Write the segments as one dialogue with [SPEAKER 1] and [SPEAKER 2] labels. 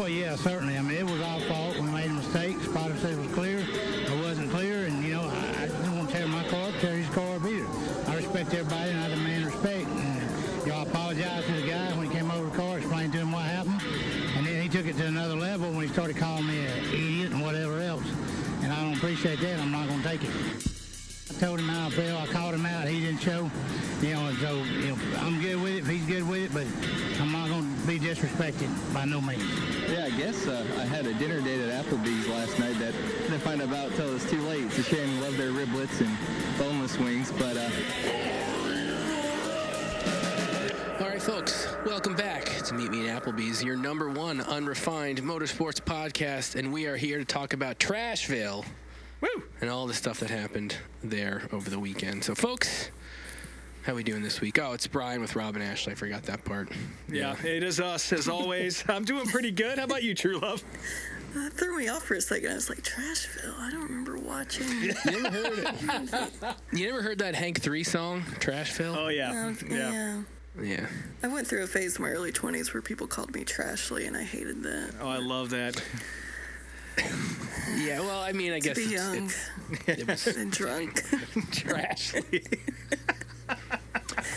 [SPEAKER 1] Well, yeah, certainly. I mean, it was our fault. We made a mistake. Spotter said it was clear. It wasn't clear, and, I didn't want to tear my car up, tear his car up either. I respect everybody, and I demand respect. And, I apologized to the guy when he came over the car, explained to him what happened, and then he took it to another level when he started calling me an idiot and whatever else. And I don't appreciate that. I'm not going to take it. I told him how I felt. I called him out. He didn't show. And so I'm good with it if he's good with it, but I'm not going to be disrespected by no means.
[SPEAKER 2] Yeah, I guess I had a dinner date at Applebee's last night that I didn't find out until it was too late. It's a shame. Love their riblets and boneless wings, but...
[SPEAKER 3] All right, folks, welcome back to Meet Me at Applebee's, your number one unrefined motorsports podcast, and we are here to talk about Trashville. Woo! And all the stuff that happened there over the weekend. So, folks, how we doing this week? Oh, it's Brian with Rob and Ashley. I forgot that part.
[SPEAKER 4] Yeah, it is us, as always. I'm doing pretty good. How about you, True Love?
[SPEAKER 5] That threw me off for a second. I was like, Trashville? I don't remember watching.
[SPEAKER 3] You never heard it? You never heard that Hank 3 song, Trashville?
[SPEAKER 4] Oh, yeah.
[SPEAKER 3] Yeah.
[SPEAKER 5] I went through a phase in my early 20s where people called me Trashly, and I hated that.
[SPEAKER 4] Oh, I love that.
[SPEAKER 3] Yeah, well, I mean, I guess
[SPEAKER 5] be young
[SPEAKER 3] it was
[SPEAKER 5] and drunk.
[SPEAKER 4] Trashly.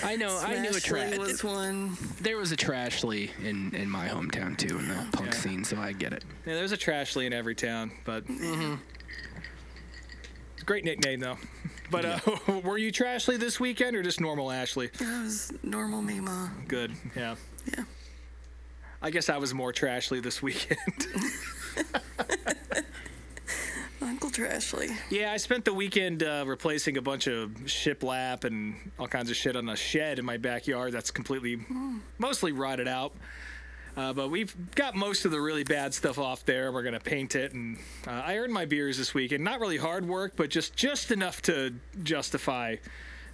[SPEAKER 3] I knew a Trashly
[SPEAKER 5] was one.
[SPEAKER 3] There was a Trashly in my hometown too, in the punk scene, so I get it.
[SPEAKER 4] Yeah, there's a Trashly in every town, but it's a great nickname though. But were you Trashly this weekend or just normal Ashley?
[SPEAKER 5] I was normal me, Ma.
[SPEAKER 4] Good, yeah.
[SPEAKER 5] Yeah.
[SPEAKER 4] I guess I was more Trashly this weekend.
[SPEAKER 5] Uncle Trashly.
[SPEAKER 4] Yeah, I spent the weekend replacing a bunch of shiplap and all kinds of shit on a shed in my backyard that's mostly rotted out. But we've got most of the really bad stuff off there. We're going to paint it. And I earned my beers this weekend. Not really hard work, but just enough to justify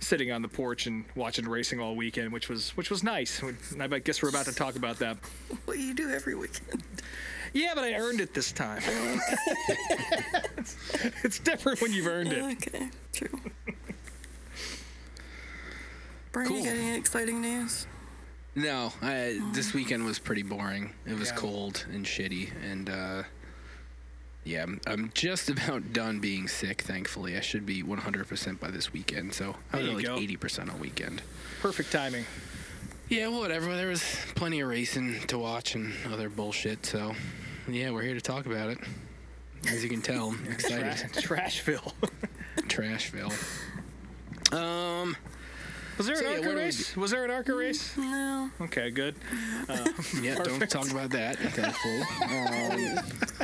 [SPEAKER 4] sitting on the porch and watching racing all weekend, which was nice. And I guess we're about to talk about that.
[SPEAKER 5] What you do every weekend.
[SPEAKER 4] Yeah, but I earned it this time. It's different when you've earned it.
[SPEAKER 5] Okay, true. Brian,
[SPEAKER 3] Cool.
[SPEAKER 5] You got any exciting news?
[SPEAKER 3] No, this weekend was pretty boring. It was cold and shitty, and I'm just about done being sick, thankfully. I should be 100% by this weekend, so I was at like 80% all weekend.
[SPEAKER 4] Perfect timing.
[SPEAKER 3] Yeah, whatever. There was plenty of racing to watch and other bullshit, so yeah, we're here to talk about it. As you can tell, I'm excited.
[SPEAKER 4] Trashville.
[SPEAKER 3] Trashville.
[SPEAKER 4] Was there an ARCA race? Was there an ARCA race?
[SPEAKER 5] No.
[SPEAKER 4] Okay, good.
[SPEAKER 3] Yeah, don't talk about that. Thankfully.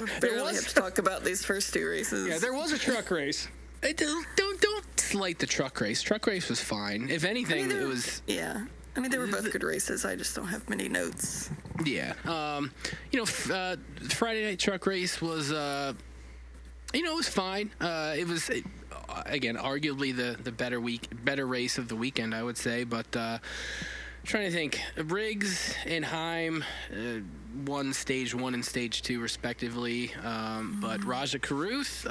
[SPEAKER 5] We barely have to talk about these first two races.
[SPEAKER 4] Yeah, there was a truck race.
[SPEAKER 3] Don't slight the truck race. Truck race was fine. If anything, it was.
[SPEAKER 5] Yeah. I mean, they were both good races. I just don't have many notes.
[SPEAKER 3] Yeah. Friday night truck race was, it was fine. It was, again, arguably the better race of the weekend, I would say. But trying to think, Riggs and Heim won stage 1 and stage 2 respectively. But Raja Caruth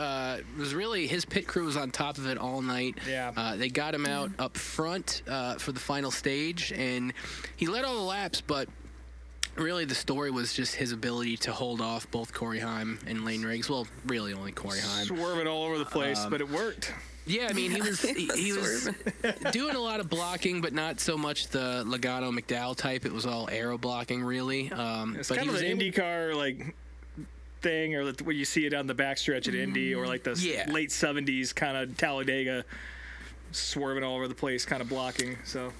[SPEAKER 3] was really, his pit crew was on top of it all night.
[SPEAKER 4] Yeah.
[SPEAKER 3] They got him out up front for the final stage, and he led all the laps, but really the story was just his ability to hold off both Corey Heim and Lane Riggs. Well, really only Corey Heim.
[SPEAKER 4] Swerving all over the place, but it worked.
[SPEAKER 3] Yeah, I mean, he was doing a lot of blocking, but not so much the Logano McDowell type. It was all aero blocking, really.
[SPEAKER 4] It's kind of an IndyCar thing, or where you see it on the backstretch at Indy, or like the late 70s kind of Talladega, swerving all over the place, kind of blocking. So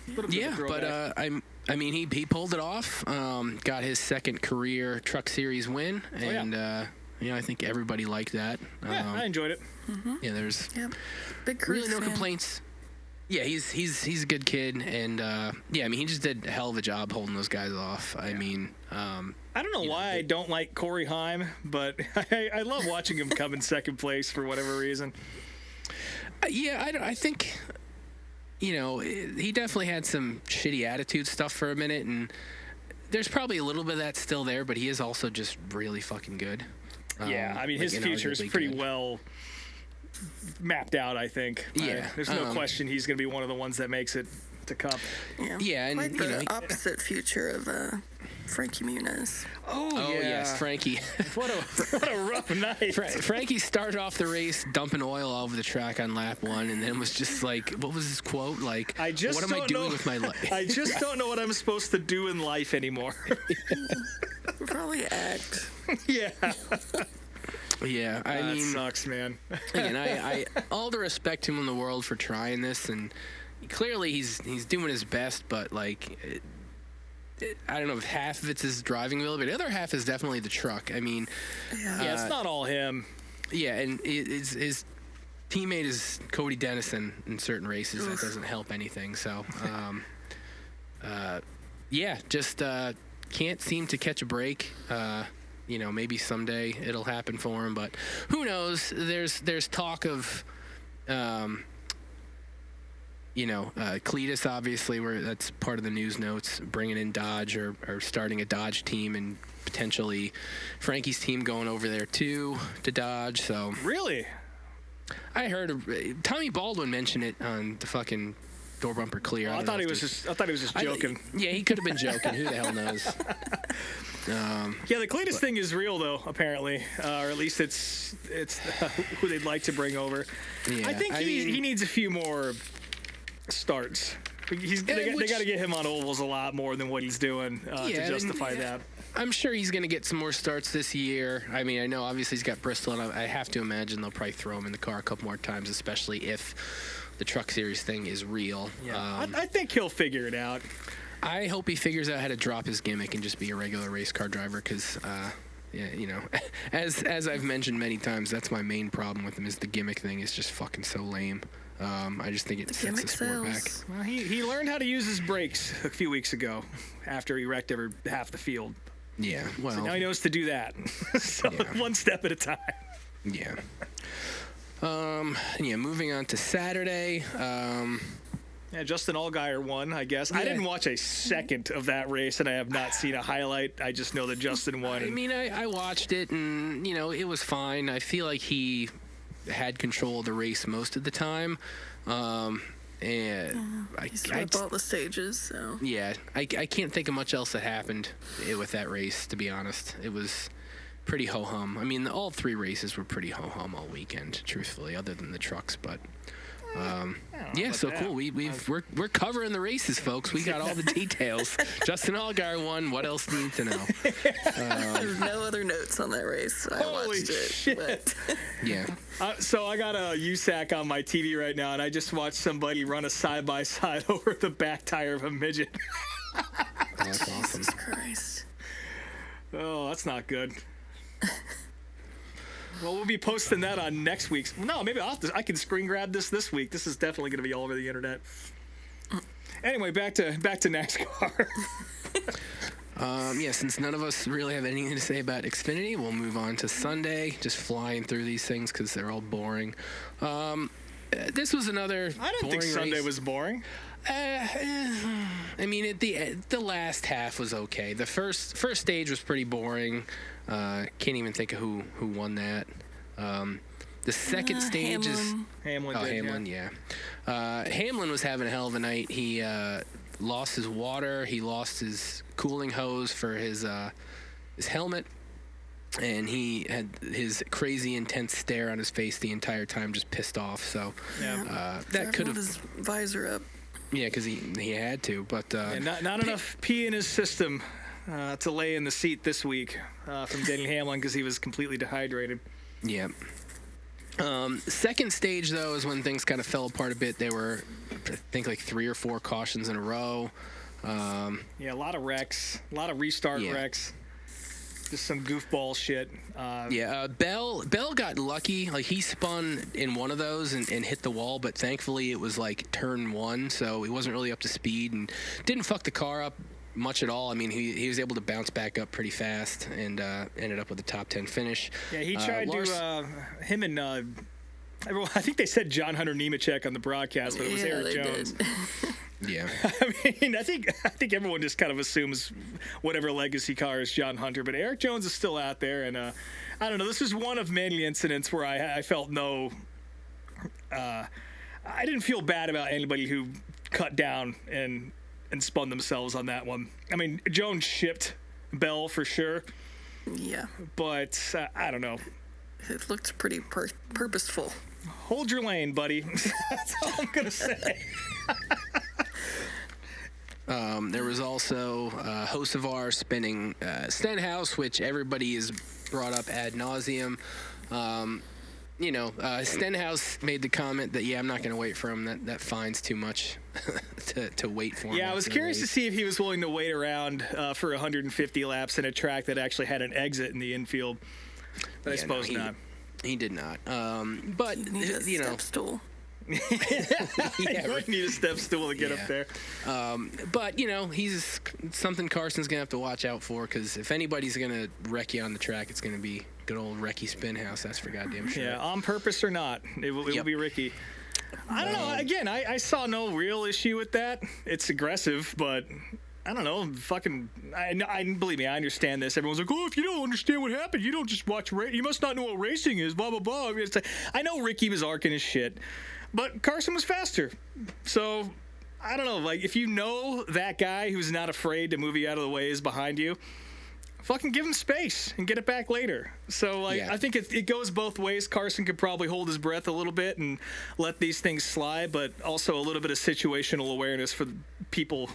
[SPEAKER 4] I mean, he pulled it off. Got his second career Truck Series win, and I think everybody liked that. I enjoyed it.
[SPEAKER 3] Yeah, there's
[SPEAKER 5] big
[SPEAKER 3] really no complaints. Yeah, he's a good kid, and I mean, he just did a hell of a job holding those guys off. I mean,
[SPEAKER 4] I don't know why I don't like Corey Heim, but I love watching him come in second place for whatever reason.
[SPEAKER 3] I think, he definitely had some shitty attitude stuff for a minute, and there's probably a little bit of that still there, but he is also just really fucking good.
[SPEAKER 4] I mean, his future is pretty well mapped out, I think.
[SPEAKER 3] Yeah.
[SPEAKER 4] There's no question he's going to be one of the ones that makes it to Cup.
[SPEAKER 3] Yeah, and
[SPEAKER 5] quite the opposite future of Frankie Muniz.
[SPEAKER 3] Oh
[SPEAKER 4] yeah.
[SPEAKER 3] yes, Frankie.
[SPEAKER 4] What a rough night.
[SPEAKER 3] Frankie started off the race dumping oil all over the track on lap 1, and then was just like, what was his quote? Like, what am I doing with my life?
[SPEAKER 4] I just don't know what I'm supposed to do in life anymore.
[SPEAKER 5] Probably act.
[SPEAKER 4] Yeah.
[SPEAKER 3] Yeah, I
[SPEAKER 4] That
[SPEAKER 3] mean,
[SPEAKER 4] sucks, man.
[SPEAKER 3] again, I all the respect to him in the world for trying this, and clearly he's doing his best, but like, I don't know if half of it's his driving ability, but the other half is definitely the truck. I mean,
[SPEAKER 4] Yeah, it's not all him.
[SPEAKER 3] yeah, and his teammate is Cody Dennison in certain races. That doesn't help anything. So, yeah, just can't seem to catch a break. Maybe someday it'll happen for him, but who knows? There's talk of, Cletus, obviously, where that's part of the news notes, bringing in Dodge or starting a Dodge team, and potentially Frankie's team going over there too to Dodge. So
[SPEAKER 4] Really?
[SPEAKER 3] I heard Tommy Baldwin mention it on the fucking Door Bumper Clear.
[SPEAKER 4] I thought he was just joking.
[SPEAKER 3] Yeah, he could have been joking. Who the hell knows?
[SPEAKER 4] Yeah, the Cletus thing is real, though, apparently, or at least it's who they'd like to bring over.
[SPEAKER 3] Yeah,
[SPEAKER 4] I think he needs a few more starts. They got to get him on ovals a lot more than what he's doing to justify that.
[SPEAKER 3] I'm sure he's going to get some more starts this year. I mean, I know obviously he's got Bristol, and I have to imagine they'll probably throw him in the car a couple more times, especially if the Truck Series thing is real.
[SPEAKER 4] Yeah, I think he'll figure it out.
[SPEAKER 3] I hope he figures out how to drop his gimmick and just be a regular race car driver, because, as I've mentioned many times, that's my main problem with him, is the gimmick thing is just fucking so lame. I just think it sets the sport back.
[SPEAKER 4] Well, he learned how to use his brakes a few weeks ago after he wrecked half the field.
[SPEAKER 3] Yeah, well.
[SPEAKER 4] So now he knows to do that. So one step at a time.
[SPEAKER 3] Yeah. Moving on to Saturday.
[SPEAKER 4] Yeah, Justin Allgaier won, I guess. Yeah. I didn't watch a second of that race, and I have not seen a highlight. I just know that Justin won.
[SPEAKER 3] I mean, I watched it, and, it was fine. I feel like he had control of the race most of the time. And
[SPEAKER 5] he swept all the stages, so.
[SPEAKER 3] Yeah, I can't think of much else that happened with that race, to be honest. It was pretty ho-hum. I mean, all three races were pretty ho-hum all weekend, truthfully, other than the trucks, but... so
[SPEAKER 4] that.
[SPEAKER 3] cool. We're covering the races, folks. We got all the details. Justin Allgaier won. What else do you need to know?
[SPEAKER 5] There's no other notes on that race. I watched it.
[SPEAKER 4] Shit.
[SPEAKER 5] But.
[SPEAKER 3] Yeah.
[SPEAKER 4] So I got a U.S.A on my TV right now, and I just watched somebody run a side-by-side over the back tire of a midget.
[SPEAKER 3] That's awesome.
[SPEAKER 5] Jesus Christ.
[SPEAKER 4] Oh, that's not good. Well, we'll be posting that on next week's. No, maybe I can screen grab this week. This is definitely going to be all over the internet. Anyway, back to NASCAR.
[SPEAKER 3] Since none of us really have anything to say about Xfinity, we'll move on to Sunday. Just flying through these things because they're all boring. This was another.
[SPEAKER 4] I don't think Sunday was boring.
[SPEAKER 3] I mean, the last half was okay. The first stage was pretty boring. Can't even think of who won that. The second stage is
[SPEAKER 4] Hamlin.
[SPEAKER 3] Yeah. Hamlin was having a hell of a night. He lost his water. He lost his cooling hose for his helmet, and he had his crazy intense stare on his face the entire time, just pissed off. So that could have
[SPEAKER 5] his visor up.
[SPEAKER 3] Yeah, because he had to, but
[SPEAKER 4] not enough pee in his system to lay in the seat this week from Denny Hamlin because he was completely dehydrated.
[SPEAKER 3] Yeah. Second stage, though, is when things kind of fell apart a bit. There were, I think, like 3 or 4 cautions in a row.
[SPEAKER 4] A lot of wrecks, a lot of restart wrecks. Just some goofball shit.
[SPEAKER 3] Bell got lucky. Like, he spun in one of those and hit the wall, but thankfully it was like turn 1, so he wasn't really up to speed and didn't fuck the car up much at all. I mean, he was able to bounce back up pretty fast and ended up with a top 10 finish.
[SPEAKER 4] Yeah, he tried him and everyone, I think they said John Hunter Nemechek on the broadcast, but it was Eric Jones.
[SPEAKER 3] Yeah.
[SPEAKER 4] I mean, I think everyone just kind of assumes whatever legacy car is John Hunter, but Eric Jones is still out there, and I don't know. This is one of many incidents where I felt I didn't feel bad about anybody who cut down and spun themselves on that one. I mean, Jones shipped bell for sure.
[SPEAKER 5] Yeah.
[SPEAKER 4] But I don't know.
[SPEAKER 5] It looked pretty purposeful.
[SPEAKER 4] Hold your lane, buddy. That's all I'm going to say.
[SPEAKER 3] There was also Hocevar spinning Stenhouse, which everybody has brought up ad nauseum. Stenhouse made the comment that, I'm not going to wait for him. That fine's too much to wait for him.
[SPEAKER 4] Yeah, I was curious to see if he was willing to wait around for 150 laps in a track that actually had an exit in the infield. But I suppose not.
[SPEAKER 3] He did not. But,
[SPEAKER 5] Need a step stool.
[SPEAKER 4] You might need a step stool to get up there.
[SPEAKER 3] But, he's something Carson's going to have to watch out for, because if anybody's going to wreck you on the track, it's going to be good old Ricky Spinhouse. That's for goddamn sure.
[SPEAKER 4] Yeah, on purpose or not, it will be Ricky. I don't know. Again, I saw no real issue with that. It's aggressive, but I don't know. I believe me, I understand this. Everyone's like, if you don't understand what happened, you don't just watch you must not know what racing is, blah, blah, blah. It's like, I know Ricky was arcing his shit, but Carson was faster. So, I don't know. Like, if you know that guy who's not afraid to move you out of the way is behind you, fucking give him space and get it back later. So, I think it goes both ways. Carson could probably hold his breath a little bit and let these things slide, but also a little bit of situational awareness for people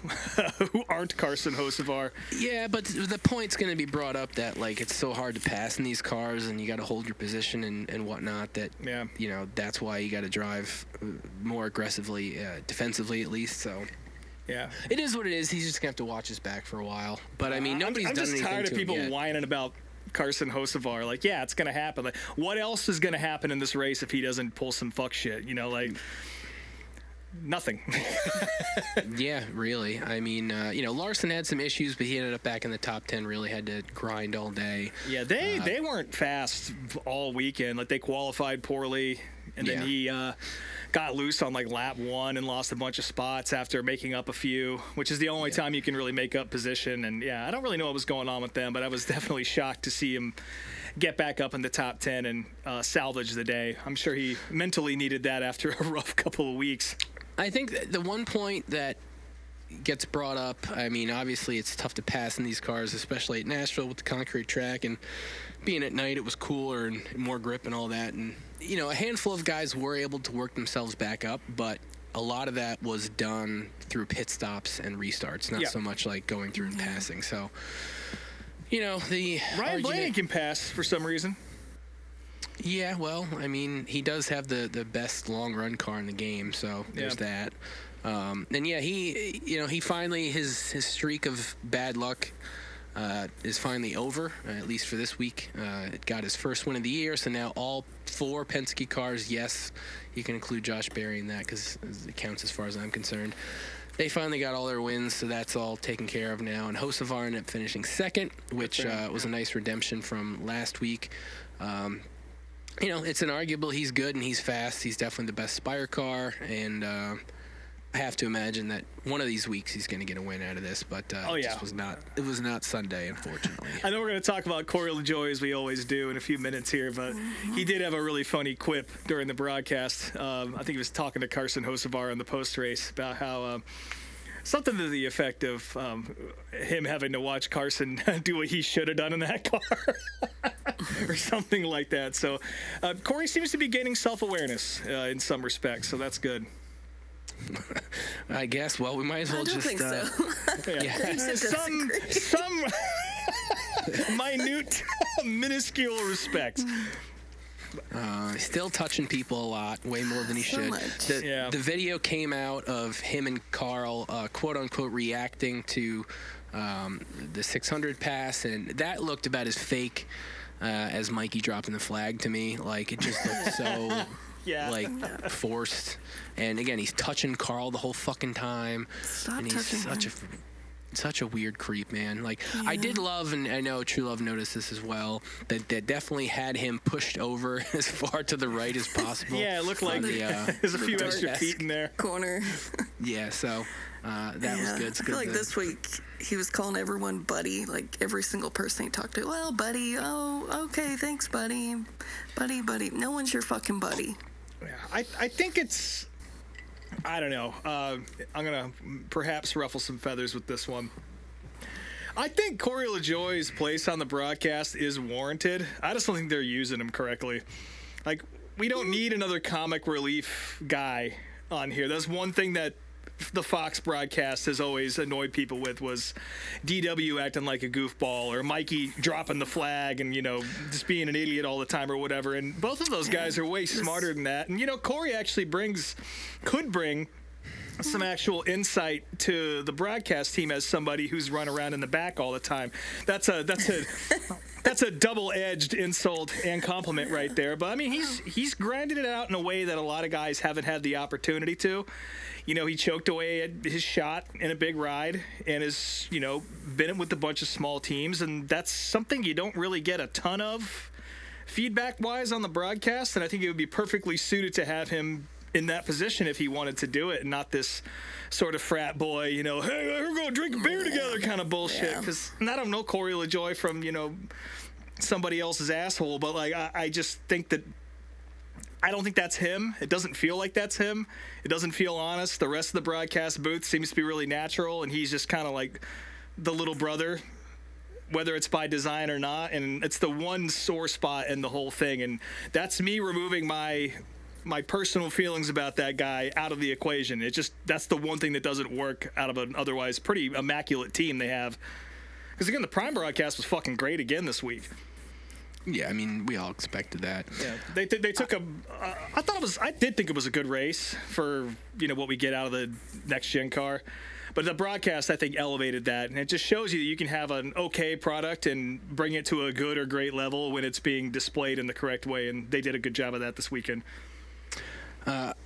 [SPEAKER 4] who aren't Carson Hocevar.
[SPEAKER 3] Yeah, but the point's going to be brought up that, it's so hard to pass in these cars and you got to hold your position and whatnot that, that's why you got to drive more aggressively, defensively at least, so...
[SPEAKER 4] Yeah,
[SPEAKER 3] it is what it is. He's just gonna have to watch his back for a while. But I mean, nobody's done anything to him yet.
[SPEAKER 4] I'm just tired of people whining about Carson Hocevar. Like, yeah, it's gonna happen. Like, what else is gonna happen in this race if he doesn't pull some fuck shit? Nothing.
[SPEAKER 3] Yeah, really. I mean, Larson had some issues, but he ended up back in the top 10. Really had to grind all day.
[SPEAKER 4] Yeah, they weren't fast all weekend. Like, they qualified poorly, and then he got loose on lap 1 and lost a bunch of spots after making up a few, which is the only time you can really make up position. And I don't really know what was going on with them, but I was definitely shocked to see him get back up in the top 10 and salvage the day. I'm sure he mentally needed that after a rough couple of weeks.
[SPEAKER 3] I think the one point that gets brought up, I mean, obviously it's tough to pass in these cars, especially at Nashville with the concrete track, and being at night it was cooler and more grip and all that. And, a handful of guys were able to work themselves back up, but a lot of that was done through pit stops and restarts, not so much like going through and passing. So, the
[SPEAKER 4] Ryan Blaney can pass for some reason.
[SPEAKER 3] Yeah, well, I mean, he does have the best long run car in the game, so there's that. And he finally his streak of bad luck is finally over, at least for this week. It got his first win of the year, so now all 4 Penske cars, yes, you can include Josh Berry in that because it counts as far as I'm concerned. They finally got all their wins, so that's all taken care of now. And Hocevar ended up finishing second, which was a nice redemption from last week. It's inarguable he's good and he's fast. He's definitely the best Spire car, and I have to imagine that one of these weeks he's going to get a win out of this, but it was not Sunday, unfortunately.
[SPEAKER 4] I know we're going to talk about Corey LaJoie as we always do in a few minutes here, but he did have a really funny quip during the broadcast. I think he was talking to Carson Hocevar on the post-race about how something to the effect of him having to watch Carson do what he should have done in that car or something like that. So Corey seems to be gaining self-awareness in some respects, so that's good.
[SPEAKER 3] I guess. Well, we might as well
[SPEAKER 5] I don't think so.
[SPEAKER 4] Some minute, minuscule respects.
[SPEAKER 3] Still touching people a lot, way more than he should. The video came out of him and Carl, quote unquote, reacting to the 600 pass, and that looked about as fake as Mikey dropping the flag to me. Like, it just looked so forced. And again, he's touching Carl the whole fucking time.
[SPEAKER 5] Stop
[SPEAKER 3] and he's
[SPEAKER 5] touching
[SPEAKER 3] such a weird creep, man. Like, I did love, and I know True Love noticed this as well, that definitely had him pushed over as far to the right as possible.
[SPEAKER 4] Yeah, it looked like there's a few extra feet in there.
[SPEAKER 5] Corner.
[SPEAKER 3] Yeah, so that was good. It's
[SPEAKER 5] I feel like this week he was calling everyone buddy, like every single person he talked to. Well, buddy, oh, okay, thanks, buddy. Buddy. No one's your fucking buddy.
[SPEAKER 4] Yeah, I think it's... I don't know. I'm going to perhaps ruffle some feathers with this one. I think Corey LaJoie's place on the broadcast is warranted. I just don't think they're using him correctly. Like, we don't need another comic relief guy on here. That's one thing that the Fox broadcast has always annoyed people with, was DW acting like a goofball, or Mikey dropping the flag and, just being an idiot all the time or whatever. And both of those guys are way smarter than that. And, Corey actually could bring some actual insight to the broadcast team as somebody who's run around in the back all the time. That's a double-edged insult and compliment right there. But I mean, he's grinded it out in a way that a lot of guys haven't had the opportunity to. He choked away at his shot in a big ride and has, been with a bunch of small teams, and that's something you don't really get a ton of feedback-wise on the broadcast. And I think it would be perfectly suited to have him in that position if he wanted to do it, and not this sort of frat boy, hey, we're going to drink a beer together kind of bullshit. Because I don't know Corey LaJoie from, somebody else's asshole, but like I just think that I don't think that's him. It doesn't feel like that's him. It doesn't feel honest. The rest of the broadcast booth seems to be really natural, and he's just kind of like the little brother, whether it's by design or not. And it's the one sore spot in the whole thing, and that's me removing my personal feelings about that guy out of the equation. That's the one thing that doesn't work out of an otherwise pretty immaculate team they have. Because again, the Prime broadcast was fucking great again this week.
[SPEAKER 3] Yeah, I mean, we all expected that.
[SPEAKER 4] Yeah, they took I did think it was a good race for what we get out of the next gen car, but the broadcast I think elevated that, and it just shows you that you can have an okay product and bring it to a good or great level when it's being displayed in the correct way, and they did a good job of that this weekend.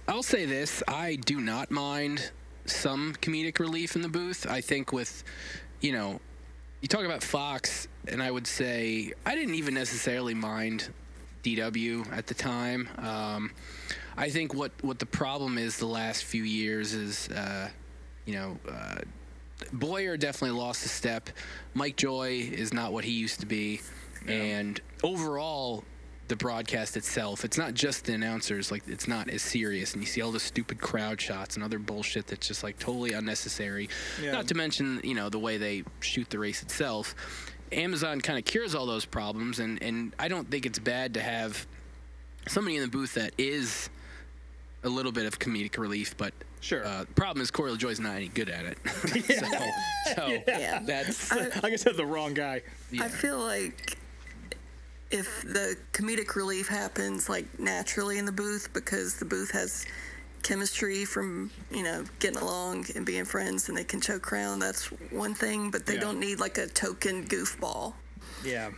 [SPEAKER 3] I'll say this: I do not mind some comedic relief in the booth. I think with, you talk about Fox, and I would say I didn't even necessarily mind DW at the time. I think what the problem is the last few years is, Boyer definitely lost a step. Mike Joy is not what he used to be. Yeah. And overall, the broadcast itself, it's not just the announcers, like it's not as serious, and you see all the stupid crowd shots and other bullshit that's just like totally unnecessary. Yeah. Not to mention, the way they shoot the race itself. Amazon kind of cures all those problems, and I don't think it's bad to have somebody in the booth that is a little bit of comedic relief, but
[SPEAKER 4] sure.
[SPEAKER 3] The problem is Corey LaJoie's not any good at it. so that's
[SPEAKER 4] I guess that's the wrong guy.
[SPEAKER 5] I feel like if the comedic relief happens like naturally in the booth, because the booth has chemistry from getting along and being friends, and they can choke around, that's one thing, but they don't need like a token goofball.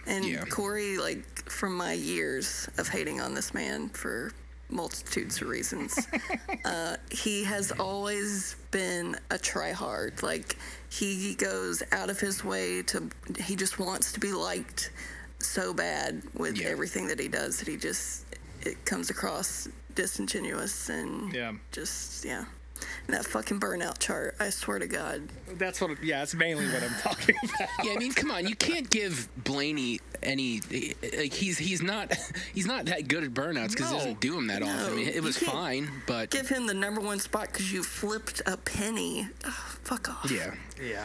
[SPEAKER 5] And Corey, like, from my years of hating on this man for multitudes of reasons, he has always been a tryhard. Like, he goes out of his way he just wants to be liked so bad with everything that he does, that it comes across disingenuous and and that fucking burnout chart, I swear to God.
[SPEAKER 4] That's mainly what I'm talking about.
[SPEAKER 3] Yeah, I mean, come on, you can't give Blaney any, like, he's not that good at burnouts because he doesn't do them that often. I mean, it was fine, but
[SPEAKER 5] give him the number one spot because you flipped a penny. Oh, fuck off.
[SPEAKER 3] Yeah.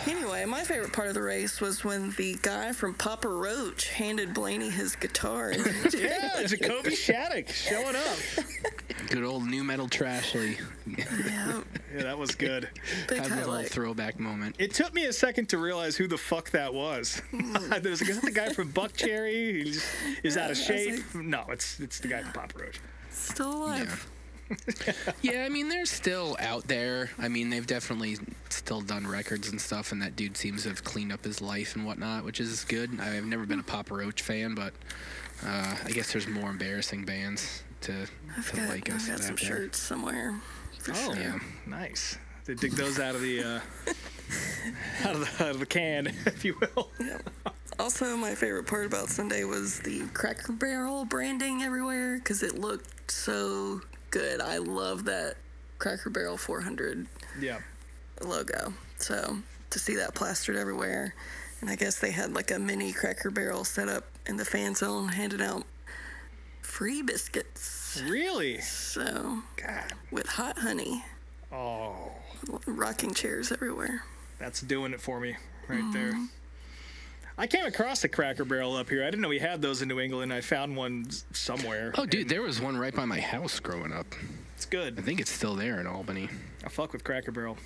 [SPEAKER 5] Anyway, my favorite part of the race was when the guy from Papa Roach handed Blaney his guitar.
[SPEAKER 4] Jacoby Shattuck showing up.
[SPEAKER 3] Good old new metal Trashville.
[SPEAKER 5] Yeah,
[SPEAKER 4] that was good.
[SPEAKER 3] Had a little throwback moment.
[SPEAKER 4] It took me a second to realize who the fuck that was. Is that the guy from Buckcherry? He is out of shape. No, it's the guy from Papa Roach.
[SPEAKER 5] Still alive.
[SPEAKER 3] Yeah, I mean, they're still out there. I mean, they've definitely still done records and stuff, and that dude seems to have cleaned up his life and whatnot, which is good. I've never been a Papa Roach fan, but I guess there's more embarrassing bands to like us.
[SPEAKER 5] I've got some shirts somewhere.
[SPEAKER 4] Sure. Yeah, nice. They dig those out of the out of the can, if you will.
[SPEAKER 5] Yeah. Also, my favorite part about Sunday was the Cracker Barrel branding everywhere, because it looked so good. I love that Cracker Barrel 400 logo. So to see that plastered everywhere, and I guess they had like a mini Cracker Barrel set up in the fan zone, handing out free biscuits.
[SPEAKER 4] Really?
[SPEAKER 5] So,
[SPEAKER 4] God.
[SPEAKER 5] with hot honey.
[SPEAKER 4] Oh.
[SPEAKER 5] Rocking chairs everywhere.
[SPEAKER 4] That's doing it for me right there. I came across a Cracker Barrel up here. I didn't know we had those in New England. I found one somewhere.
[SPEAKER 3] Oh, dude, there was one right by my house growing up.
[SPEAKER 4] It's good.
[SPEAKER 3] I think it's still there in Albany.
[SPEAKER 4] I fuck with Cracker Barrel.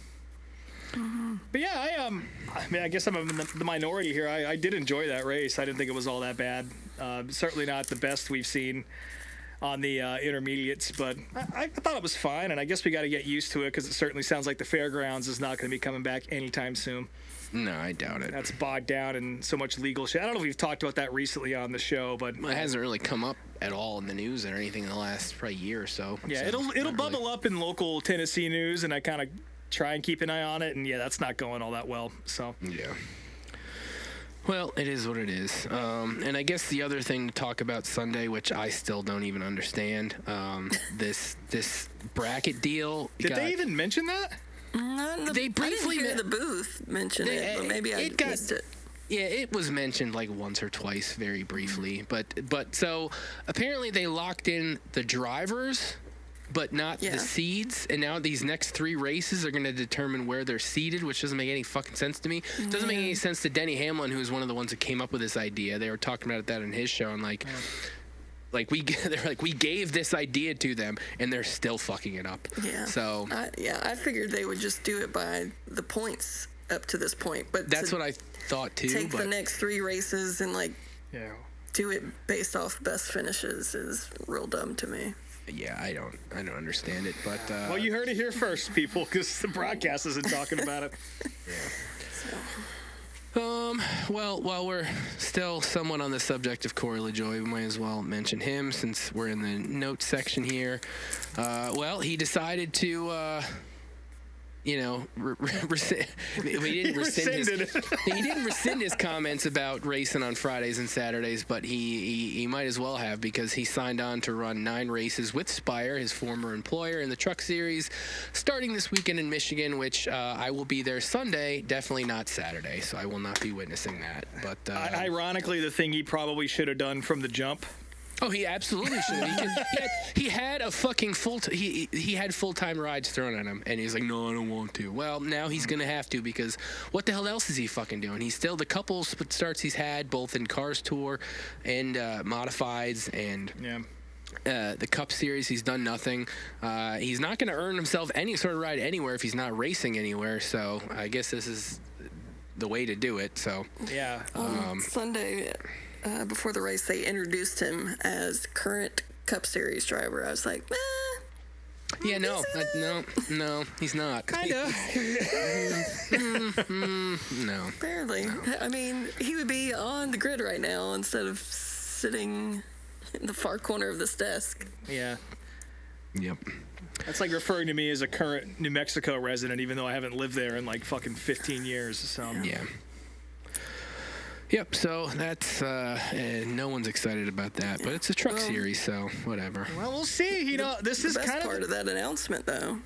[SPEAKER 4] But yeah, I mean, I guess I'm in the minority here. I did enjoy that race. I didn't think it was all that bad. Certainly not the best we've seen on the intermediates, but I thought it was fine, and I guess we got to get used to it because it certainly sounds like the fairgrounds is not going to be coming back anytime soon.
[SPEAKER 3] No, I doubt it.
[SPEAKER 4] That's bogged down in so much legal shit. I don't know if we've talked about that recently on the show, but
[SPEAKER 3] it hasn't really come up at all in the news or anything in the last probably year or so.
[SPEAKER 4] Yeah,
[SPEAKER 3] so
[SPEAKER 4] it'll bubble up in local Tennessee news, and I kind of try and keep an eye on it, and yeah, that's not going all that well. So
[SPEAKER 3] yeah. Well, it is what it is. And I guess the other thing to talk about Sunday, which I still don't even understand, this bracket deal.
[SPEAKER 4] Did they even mention that?
[SPEAKER 3] They briefly
[SPEAKER 5] I didn't hear the booth mention it, but maybe I missed it.
[SPEAKER 3] Yeah, it was mentioned like once or twice, very briefly. But so apparently they locked in the drivers, but not the seeds. And now these next 3 races are going to determine where they're seeded, which doesn't make any fucking sense to me. It doesn't make any sense to Denny Hamlin, who was one of the ones that came up with this idea. They were talking about that in his show, and they're like, we gave this idea to them, and they're still fucking it up.
[SPEAKER 5] Yeah.
[SPEAKER 3] So
[SPEAKER 5] I figured they would just do it by the points up to this point, but
[SPEAKER 3] that's what I thought too.
[SPEAKER 5] Take the next 3 races and do it based off best finishes is real dumb to me.
[SPEAKER 3] Yeah, I don't understand it, but
[SPEAKER 4] well, you heard it here first, people, because the broadcast isn't talking about it.
[SPEAKER 3] Well, while we're still somewhat on the subject of Corey LaJoie, we might as well mention him since we're in the notes section here. Well, he decided to, he didn't rescind his comments about racing on Fridays and Saturdays, but he might as well have, because he signed on to run 9 races with Spire, his former employer, in the Truck Series, starting this weekend in Michigan, which I will be there Sunday, definitely not Saturday, so I will not be witnessing that. But
[SPEAKER 4] ironically, the thing he probably should have done from the jump.
[SPEAKER 3] Oh, he absolutely should have. He had a fucking he had full-time rides thrown at him, and he's like, no, I don't want to. Well, now he's going to have to, because what the hell else is he fucking doing? He's still, the couple starts he's had, both in Cars Tour and Modifieds and the Cup Series, he's done nothing. He's not going to earn himself any sort of ride anywhere if he's not racing anywhere, so I guess this is the way to do it. So
[SPEAKER 4] yeah.
[SPEAKER 5] Sunday... before the race, they introduced him as current Cup Series driver. I was like,
[SPEAKER 3] yeah, no, he's not.
[SPEAKER 5] Kind of.
[SPEAKER 3] No.
[SPEAKER 5] Barely. I mean, he would be on the grid right now instead of sitting in the far corner of this desk.
[SPEAKER 4] Yeah.
[SPEAKER 3] Yep.
[SPEAKER 4] That's like referring to me as a current New Mexico resident, even though I haven't lived there in like fucking 15 years. So
[SPEAKER 3] yeah. Yep, so that's, no one's excited about that, but it's a Truck Series, so whatever.
[SPEAKER 4] Well, we'll see. You know, this is
[SPEAKER 5] kind
[SPEAKER 4] kind
[SPEAKER 5] of part of that announcement, though.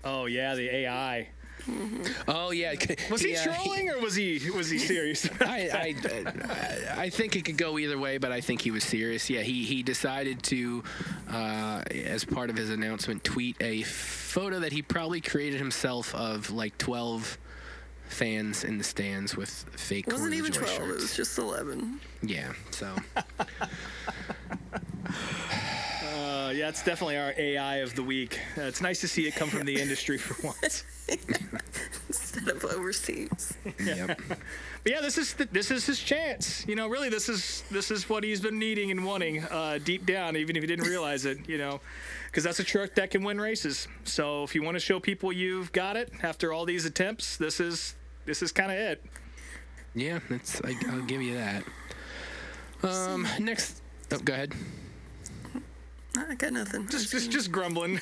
[SPEAKER 4] Oh, yeah, the AI.
[SPEAKER 5] Mm-hmm.
[SPEAKER 3] Oh, yeah.
[SPEAKER 4] Was he trolling or was he serious?
[SPEAKER 3] I think it could go either way, but I think he was serious. Yeah, he decided to, as part of his announcement, tweet a photo that he probably created himself of like 12 fans in the stands with fake
[SPEAKER 5] It wasn't even 12,
[SPEAKER 3] shirts.
[SPEAKER 5] It was just 11.
[SPEAKER 3] Yeah, so.
[SPEAKER 4] Yeah, it's definitely our AI of the week. It's nice to see it come from the industry for once.
[SPEAKER 5] Instead of overseas.
[SPEAKER 3] Yep.
[SPEAKER 4] But yeah, this is his chance. You know, really, this is what he's been needing and wanting deep down, even if he didn't realize it. You know, because that's a truck that can win races. So if you want to show people you've got it after all these attempts, this is kind of it.
[SPEAKER 3] Yeah, I'll give you that. Next, go ahead.
[SPEAKER 5] I got nothing.
[SPEAKER 4] Just grumbling.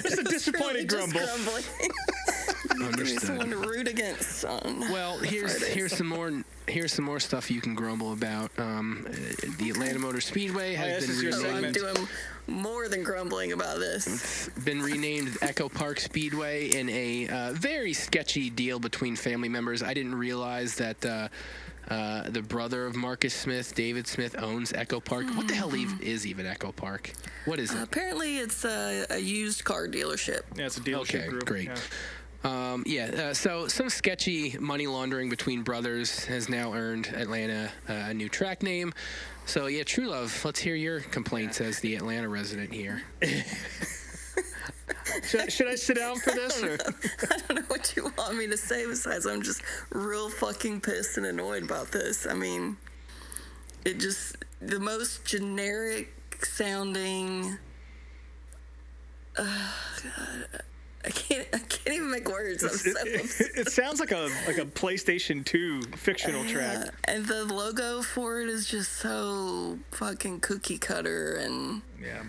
[SPEAKER 4] Just a disappointed grumble.
[SPEAKER 5] Give me someone to root against on.
[SPEAKER 3] Well, here's some more stuff you can grumble about. The Atlanta Motor Speedway has been renamed.
[SPEAKER 5] I'm doing more than grumbling about this.
[SPEAKER 3] It's been renamed Echo Park Speedway in a very sketchy deal between family members. I didn't realize that the brother of Marcus Smith, David Smith, owns Echo Park. What the hell is even Echo Park? What is it?
[SPEAKER 5] Apparently, it's a used car dealership.
[SPEAKER 4] Yeah, it's a dealership group.
[SPEAKER 3] Great.
[SPEAKER 4] Yeah.
[SPEAKER 3] So some sketchy money laundering between brothers has now earned Atlanta a new track name. So, yeah, True Love, let's hear your complaints as the Atlanta resident here.
[SPEAKER 4] Should I sit down for this? Or?
[SPEAKER 5] I don't know what you want me to say besides I'm just real fucking pissed and annoyed about this. I mean, it just, the most generic sounding, I can't even make words.
[SPEAKER 4] It sounds like a PlayStation 2 fictional track.
[SPEAKER 5] And the logo for it is just so fucking cookie cutter, and
[SPEAKER 4] yeah,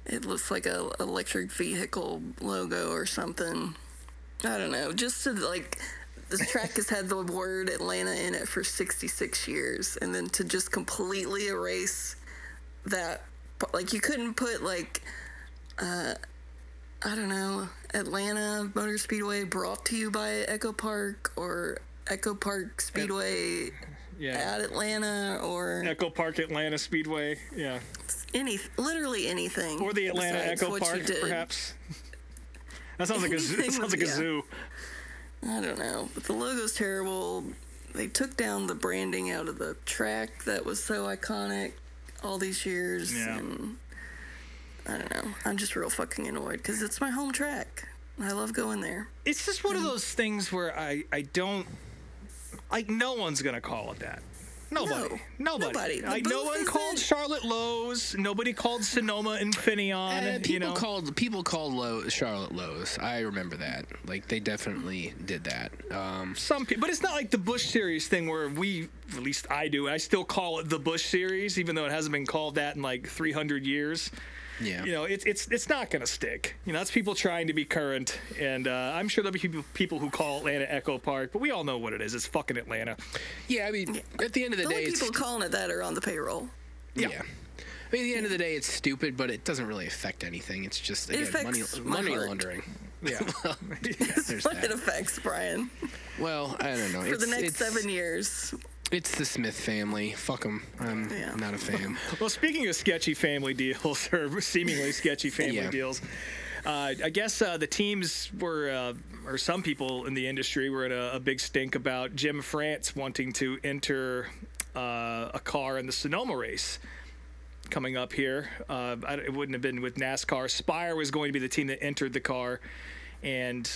[SPEAKER 5] it looks like a electric vehicle logo or something. I don't know. Just to like, this track has had the word Atlanta in it for 66 years, and then to just completely erase that, like you couldn't put like, I don't know, Atlanta Motor Speedway brought to you by Echo Park, or Echo Park Speedway at Atlanta, or
[SPEAKER 4] Echo Park Atlanta Speedway, yeah.
[SPEAKER 5] Literally anything.
[SPEAKER 4] Or the Atlanta Echo Park, perhaps. That sounds like a zoo. Sounds like a zoo.
[SPEAKER 5] I don't know, but the logo's terrible. They took down the branding out of the track that was so iconic all these years.
[SPEAKER 4] Yeah.
[SPEAKER 5] And I don't know. I'm just real fucking annoyed because it's my home track. I love going there.
[SPEAKER 4] It's just one of those things where I don't, like, no one's going to call it that. Nobody.
[SPEAKER 5] Nobody.
[SPEAKER 4] Like, no one called Charlotte Lowe's. Nobody called Sonoma Infineon.
[SPEAKER 3] People called Charlotte Lowe's. I remember that. Like, they definitely did that.
[SPEAKER 4] Some people, but it's not like the Busch Series thing where at least I do. I still call it the Busch Series, even though it hasn't been called that in like 300 years.
[SPEAKER 3] Yeah.
[SPEAKER 4] You know, it's not going to stick. You know, that's people trying to be current, and I'm sure there'll be people who call Atlanta Echo Park, but we all know what it is. It's fucking Atlanta.
[SPEAKER 3] Yeah, I mean, at the end of the day,
[SPEAKER 5] people calling it that are on the payroll.
[SPEAKER 3] Yeah. I mean, at the end of the day, it's stupid, but it doesn't really affect anything. It's just, again, money laundering.
[SPEAKER 4] Yeah.
[SPEAKER 3] Well,
[SPEAKER 5] That's what it affects, Brian.
[SPEAKER 3] Well, I don't know.
[SPEAKER 5] For the next 7 years.
[SPEAKER 3] It's the Smith family. Fuck them. I'm not a fan.
[SPEAKER 4] Well, speaking of sketchy family deals, or seemingly sketchy family deals, I guess the teams were, or some people in the industry were in a big stink about Jim France wanting to enter a car in the Sonoma race coming up here. It wouldn't have been with NASCAR. Spire was going to be the team that entered the car, and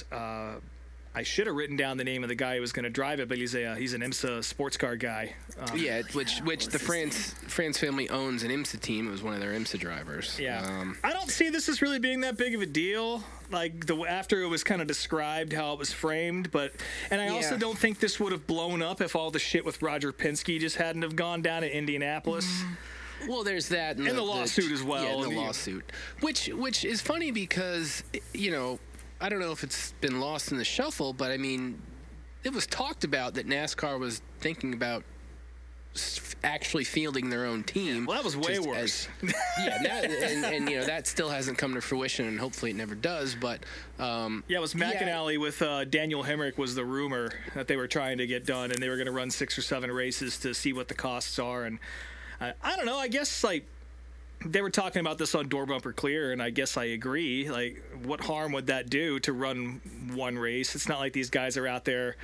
[SPEAKER 4] I should have written down the name of the guy who was going to drive it, but he's an IMSA sports car guy.
[SPEAKER 3] Which the France family owns an IMSA team. It was one of their IMSA drivers.
[SPEAKER 4] Yeah. I don't see this as really being that big of a deal, like after it was kind of described how it was framed, and I also don't think this would have blown up if all the shit with Roger Penske just hadn't have gone down in Indianapolis.
[SPEAKER 3] Well, there's that.
[SPEAKER 4] And the lawsuit as well.
[SPEAKER 3] Yeah, the lawsuit. Which is funny because, you know, I don't know if it's been lost in the shuffle, but I mean, it was talked about that NASCAR was thinking about actually fielding their own team.
[SPEAKER 4] Well, that was way worse.
[SPEAKER 3] And you know, that still hasn't come to fruition, and hopefully it never does. But
[SPEAKER 4] it was McAnally with Daniel Hemrick was the rumor that they were trying to get done, and they were going to run 6 or 7 races to see what the costs are. And I don't know. I guess like, they were talking about this on Door Bumper Clear, and I guess I agree. Like, what harm would that do to run one race? It's not like these guys are out there,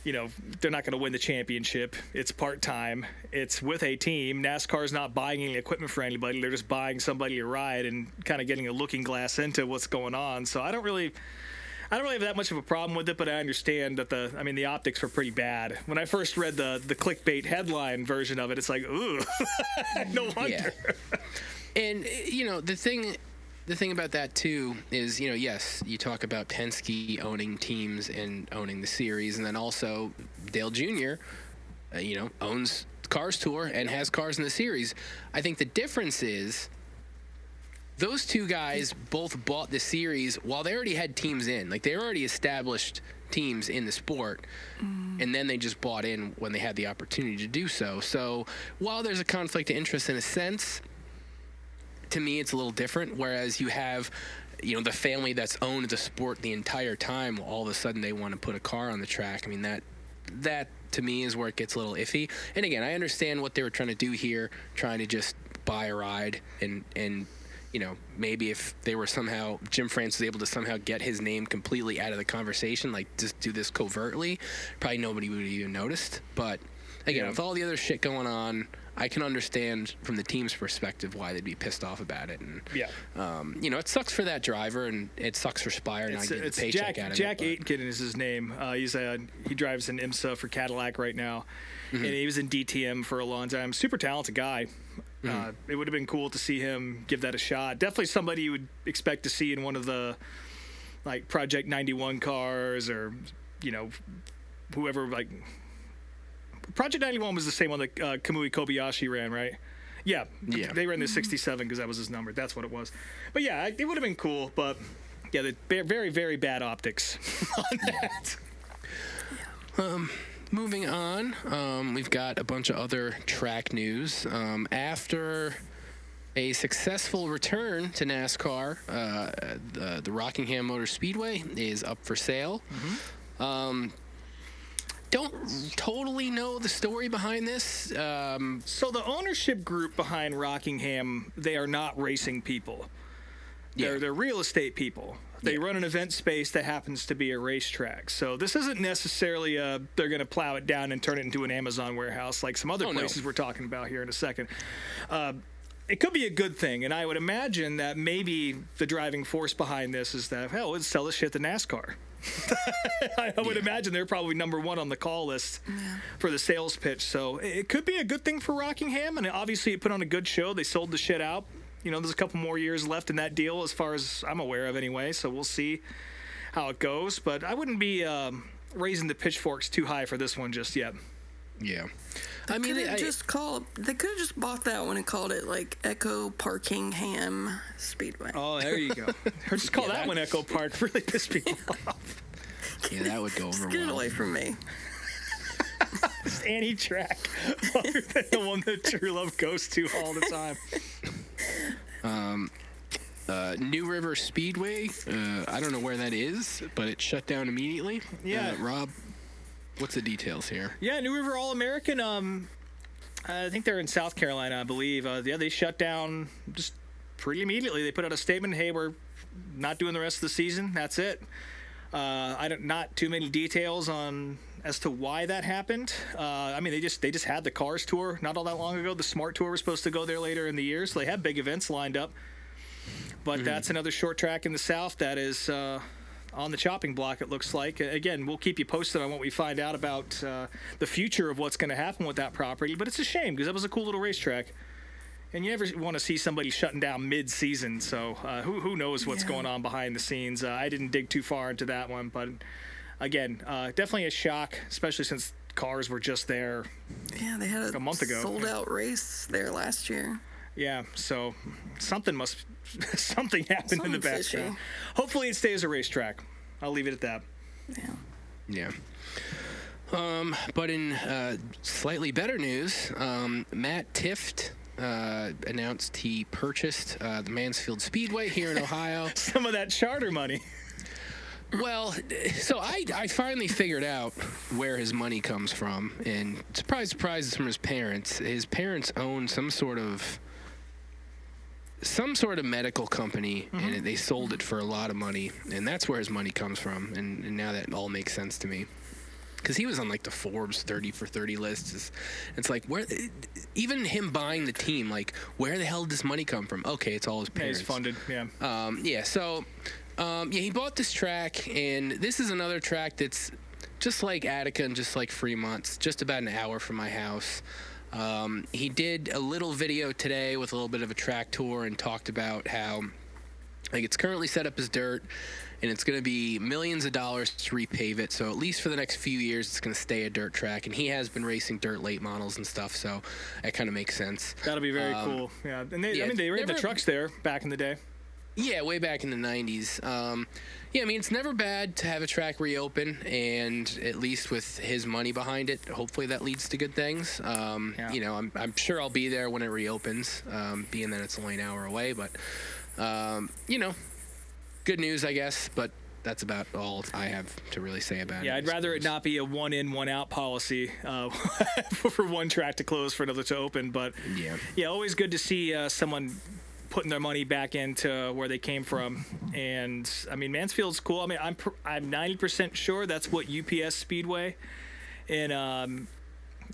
[SPEAKER 4] you know, they're not going to win the championship. It's part-time. It's with a team. NASCAR's not buying any equipment for anybody. They're just buying somebody to ride and kind of getting a looking glass into what's going on. So I don't really have that much of a problem with it, but I understand that the optics were pretty bad. When I first read the clickbait headline version of it, it's like, ooh, no wonder.
[SPEAKER 3] Yeah. And, you know, the thing about that, too, is, you know, yes, you talk about Penske owning teams and owning the series, and then also Dale Jr., you know, owns Cars Tour and has cars in the series. I think the difference is those two guys both bought the series while they already had teams in. Like, they already established teams in the sport, and then they just bought in when they had the opportunity to do so. So while there's a conflict of interest in a sense, to me it's a little different, whereas you have, you know, the family that's owned the sport the entire time, all of a sudden they want to put a car on the track. I mean, that to me is where it gets a little iffy. And again, I understand what they were trying to do here, trying to just buy a ride and maybe if they were somehow, Jim France was able to somehow get his name completely out of the conversation, like just do this covertly, probably nobody would have even noticed. But again, with all the other shit going on, I can understand from the team's perspective why they'd be pissed off about it. And it sucks for that driver, and it sucks for Spire not getting the paycheck out of it.
[SPEAKER 4] Jack Aitken is his name. He drives an IMSA for Cadillac right now, and he was in DTM for a long time. Super talented guy. It would have been cool to see him give that a shot. Definitely somebody you would expect to see in one of the like Project 91 cars, or whoever. Like Project 91 was the same one that Kamui Kobayashi ran, right? Yeah. They ran the 67 because that was his number. That's what it was. But yeah, it would have been cool. But yeah, the very, very bad optics on that.
[SPEAKER 3] Moving on, we've got a bunch of other track news. After a successful return to NASCAR, the Rockingham Motor Speedway is up for sale. Don't totally know the story behind this.
[SPEAKER 4] So the ownership group behind Rockingham, they are not racing people. They're real estate people. They run an event space that happens to be a racetrack. So this isn't necessarily they're going to plow it down and turn it into an Amazon warehouse like some other places we're talking about here in a second. It could be a good thing, and I would imagine that maybe the driving force behind this is that, hell, let's sell this shit to NASCAR. I would imagine they're probably number one on the call list for the sales pitch. So it could be a good thing for Rockingham, and obviously it put on a good show. They sold the shit out. There's a couple more years left in that deal as far as I'm aware of anyway, so we'll see how it goes. But I wouldn't be raising the pitchforks too high for this one just yet.
[SPEAKER 3] Yeah.
[SPEAKER 5] They could have just bought that one and called it like Echo Parkingham Speedway.
[SPEAKER 4] Oh, there you go. Or just call that one Echo Park. Really piss people off.
[SPEAKER 3] Yeah, that would go over
[SPEAKER 5] Get
[SPEAKER 3] well.
[SPEAKER 5] it away from me.
[SPEAKER 4] Just any track other than the one that True Love goes to all the time.
[SPEAKER 3] New River Speedway, I don't know where that is, but it shut down immediately.
[SPEAKER 4] Yeah.
[SPEAKER 3] Rob, what's the details here?
[SPEAKER 4] Yeah, New River All-American, I think they're in South Carolina, I believe. They shut down just pretty immediately. They put out a statement, hey, we're not doing the rest of the season. That's it. Not too many details as to why that happened. They just had the Cars Tour not all that long ago. The Smart Tour was supposed to go there later in the year, so they have big events lined up. But that's another short track in the South that is on the chopping block, it looks like. Again, we'll keep you posted on what we find out about the future of what's going to happen with that property. But it's a shame because that was a cool little racetrack. And you never want to see somebody shutting down mid-season. So who knows what's going on behind the scenes. I didn't dig too far into that one. But, again, definitely a shock, especially since cars were just there
[SPEAKER 5] they had
[SPEAKER 4] a month ago.
[SPEAKER 5] Sold-out race there last year.
[SPEAKER 4] Yeah, so something happened in the background.
[SPEAKER 5] Fishy.
[SPEAKER 4] Hopefully it stays a racetrack. I'll leave it at that.
[SPEAKER 3] Yeah. But in slightly better news, Matt Tifft announced he purchased the Mansfield Speedway here in Ohio.
[SPEAKER 4] Some of that charter money.
[SPEAKER 3] Well, so I finally figured out where his money comes from, and surprise, it's from his parents. His parents own some sort of medical company, and they sold it for a lot of money, and that's where his money comes from. And now that all makes sense to me, because he was on like the Forbes 30 for 30 list. It's like, where, even him buying the team, like, where the hell did this money come from? Okay, it's all his parents.
[SPEAKER 4] He's funded.
[SPEAKER 3] He bought this track, and this is another track that's just like Attica and just like Fremont's, just about an hour from my house. He did a little video today with a little bit of a track tour and talked about how, like, it's currently set up as dirt, and it's going to be millions of dollars to repave it. So at least for the next few years, it's going to stay a dirt track. And he has been racing dirt late models and stuff, so that kind of makes sense.
[SPEAKER 4] That'll be very cool. Yeah, and they ran the trucks there back in the day.
[SPEAKER 3] Yeah, way back in the 90s. It's never bad to have a track reopen, and at least with his money behind it, hopefully that leads to good things. I'm sure I'll be there when it reopens, being that it's only an hour away. But, good news, I guess. But that's about all I have to really say about it.
[SPEAKER 4] Yeah, I'd rather it not be a one-in, one-out policy for one track to close for another to open. But, always good to see someone putting their money back into where they came from. And I mean, Mansfield's cool. I mean, I'm 90% sure that's what UPS Speedway in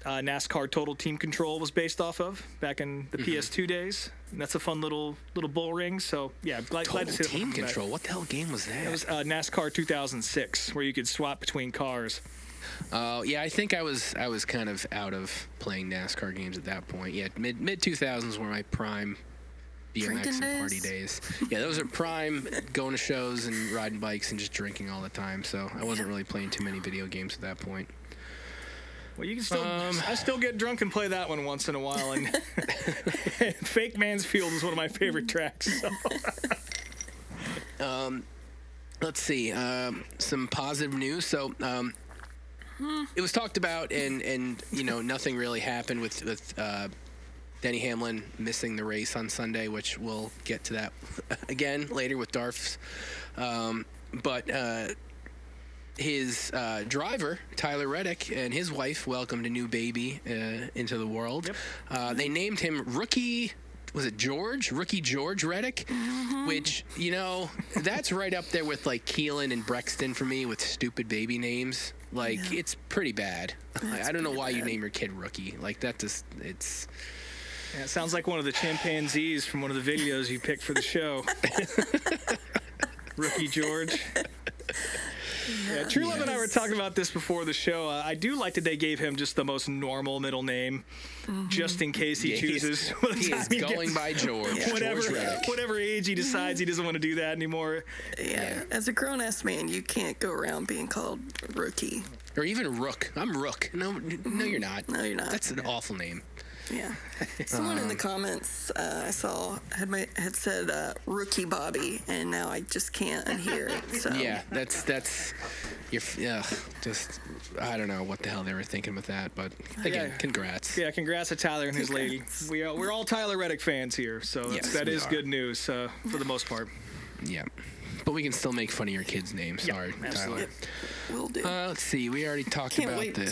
[SPEAKER 4] NASCAR Total Team Control was based off of back in the PS2 days. And that's a fun little bull ring. So yeah, glad to see
[SPEAKER 3] Team Control. What the hell game was that?
[SPEAKER 4] It was NASCAR 2006, where you could swap between cars.
[SPEAKER 3] Yeah, I think I was kind of out of playing NASCAR games at that point. Yeah, mid 2000s were my prime BMX and party days. Yeah, those are prime going to shows and riding bikes and just drinking all the time. So I wasn't really playing too many video games at that point.
[SPEAKER 4] Well, you can still. I still get drunk and play that one once in a while, and Fake Mansfield is one of my favorite tracks. So.
[SPEAKER 3] Let's see. Some positive news. So it was talked about, and nothing really happened with Denny Hamlin missing the race on Sunday, which we'll get to that again later with Darf's. But his driver, Tyler Reddick, and his wife welcomed a new baby into the world.
[SPEAKER 4] Yep.
[SPEAKER 3] They named him Rookie George Reddick, which, that's right up there with, like, Keelan and Brexton for me with stupid baby names. Like, it's pretty bad. I don't know why you name your kid Rookie. Like, that just, it's...
[SPEAKER 4] Yeah, it sounds like one of the chimpanzees from one of the videos you picked for the show. Rookie George. Yeah, True Love and I were talking about this before the show. I do like that they gave him just the most normal middle name, just in case he chooses.
[SPEAKER 3] He is going by George.
[SPEAKER 4] Whatever age he decides he doesn't want to do that anymore.
[SPEAKER 5] Yeah, as a grown-ass man, you can't go around being called Rookie.
[SPEAKER 3] Or even Rook. I'm Rook. No, you're not.
[SPEAKER 5] No, you're not.
[SPEAKER 3] That's an awful name.
[SPEAKER 5] Yeah. Someone in the comments I saw had said Rookie Bobby, and now I just can't unhear it. So.
[SPEAKER 3] Yeah, that's just I don't know what the hell they were thinking with that, but again, congrats.
[SPEAKER 4] Yeah, congrats to Tyler and his lady. We're all Tyler Reddick fans here, so that is good news for the most part.
[SPEAKER 3] Yeah. But we can still make fun of your kids' names. Sorry, Tyler.
[SPEAKER 5] Yep. Will do.
[SPEAKER 3] Let's see. We already talked
[SPEAKER 5] Can't
[SPEAKER 3] about
[SPEAKER 5] wait to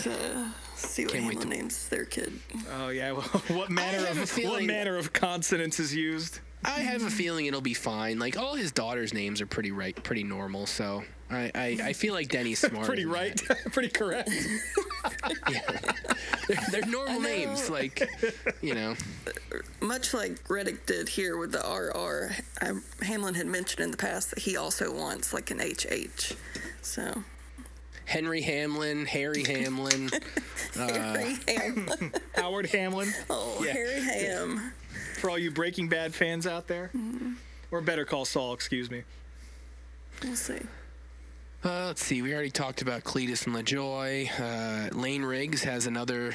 [SPEAKER 5] see what Hamlin names their kid.
[SPEAKER 4] Oh yeah. Well, what manner of consonants is used?
[SPEAKER 3] I have a feeling it'll be fine. Like all his daughters' names are pretty normal. So I feel like Denny's smart.
[SPEAKER 4] Pretty right. Pretty correct.
[SPEAKER 3] Yeah. They're normal names. Like
[SPEAKER 5] Much like Reddick did here with the RR, Hamlin had mentioned in the past that he also wants like an HH. So.
[SPEAKER 3] Henry Hamlin, Harry Hamlin.
[SPEAKER 5] Harry Hamlin.
[SPEAKER 4] Howard Hamlin.
[SPEAKER 5] Oh, yeah. Harry Ham.
[SPEAKER 4] For all you Breaking Bad fans out there. Or Better Call Saul, excuse me.
[SPEAKER 5] We'll see.
[SPEAKER 3] Let's see. We already talked about Cletus and LaJoy. Lane Riggs has another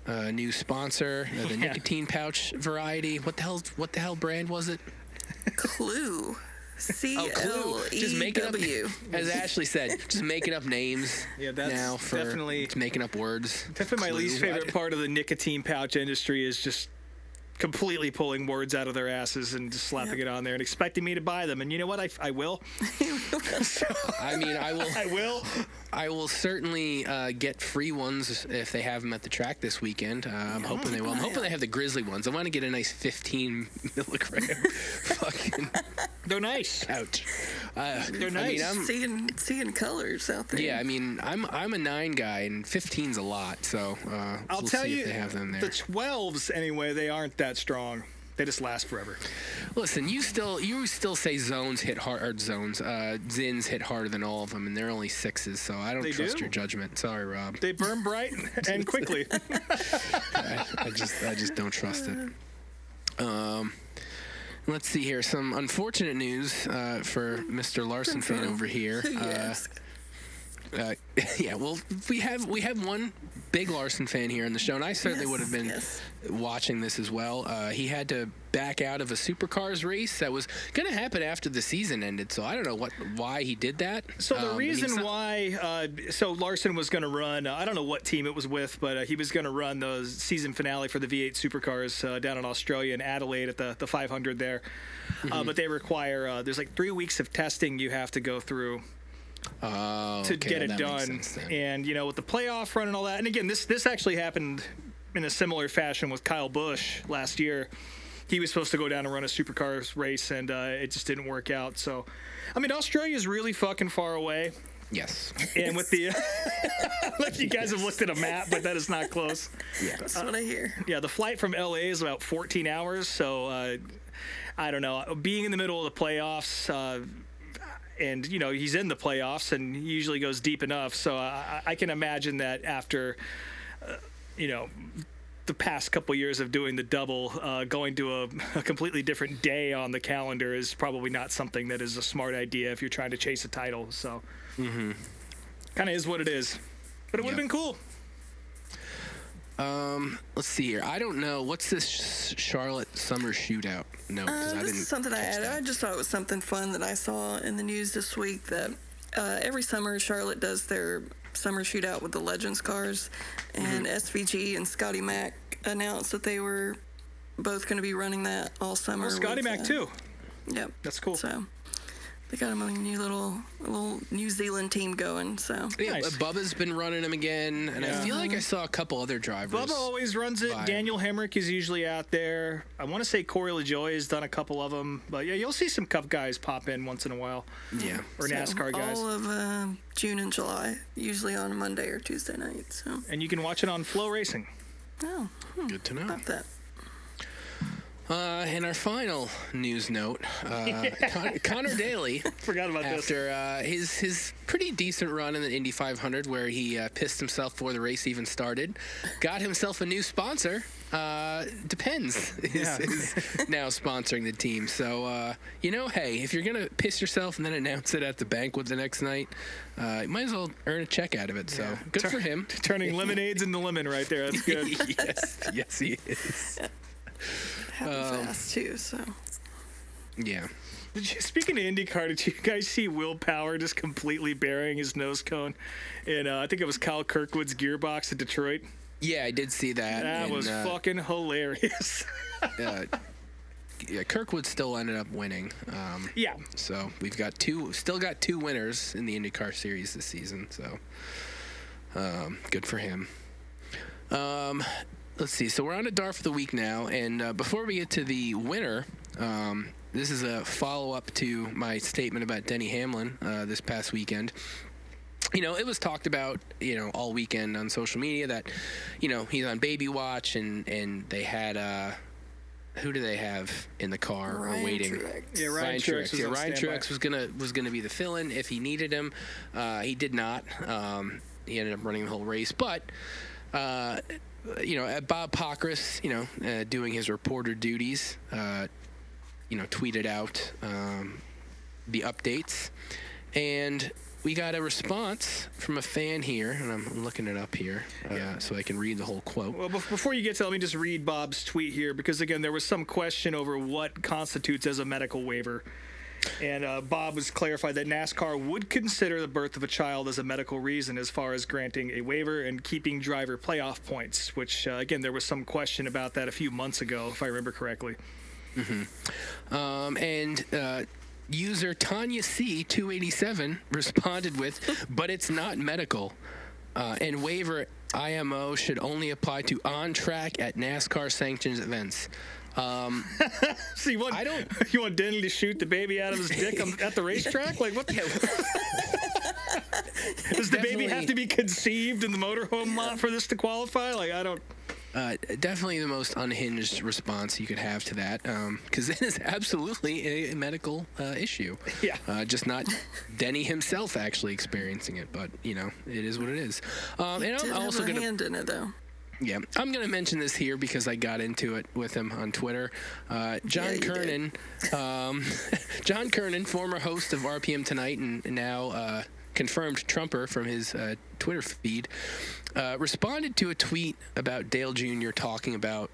[SPEAKER 3] new sponsor, the nicotine pouch variety. What the hell brand was it?
[SPEAKER 5] Clue.
[SPEAKER 3] Clue. Just making up, as Ashley said, just making up names.
[SPEAKER 4] Yeah, that's
[SPEAKER 3] now for
[SPEAKER 4] definitely
[SPEAKER 3] making up words.
[SPEAKER 4] Definitely my least favorite part of the nicotine pouch industry is just completely pulling words out of their asses and just slapping it on there and expecting me to buy them. And you know what? I will.
[SPEAKER 3] I mean, I will.
[SPEAKER 4] I will.
[SPEAKER 3] I will certainly get free ones if they have them at the track this weekend. I'm hoping they will. I'm hoping they have the Grizzly ones. I want to get a nice 15 milligram fucking.
[SPEAKER 4] They're nice.
[SPEAKER 3] Ouch.
[SPEAKER 4] They're nice.
[SPEAKER 5] I mean, seeing colors out there.
[SPEAKER 3] Yeah, I mean, I'm a 9 guy, and 15's a lot. So
[SPEAKER 4] I'll
[SPEAKER 3] we'll
[SPEAKER 4] tell
[SPEAKER 3] see
[SPEAKER 4] you,
[SPEAKER 3] if they have them there.
[SPEAKER 4] The 12s anyway, they aren't that strong. They just last forever.
[SPEAKER 3] Listen, you still say zones hit hard. Zins hit harder than all of them, and they're only 6s. So I don't trust your judgment. Sorry, Rob.
[SPEAKER 4] They burn bright and quickly.
[SPEAKER 3] I just don't trust it. Let's see here. Some unfortunate news for Mr. Larson fan over here. Yeah, well, we have one big Larson fan here on the show, and I certainly would have been watching this as well. He had to back out of a supercars race that was going to happen after the season ended, so I don't know why he did that.
[SPEAKER 4] So the reason why, Larson was going to run, I don't know what team it was with, but he was going to run the season finale for the V8 supercars down in Australia in Adelaide at the 500 there. But they require, there's like 3 weeks of testing you have to go through. To get it done. And with the playoff run and all that, and again, this actually happened in a similar fashion with Kyle Busch last year. he was supposed to go down and run a supercars race, and it just didn't work out. So, I mean, Australia is really fucking far away.
[SPEAKER 3] Yes.
[SPEAKER 4] And with the, like you guys have looked at a map, but that is not close.
[SPEAKER 3] Yeah.
[SPEAKER 5] That's what I hear.
[SPEAKER 4] Yeah, the flight from LA is about 14 hours. So, I don't know. Being in the middle of the playoffs, and, you know, he's in the playoffs and he usually goes deep enough. So I can imagine that after, you know, the past couple years of doing the double, going to a completely different day on the calendar is probably not something that is a smart idea if you're trying to chase a title. So kind of is what it is. But it would have been cool.
[SPEAKER 3] Let's see here. I don't know. What's this Charlotte Summer Shootout? No, because I
[SPEAKER 5] This
[SPEAKER 3] didn't.
[SPEAKER 5] is something I
[SPEAKER 3] catch
[SPEAKER 5] added.
[SPEAKER 3] that.
[SPEAKER 5] I just thought it was something fun that I saw in the news this week that every summer Charlotte does their summer shootout with the Legends cars, and SVG and Scotty Mack announced that they were both going to be running that all summer.
[SPEAKER 4] Well, Scotty
[SPEAKER 5] with,
[SPEAKER 4] Mack too.
[SPEAKER 5] Yep.
[SPEAKER 4] That's cool.
[SPEAKER 5] So they got him a new little New Zealand team going. So
[SPEAKER 3] Yeah,
[SPEAKER 4] Nice.
[SPEAKER 3] Bubba's been running them again, and I feel like I saw a couple other drivers.
[SPEAKER 4] Bubba always runs it.
[SPEAKER 3] Vibe.
[SPEAKER 4] Daniel Hemrick is usually out there. I want to say Corey LaJoy has done a couple of them. But, yeah, you'll see some Cup guys pop in once in a while.
[SPEAKER 3] Yeah.
[SPEAKER 4] Or
[SPEAKER 5] so
[SPEAKER 4] NASCAR guys.
[SPEAKER 5] all of June and July, usually on a Monday or Tuesday night. So
[SPEAKER 4] And you can watch it on Flow Racing.
[SPEAKER 5] oh,
[SPEAKER 3] Good to know.
[SPEAKER 5] about that.
[SPEAKER 3] And our final news note, Connor Daly,
[SPEAKER 4] Forgot about this.
[SPEAKER 3] after his pretty decent run in the Indy 500 where he pissed himself before the race even started, got himself a new sponsor. Depends is now sponsoring the team. So, you know, hey, if you're going to piss yourself and then announce it at the banquet the next night, you might as well earn a check out of it. So good for him.
[SPEAKER 4] Turning lemonades into lemon right there. That's good.
[SPEAKER 3] yes, he is.
[SPEAKER 5] Happened fast too. So
[SPEAKER 3] Yeah.
[SPEAKER 4] Speaking of IndyCar, did you guys see Will Power just completely burying his nose cone in, I think it was Kyle Kirkwood's gearbox in Detroit?
[SPEAKER 3] Yeah, I did see that.
[SPEAKER 4] That
[SPEAKER 3] and,
[SPEAKER 4] was fucking hilarious.
[SPEAKER 3] Yeah, Kirkwood still ended up winning.
[SPEAKER 4] Yeah.
[SPEAKER 3] So we've got still got two winners in the IndyCar series this season. So good for him. Let's see. So we're on to DARF of the week now, and before we get to the winner, this is a follow-up to my statement about Denny Hamlin this past weekend. You know, it was talked about, you know, all weekend on social media that, you know, he's on baby watch, and they had who do they have in the car or
[SPEAKER 5] Ryan
[SPEAKER 3] waiting?
[SPEAKER 5] Truex.
[SPEAKER 4] Yeah, Ryan Truex was
[SPEAKER 3] Yeah,
[SPEAKER 4] on
[SPEAKER 3] Ryan
[SPEAKER 4] standby.
[SPEAKER 3] Truex was gonna be the fill-in if he needed him. He did not. He ended up running the whole race, but. You know, Bob Pockrass, you know, doing his reporter duties, you know, tweeted out the updates. And we got a response from a fan here, and I'm looking it up here so I can read the whole quote.
[SPEAKER 4] Well, before you get to, let me just read Bob's tweet here, because, again, there was some question over what constitutes as a medical waiver. And Bob was clarified that NASCAR would consider the birth of a child as a medical reason as far as granting a waiver and keeping driver playoff points, which, again, there was some question about that a few months ago, if I remember correctly.
[SPEAKER 3] And user Tanya C287 responded with, but it's not medical. And waiver IMO should only apply to on-track at NASCAR sanctioned events.
[SPEAKER 4] So you want, you want Denny to shoot the baby out of his dick at the racetrack? Like, what the Does the baby have to be conceived in the motorhome lot for this to qualify? Like, I don't...
[SPEAKER 3] Definitely the most unhinged response you could have to that, because it is absolutely a medical issue.
[SPEAKER 4] Yeah.
[SPEAKER 3] Just not Denny himself actually experiencing it, but, you know, it is what it is. And
[SPEAKER 5] Did
[SPEAKER 3] I'm
[SPEAKER 5] have
[SPEAKER 3] also
[SPEAKER 5] a
[SPEAKER 3] going to...
[SPEAKER 5] hand in it though.
[SPEAKER 3] Yeah, I'm going to mention this here because I got into it with him on Twitter. John
[SPEAKER 5] you
[SPEAKER 3] Kernan, John Kernan, former host of RPM Tonight and now confirmed Trumper from his Twitter feed, responded to a tweet about Dale Jr. talking about,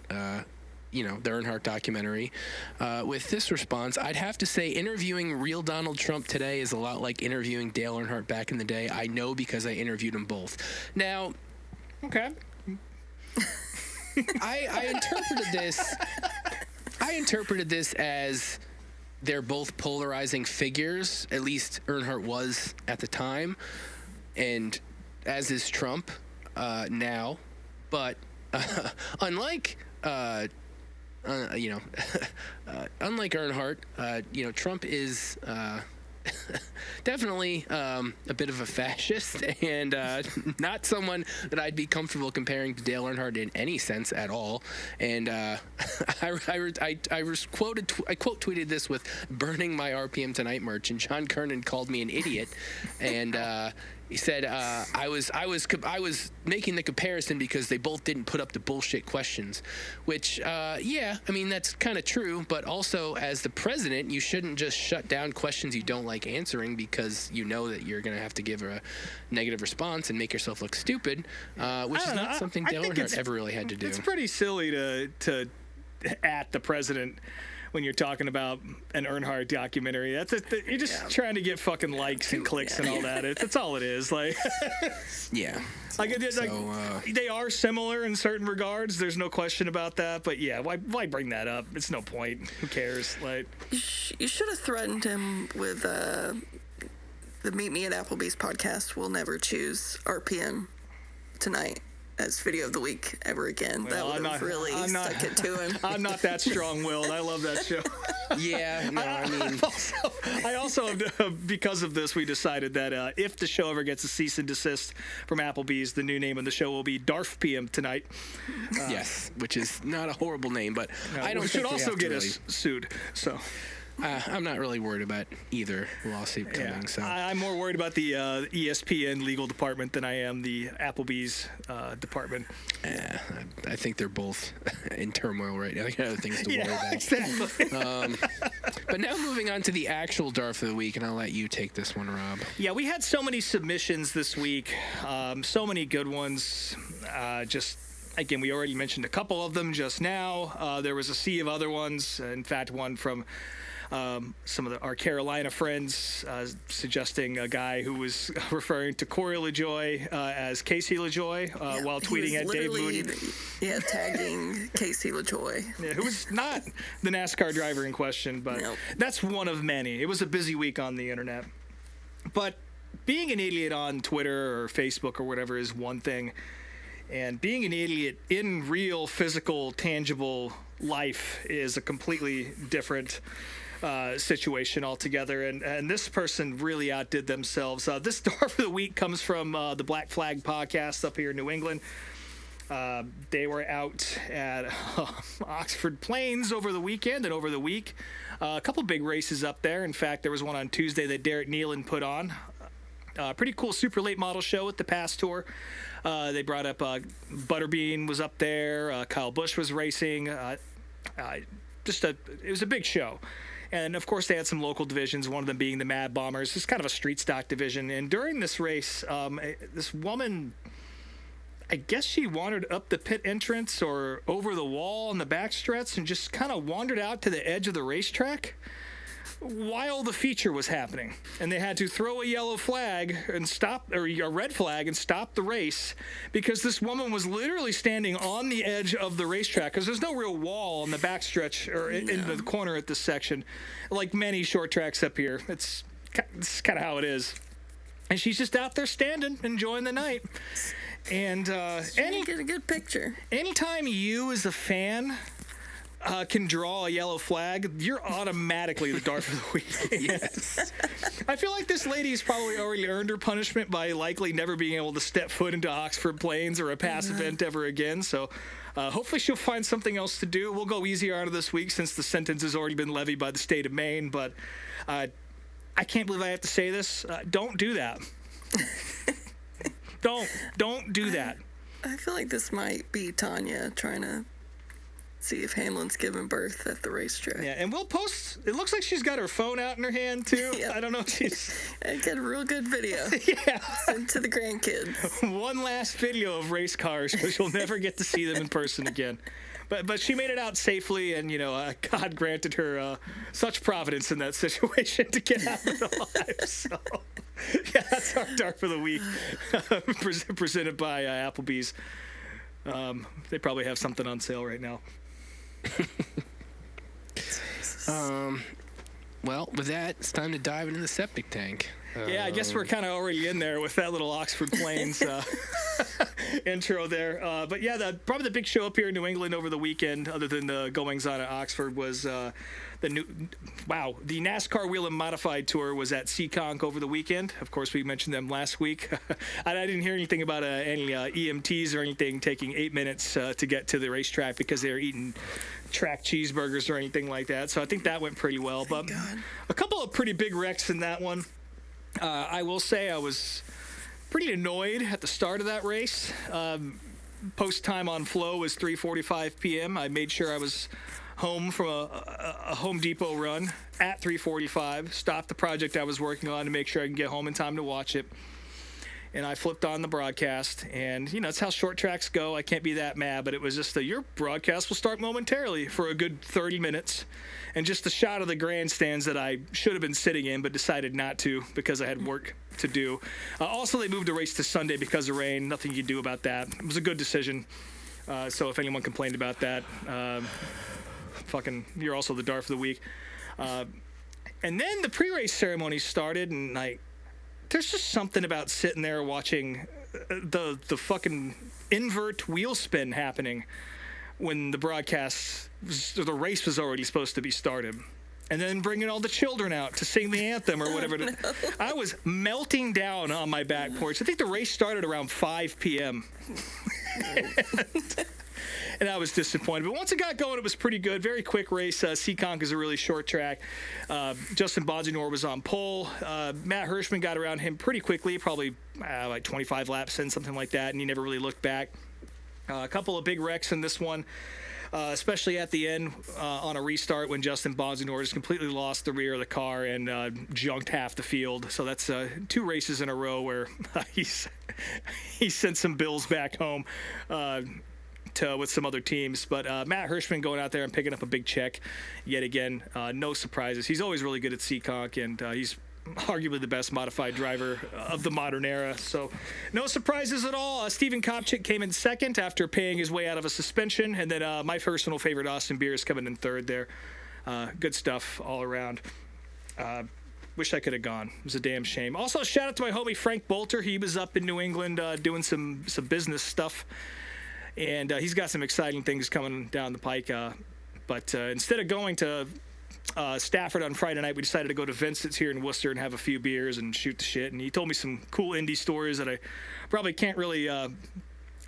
[SPEAKER 3] you know, the Earnhardt documentary with this response. I'd have to say interviewing real Donald Trump today is a lot like interviewing Dale Earnhardt back in the day. I know because I interviewed them both. Now...
[SPEAKER 4] Okay.
[SPEAKER 3] I interpreted this as they're both polarizing figures. At least Earnhardt was at the time, and as is Trump now. But unlike unlike Earnhardt, Trump is definitely a bit of a fascist and not someone that I'd be comfortable comparing to Dale Earnhardt in any sense at all. And I quote tweeted this with burning my RPM Tonight merch, and John Kernan called me an idiot, and he said I was making the comparison because they both didn't put up the bullshit questions, which that's kind of true. But also, as the president, you shouldn't just shut down questions you don't like answering because you know that you're going to have to give a negative response and make yourself look stupid, which is not something Dale Earnhardt ever really had to do.
[SPEAKER 4] It's pretty silly to at the president when you're talking about an Earnhardt documentary. You're just trying to get fucking likes and clicks and all that. That's all it is. Like,
[SPEAKER 3] yeah.
[SPEAKER 4] They are similar in certain regards. There's no question about that. But yeah, why bring that up? It's no point. Who cares? Like,
[SPEAKER 5] you should have threatened him with the Meet Me at Applebee's podcast. We'll never choose RPM Tonight as video of the week ever again.
[SPEAKER 4] Well,
[SPEAKER 5] that would have really stuck it to him.
[SPEAKER 4] I'm not that strong-willed. I love that show.
[SPEAKER 3] Yeah, no,
[SPEAKER 4] I also, because of this, we decided that if the show ever gets a cease and desist from Applebee's, the new name of the show will be Darf PM Tonight.
[SPEAKER 3] Yes, which is not a horrible name, but I don't
[SPEAKER 4] should
[SPEAKER 3] think
[SPEAKER 4] also get us sued. So.
[SPEAKER 3] I'm not really worried about either lawsuit coming. So
[SPEAKER 4] I'm more worried about the ESPN legal department than I am the Applebee's department.
[SPEAKER 3] I think they're both in turmoil right now. They got other things to worry about.
[SPEAKER 4] Exactly.
[SPEAKER 3] But now moving on to the actual DARF of the week, and I'll let you take this one, Rob.
[SPEAKER 4] Yeah, we had so many submissions this week, so many good ones. Again, we already mentioned a couple of them just now. There was a sea of other ones. In fact, one from some of our Carolina friends suggesting a guy who was referring to Corey LaJoy as Casey LaJoy while tweeting at Dave Moody.
[SPEAKER 5] Yeah, tagging Casey LaJoy.
[SPEAKER 4] Yeah, who was not the NASCAR driver in question, but that's one of many. It was a busy week on the internet. But being an idiot on Twitter or Facebook or whatever is one thing, and being an idiot in real, physical, tangible life is a completely different situation altogether, and this person really outdid themselves. This DARF of the week comes from the Black Flag podcast up here in New England. They were out at Oxford Plains over the weekend and over the week. A couple big races up there. In fact, there was one on Tuesday that Derek Nealon put on. Pretty cool super late model show at the Pass Tour. They brought up Butterbean was up there. Kyle Busch was racing. It was a big show. And, of course, they had some local divisions, one of them being the Mad Bombers. It's kind of a street stock division. And during this race, this woman, I guess she wandered up the pit entrance or over the wall in the backstretch and just kind of wandered out to the edge of the racetrack while the feature was happening. And they had to throw a yellow flag and stop, or a red flag and stop the race because this woman was literally standing on the edge of the racetrack because there's no real wall on the backstretch or in the corner at this section. Like many short tracks up here, it's kind of how it is. And she's just out there standing, enjoying the night. And
[SPEAKER 5] get a good picture.
[SPEAKER 4] Anytime you as a fan can draw a yellow flag, you're automatically the DARF of the week. Yes. I feel like this lady's probably already earned her punishment by likely never being able to step foot into Oxford Plains or a pass event ever again. So hopefully she'll find something else to do. We'll go easier on her this week since the sentence has already been levied by the state of Maine. But I can't believe I have to say this. Don't do that. Don't do that.
[SPEAKER 5] I feel like this might be Tanya trying to see if Hamlin's giving birth at the racetrack.
[SPEAKER 4] Yeah, and we'll post. It looks like she's got her phone out in her hand too. Yeah. I don't know if she's.
[SPEAKER 5] I got a real good video.
[SPEAKER 4] Yeah.
[SPEAKER 5] Sent to the grandkids.
[SPEAKER 4] One last video of race cars, but you'll never get to see them in person again. But she made it out safely, and God granted her such providence in that situation to get out of it alive. So, yeah, that's our DARF of the week, presented by Applebee's. They probably have something on sale right now.
[SPEAKER 3] Well, with that, it's time to dive into the septic tank.
[SPEAKER 4] Yeah, I guess we're kind of already in there with that little Oxford Plains. intro there. But yeah, probably the big show up here in New England over the weekend, other than the goings on at Oxford, was the NASCAR Wheel and Modified Tour was at Seekonk over the weekend. Of course, we mentioned them last week. I didn't hear anything about any EMTs or anything taking 8 minutes to get to the racetrack because they were eating track cheeseburgers or anything like that. So I think that went pretty well. But a couple of pretty big wrecks in that one. I will say I was pretty annoyed at the start of that race. Post time on flow was 3:45 p.m. I made sure I was home from a Home Depot run at 3:45. Stopped the project I was working on to make sure I can get home in time to watch it. And I flipped on the broadcast, and that's how short tracks go. I can't be that mad, but it was just your broadcast will start momentarily for a good 30 minutes, and just a shot of the grandstands that I should have been sitting in, but decided not to because I had work to do. Also, they moved the race to Sunday because of rain. Nothing you can do about that. It was a good decision. So if anyone complained about that, you're also the Darth of the week. And then the pre-race ceremony started, and there's just something about sitting there watching the fucking invert wheel spin happening when the race was already supposed to be started. And then bringing all the children out to sing the anthem or whatever. No. I was melting down on my back porch. I think the race started around 5 p.m. And I was disappointed. But once it got going, it was pretty good. Very quick race. Seekonk is a really short track. Justin Bonsignore was on pole. Matt Hirschman got around him pretty quickly, probably like 25 laps in, something like that, and he never really looked back. A couple of big wrecks in this one, especially at the end on a restart when Justin Bonsignore just completely lost the rear of the car and junked half the field. So that's 2 races in a row where he sent some bills back home with some other teams. But Matt Hirschman going out there and picking up a big check yet again. No surprises. He's always really good at Seekonk, and he's arguably the best modified driver of the modern era. So no surprises at all. Steven Kopchik came in second after paying his way out of a suspension. And then my personal favorite, Austin Beers, coming in third there. Good stuff all around. Wish I could have gone. It was a damn shame. Also, shout out to my homie Frank Bolter. He was up in New England doing some business stuff. And he's got some exciting things coming down the pike. But instead of going to Stafford on Friday night, we decided to go to Vincent's here in Worcester and have a few beers and shoot the shit. And he told me some cool indie stories that I probably can't really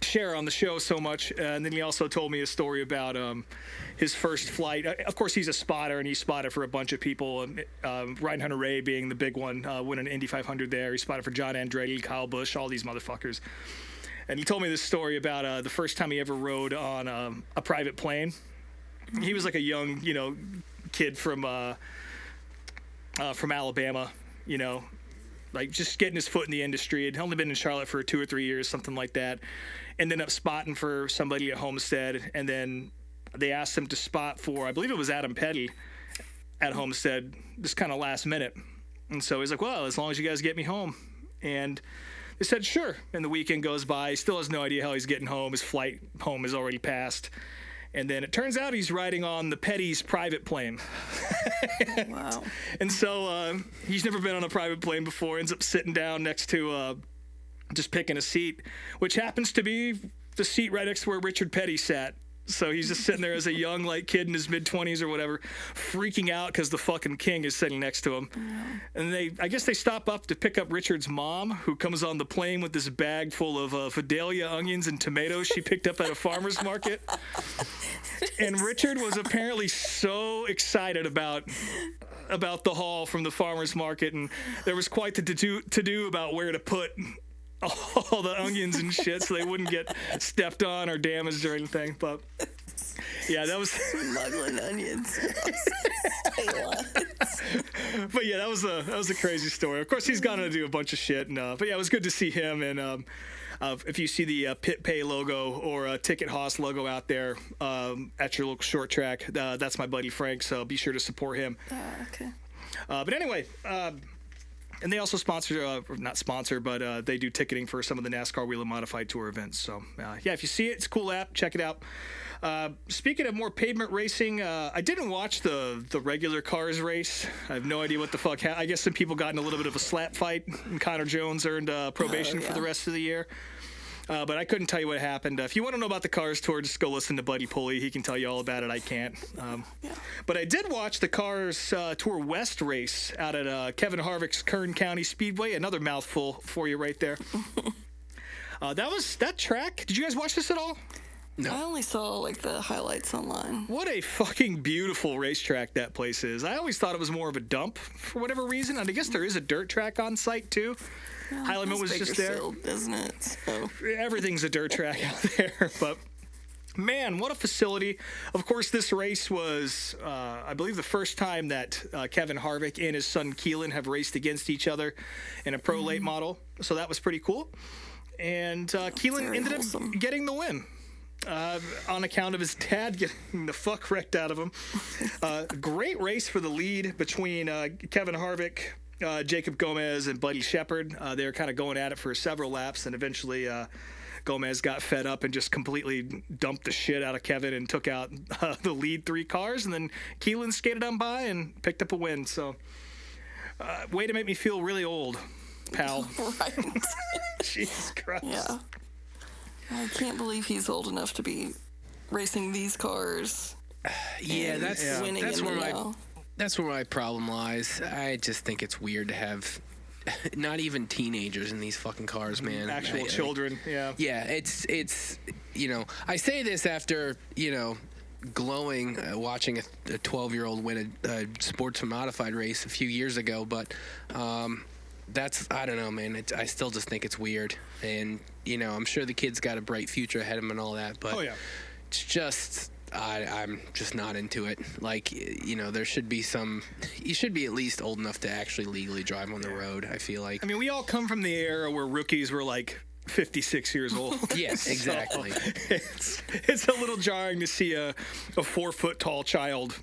[SPEAKER 4] share on the show so much. And then he also told me a story about his first flight. Of course, he's a spotter, and he spotted for a bunch of people. Ryan Hunter-Ray being the big one, winning Indy 500 there. He spotted for John Andretti, Kyle Busch, all these motherfuckers. And he told me this story about the first time he ever rode on a private plane. He was like a young, kid from Alabama, like just getting his foot in the industry. He'd only been in Charlotte for 2 or 3 years, something like that. Ended up spotting for somebody at Homestead, and then they asked him to spot for, I believe it was Adam Petty at Homestead, just kind of last minute. And so he's like, well, as long as you guys get me home. And they said, sure. And the weekend goes by. He still has no idea how he's getting home. His flight home is already passed. And then it turns out he's riding on the Petty's private plane.
[SPEAKER 5] Wow.
[SPEAKER 4] And so he's never been on a private plane before, ends up sitting down next to just picking a seat, which happens to be the seat right next to where Richard Petty sat. So he's just sitting there as a young kid in his mid-20s or whatever, freaking out because the fucking king is sitting next to him. Yeah. And I guess they stop up to pick up Richard's mom, who comes on the plane with this bag full of Vidalia onions and tomatoes she picked up at a farmer's market. And Richard was apparently so excited about the haul from the farmer's market, and there was quite the to-do about where to put all the onions and shit so they wouldn't get stepped on or damaged or anything. But yeah, that was
[SPEAKER 5] smuggling onions.
[SPEAKER 4] But yeah, that was a crazy story. Of course, he's gone to do a bunch of shit, and but yeah, it was good to see him. And if you see the Pit Pay logo or Ticket Hoss logo out there at your local short track, that's my buddy Frank. So be sure to support him.
[SPEAKER 5] Okay.
[SPEAKER 4] But anyway. And they also not sponsor, but they do ticketing for some of the NASCAR Wheel and Modified Tour events. So, yeah, if you see it, it's a cool app. Check it out. Speaking of more pavement racing, I didn't watch the regular cars race. I have no idea what the fuck I guess some people got in a little bit of a slap fight, and Connor Jones earned probation for the rest of the year. But I couldn't tell you what happened. If you want to know about the Cars Tour, just go listen to Buddy Pulley. He can tell you all about it. I can't. But I did watch the Cars Tour West race out at Kevin Harvick's Kern County Speedway. Another mouthful for you right there. That track. Did you guys watch this at all?
[SPEAKER 3] No.
[SPEAKER 5] I only saw like the highlights online.
[SPEAKER 4] What a fucking beautiful racetrack that place is. I always thought it was more of a dump for whatever reason. And I guess there is a dirt track on site too.
[SPEAKER 5] Yeah,
[SPEAKER 4] High Limit was just there.
[SPEAKER 5] Bakersfield, isn't it? So.
[SPEAKER 4] Everything's a dirt track out there. But man, what a facility. Of course, this race was, I believe, the first time that Kevin Harvick and his son Keelan have raced against each other in a pro late model. So that was pretty cool. And Keelan ended up getting the win. On account of his dad getting the fuck wrecked out of him. Great race for the lead between Kevin Harvick, Jacob Gomez, and Buddy Shepard. They were kind of going at it for several laps, and eventually Gomez got fed up and just completely dumped the shit out of Kevin and took out the lead 3 cars, and then Keelan skated on by and picked up a win. So, way to make me feel really old, pal.
[SPEAKER 5] Right.
[SPEAKER 4] Jesus Christ.
[SPEAKER 5] Yeah. I can't believe he's old enough to be racing these cars.
[SPEAKER 3] Yeah,
[SPEAKER 5] winning
[SPEAKER 3] that's where my problem lies. I just think it's weird to have not even teenagers in these fucking cars, man.
[SPEAKER 4] Actual children, yeah.
[SPEAKER 3] Yeah, it's I say this after, glowing watching a 12-year-old win a sportsman modified race a few years ago, but I don't know, man. I still just think it's weird. And, I'm sure the kid's got a bright future ahead of him and all that, but it's just, I'm just not into it. Like, there should be you should be at least old enough to actually legally drive on the road, I feel like.
[SPEAKER 4] I mean, we all come from the era where rookies were like 56 years old.
[SPEAKER 3] Yes, exactly.
[SPEAKER 4] So it's a little jarring to see a 4-foot tall child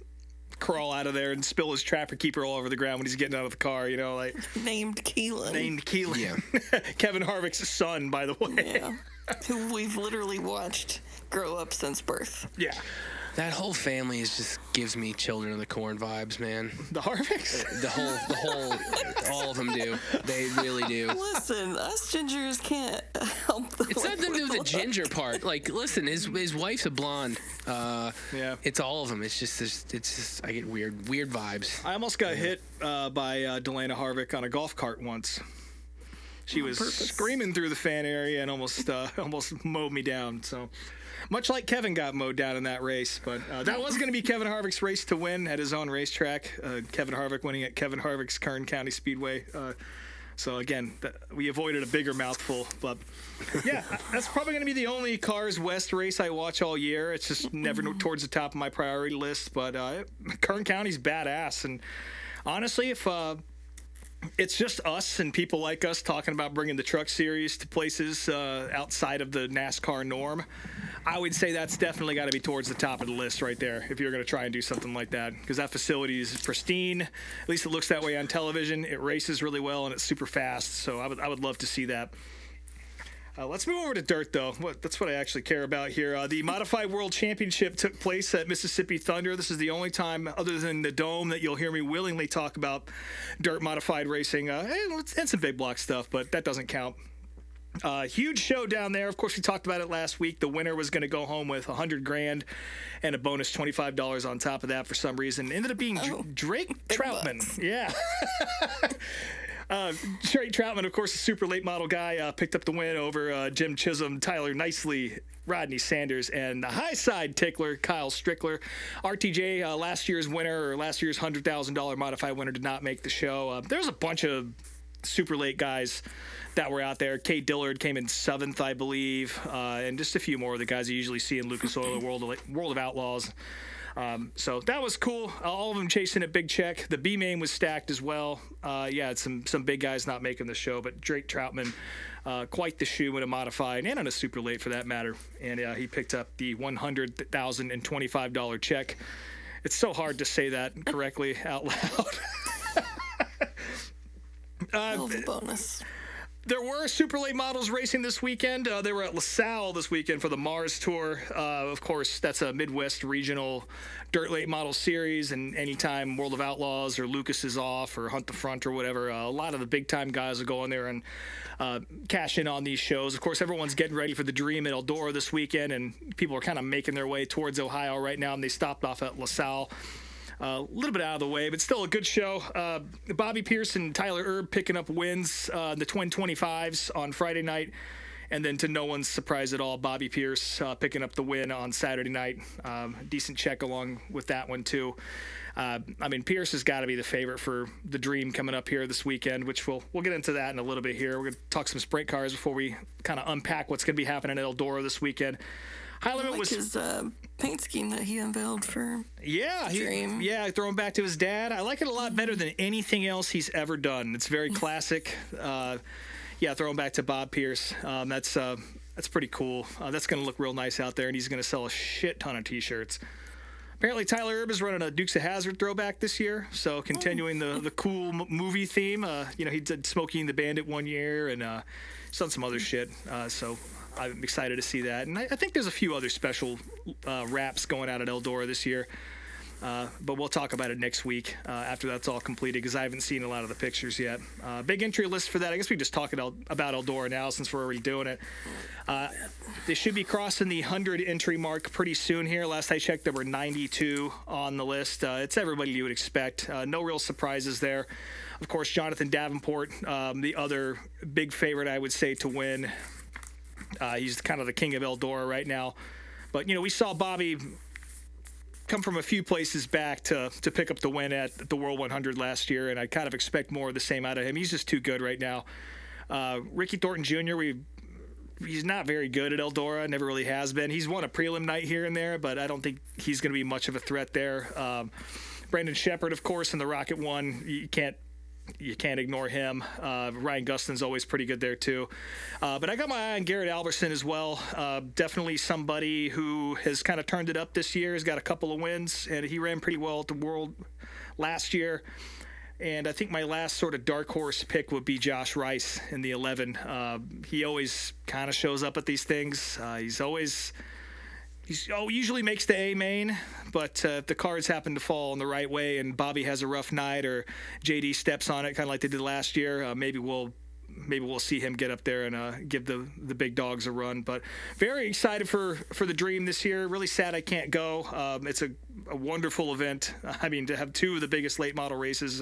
[SPEAKER 4] crawl out of there and spill his trapper keeper all over the ground when he's getting out of the car, like
[SPEAKER 5] named Keelan.
[SPEAKER 4] Yeah. Kevin Harvick's son, by the way.
[SPEAKER 5] Yeah. Who we've literally watched grow up since birth.
[SPEAKER 4] Yeah.
[SPEAKER 3] That whole family just gives me Children of the Corn vibes, man.
[SPEAKER 4] The Harvicks?
[SPEAKER 3] The whole, all of them do. They really do.
[SPEAKER 5] Listen, us gingers can't help the
[SPEAKER 3] It's nothing to do with the ginger part. Like, listen, his wife's a blonde.
[SPEAKER 4] Yeah.
[SPEAKER 3] It's all of them. It's just I get weird vibes.
[SPEAKER 4] I almost got hit by Delana Harvick on a golf cart once. She was screaming through the fan area and almost mowed me down. So, much like Kevin got mowed down in that race, but that was going to be Kevin Harvick's race to win at his own racetrack. Kevin Harvick winning at Kevin Harvick's Kern County Speedway. So again, we avoided a bigger mouthful, but yeah, that's probably going to be the only Cars West race I watch all year. It's just never towards the top of my priority list, but Kern County's badass, and honestly, if it's just us and people like us talking about bringing the truck series to places outside of the NASCAR norm, I would say that's definitely got to be towards the top of the list right there if you're going to try and do something like that, because that facility is pristine. At least it looks that way on television. It races really well and it's super fast, so I would love to see that. Let's move over to dirt, though. That's what I actually care about here. The Modified World Championship took place at Mississippi Thunder. This is the only time, other than the Dome, that you'll hear me willingly talk about dirt modified racing and some big block stuff, but that doesn't count. Huge show down there. Of course, we talked about it last week. The winner was going to go home with $100,000 and a bonus $25 on top of that for some reason. It ended up being Drake Troutman. Yeah. Drake Troutman, of course, a super late model guy, picked up the win over Jim Chisholm, Tyler Nicely, Rodney Sanders, and the high side tickler, Kyle Strickler. RTJ, last year's winner, or last year's $100,000 modified winner, did not make the show. There's a bunch of super late guys that were out there. Kate Dillard came in 7th, I believe, and just a few more of the guys you usually see in Lucas Oil, World of Outlaws. So that was cool. All of them chasing a big check. The B main was stacked as well. Some big guys not making the show, but Drake Troutman, quite the shoe in a modified and on a super late for that matter. And he picked up the $100,025 check. It's so hard to say that correctly out loud.
[SPEAKER 5] Hell of a bonus.
[SPEAKER 4] There were super late models racing this weekend. They were at LaSalle this weekend for the Mars Tour. Of course, that's a Midwest regional dirt late model series, and anytime World of Outlaws or Lucas is off or Hunt the Front or whatever, a lot of the big-time guys will go in there and cash in on these shows. Of course, everyone's getting ready for the Dream at Eldora this weekend, and people are kind of making their way towards Ohio right now, and they stopped off at LaSalle. A little bit out of the way, but still a good show. Bobby Pierce and Tyler Erb picking up wins, the Twin 25s on Friday night. And then to no one's surprise at all, Bobby Pierce picking up the win on Saturday night. Decent check along with that one, too. Pierce has got to be the favorite for the Dream coming up here this weekend, which we'll get into that in a little bit here. We're going to talk some sprint cars before we kind of unpack what's going to be happening at Eldora this weekend. High Limit was
[SPEAKER 5] his paint scheme that he unveiled for Dream.
[SPEAKER 4] Throwing back to his dad. I like it a lot better than anything else he's ever done. It's very classic. Throwing back to Bob Pierce. That's pretty cool. That's going to look real nice out there, and he's going to sell a shit ton of T-shirts. Apparently, Tyler Erb is running a Dukes of Hazzard throwback this year, so continuing the cool movie theme. He did Smokey and the Bandit one year, and he's done some other shit. So I'm excited to see that. And I think there's a few other special wraps going out at Eldora this year. But we'll talk about it next week after that's all completed, because I haven't seen a lot of the pictures yet. Big entry list for that. I guess we just talk about Eldora now since we're already doing it. They should be crossing the 100 entry mark pretty soon here. Last I checked, there were 92 on the list. It's everybody you would expect. No real surprises there. Of course, Jonathan Davenport, the other big favorite, I would say, to win. He's kind of the king of Eldora right now. But, we saw Bobby come from a few places back to pick up the win at the World 100 last year, and I kind of expect more of the same out of him. He's just too good right now. Ricky Thornton Jr., he's not very good at Eldora, never really has been. He's won a prelim night here and there, but I don't think he's going to be much of a threat there. Brandon Shepard, of course, in the Rocket One, you can't ignore him. Ryan Gustin's always pretty good there, too. But I got my eye on Garrett Alberson as well. Definitely somebody who has kind of turned it up this year. He's got a couple of wins, and he ran pretty well at the World last year. And I think my last sort of dark horse pick would be Josh Rice in the 11. He always kind of shows up at these things. He usually makes the A main, but if the cards happen to fall in the right way and Bobby has a rough night or JD steps on it, kind of like they did last year, maybe we'll see him get up there and give the big dogs a run. But very excited for the Dream this year. Really sad I can't go. It's a wonderful event. To have two of the biggest late model races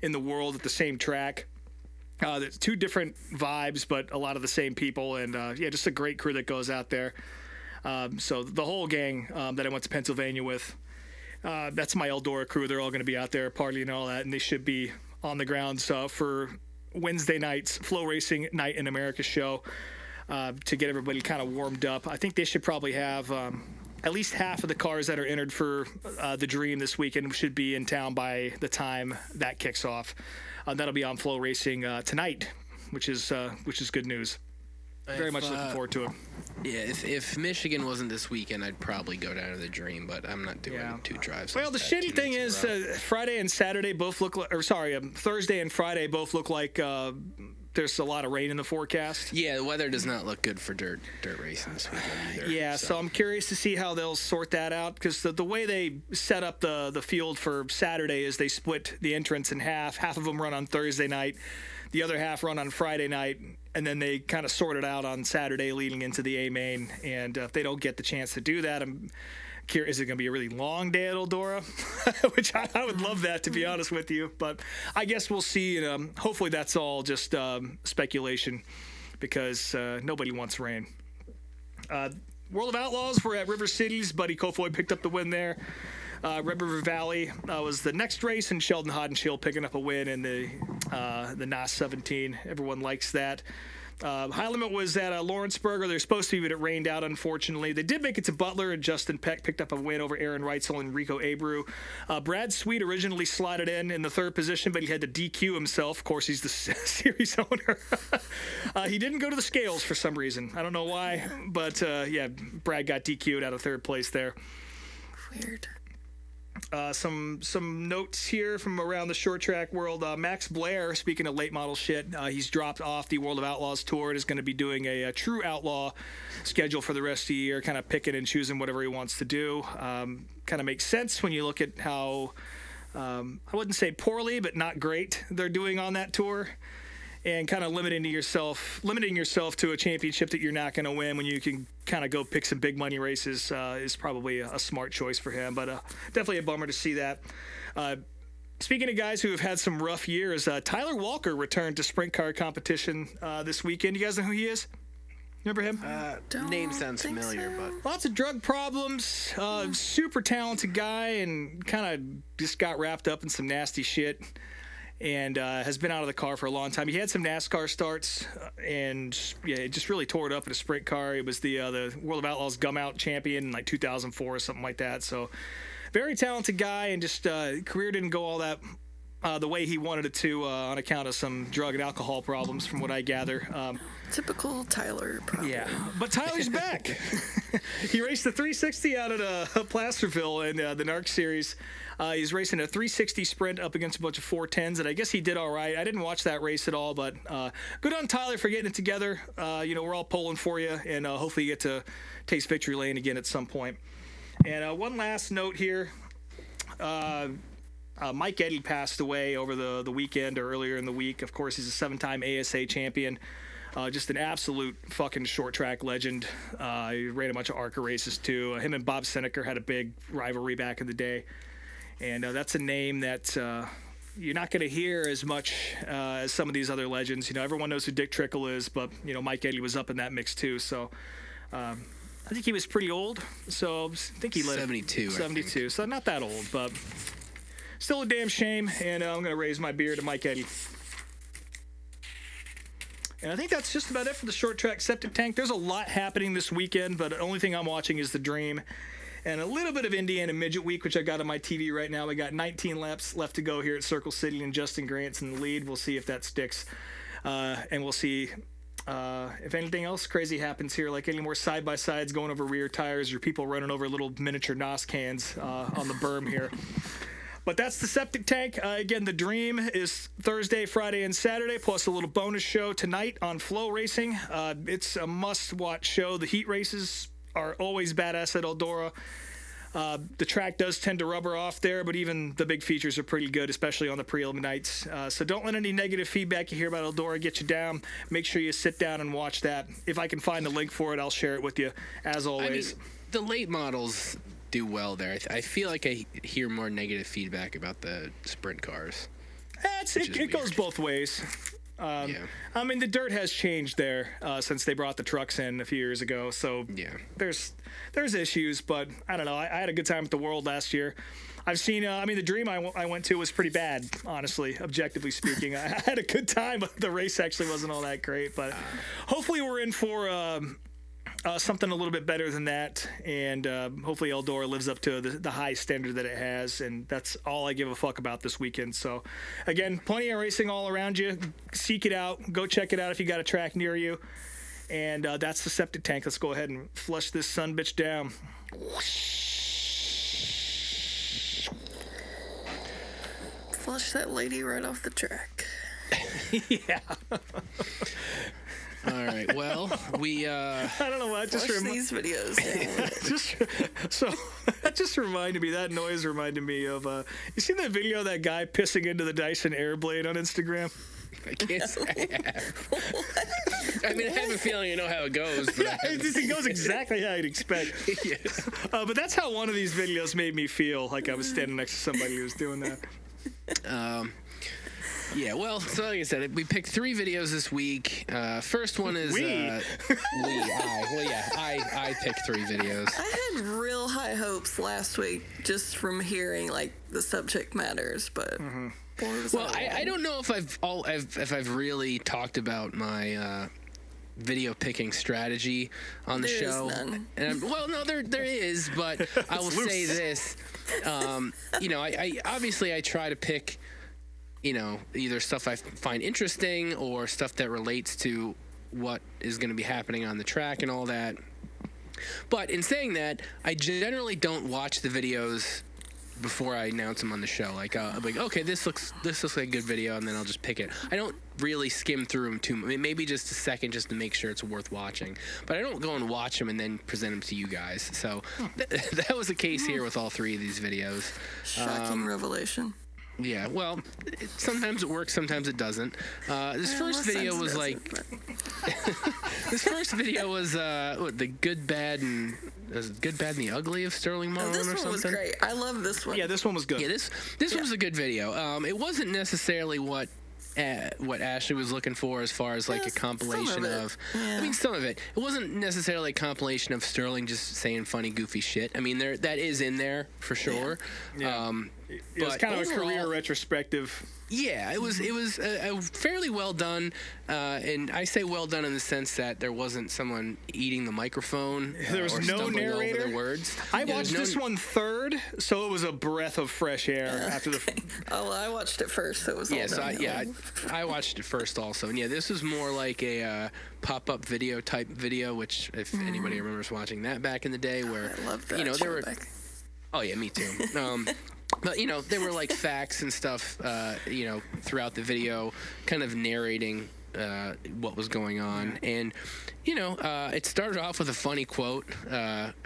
[SPEAKER 4] in the world at the same track. There's two different vibes, but a lot of the same people, and just a great crew that goes out there. So the whole gang that I went to Pennsylvania with, that's my Eldora crew. They're all going to be out there partying and all that, and they should be on the grounds for Wednesday night's Flow Racing Night in America show to get everybody kind of warmed up. I think they should probably have at least half of the cars that are entered for the Dream this weekend should be in town by the time that kicks off. That'll be on Flow Racing tonight, which is good news. Very much looking forward to it.
[SPEAKER 3] Yeah, if Michigan wasn't this weekend, I'd probably go down to the Dream, but I'm not doing two drives.
[SPEAKER 4] Well, the shitty thing is Friday and Saturday both look like, Thursday and Friday both look like there's a lot of rain in the forecast.
[SPEAKER 3] Yeah, the weather does not look good for dirt racing this weekend either.
[SPEAKER 4] Yeah, so I'm curious to see how they'll sort that out, because the way they set up the field for Saturday is they split the entrants in half. Half of them run on Thursday night, the other half run on Friday night, and then they kind of sort it out on Saturday leading into the A main. And if they don't get the chance to do that, I'm curious, is it going to be a really long day at Eldora? Which I would love that, to be honest with you. But I guess we'll see. And hopefully that's all just speculation, because nobody wants rain. World of Outlaws, we're at River Cities. Buddy Kofoid picked up the win there. Red River Valley was the next race, and Sheldon Hodenshield picking up a win in the NAS 17. Everyone likes that. High Limit was at Lawrenceburg. They're supposed to be, but it rained out, unfortunately. They did make it to Butler, and Justin Peck picked up a win over Aaron Reitzel and Rico Abreu. Brad Sweet originally slotted in the third position, but he had to DQ himself. Of course, he's the series owner. He didn't go to the scales for some reason. I don't know why, but Brad got DQ'd out of third place there.
[SPEAKER 5] Weird.
[SPEAKER 4] Some notes here from around the short track world. Max Blair, speaking of late model shit, he's dropped off the World of Outlaws tour and is going to be doing a true outlaw schedule for the rest of the year, kind of picking and choosing whatever he wants to do. Kind of makes sense when you look at how, I wouldn't say poorly, but not great they're doing on that tour. And kind of limiting yourself to a championship that you're not going to win when you can kind of go pick some big money races is probably a smart choice for him. But definitely a bummer to see that. Speaking of guys who have had some rough years, Tyler Walker returned to sprint car competition this weekend. You guys know who he is? Remember him?
[SPEAKER 3] Name sounds familiar,
[SPEAKER 5] so.
[SPEAKER 3] but
[SPEAKER 4] Lots of drug problems. Super talented guy, and kind of just got wrapped up in some nasty shit. And has been out of the car for a long time. He had some NASCAR starts, and yeah, it just really tore it up in a sprint car. It was the World of Outlaws Gum Out champion in like 2004 or something like that. So very talented guy, and just career didn't go all that the way he wanted it to on account of some drug and alcohol problems, from what I gather.
[SPEAKER 5] Typical Tyler problem.
[SPEAKER 4] Yeah, but Tyler's back. He raced the 360 out at Placerville in the NARC series. He's racing a 360 sprint up against a bunch of 410s, and I guess he did all right. I didn't watch that race at all, but good on Tyler for getting it together. We're all pulling for you, and hopefully you get to taste victory lane again at some point. And one last note here. Mike Eddy passed away over the weekend or earlier in the week. Of course, he's a 7-time ASA champion. Just an absolute fucking short track legend. He ran a bunch of ARCA races too. Him and Bob Seneker had a big rivalry back in the day. And that's a name that you're not going to hear as much as some of these other legends. Everyone knows who Dick Trickle is, but, Mike Eddy was up in that mix too. So I think he was pretty old. So I think he lived
[SPEAKER 3] 72.
[SPEAKER 4] 72. So not that old, but still a damn shame. And I'm going to raise my beer to Mike Eddy. And I think that's just about it for the short track septic tank. There's a lot happening this weekend, but the only thing I'm watching is the Dream. And a little bit of Indiana Midget Week, which I got on my TV right now. We got 19 laps left to go here at Circle City, and Justin Grant's in the lead. We'll see if that sticks. And we'll see if anything else crazy happens here, like any more side-by-sides going over rear tires or people running over little miniature NOS cans on the berm here. But that's the septic tank. Again, the Dream is Thursday, Friday, and Saturday, plus a little bonus show tonight on Flow Racing. It's a must-watch show. The heat races are always badass at Eldora. The track does tend to rubber off there, but even the big features are pretty good, especially on the prelim nights. So don't let any negative feedback you hear about Eldora get you down. Make sure you sit down and watch that. If I can find a link for it, I'll share it with you, as always.
[SPEAKER 3] I mean, the late models do well there. I feel like I hear more negative feedback about the sprint cars.
[SPEAKER 4] It goes both ways.
[SPEAKER 3] Yeah.
[SPEAKER 4] I mean, the dirt has changed there since they brought the trucks in a few years ago. So
[SPEAKER 3] Yeah.
[SPEAKER 4] there's issues, but I don't know. I had a good time at the World last year. I've seen, the Dream I went to was pretty bad, honestly, objectively speaking. I had a good time, but the race actually wasn't all that great. But hopefully we're in for something a little bit better than that, and hopefully Eldora lives up to the high standard that it has, and that's all I give a fuck about this weekend. So, again, plenty of racing all around you. Seek it out. Go check it out if you got a track near you. And that's the septic tank. Let's go ahead and flush this sumbitch down.
[SPEAKER 5] Flush that lady right off the track.
[SPEAKER 4] Yeah.
[SPEAKER 3] All right. Well, we.
[SPEAKER 4] I don't know what.
[SPEAKER 5] Flush these videos down.
[SPEAKER 4] That just reminded me. That noise reminded me of. You seen that video of that guy pissing into the Dyson Airblade on Instagram?
[SPEAKER 3] I can't say I have. I mean, I have a feeling you know how it goes. But
[SPEAKER 4] Yeah, it goes exactly how you'd expect.
[SPEAKER 3] Yeah.
[SPEAKER 4] But that's how one of these videos made me feel, like I was standing next to somebody who was doing that.
[SPEAKER 3] Yeah, well, so like I said, we picked 3 videos this week. First one is I picked 3 videos.
[SPEAKER 5] I had real high hopes last week just from hearing like the subject matters, but boy, was
[SPEAKER 3] Well, I don't know if I've really talked about my video picking strategy on the
[SPEAKER 5] There is
[SPEAKER 3] show.
[SPEAKER 5] none.
[SPEAKER 3] And no, there is, but I will say this. I obviously I try to pick, either stuff I find interesting or stuff that relates to what is going to be happening on the track and all that. But in saying that, I generally don't watch the videos before I announce them on the show. Like, I'm like, okay, this looks like a good video, and then I'll just pick it. I don't really skim through them too much. Maybe just a second just to make sure it's worth watching. But I don't go and watch them and then present them to you guys. So that was the case here with all three of these videos.
[SPEAKER 5] Shocking revelation.
[SPEAKER 3] Yeah, well, sometimes it works, sometimes it doesn't. This first video was like, this first video was the good, bad, and the ugly of Sterling Marlin or something.
[SPEAKER 5] This one was great. I love this one.
[SPEAKER 4] Yeah, this one was good.
[SPEAKER 3] Yeah, this was a good video. It wasn't necessarily what Ashley was looking for as far as like a compilation of
[SPEAKER 5] Yeah.
[SPEAKER 3] I mean, some of it. It wasn't necessarily a compilation of Sterling just saying funny, goofy shit. I mean, that is in there for sure.
[SPEAKER 4] Yeah. It was
[SPEAKER 3] but
[SPEAKER 4] kind of a
[SPEAKER 3] overall,
[SPEAKER 4] career retrospective.
[SPEAKER 3] Yeah, it was a fairly well done, and I say well done in the sense that there wasn't someone eating the microphone.
[SPEAKER 4] There was
[SPEAKER 3] or
[SPEAKER 4] no
[SPEAKER 3] stumbling
[SPEAKER 4] narrator.
[SPEAKER 3] over the words.
[SPEAKER 4] I watched this one third, so it was a breath of fresh air after the.
[SPEAKER 5] Oh, well, I watched it first, so it was all downhill.
[SPEAKER 3] I watched it first also, and yeah, this was more like a pop-up video type video, which if anybody remembers watching that back in the day, where
[SPEAKER 5] I love that.
[SPEAKER 3] there were. Oh yeah, me too. But there were like facts and stuff, throughout the video, kind of narrating what was going on, and it started off with a funny quote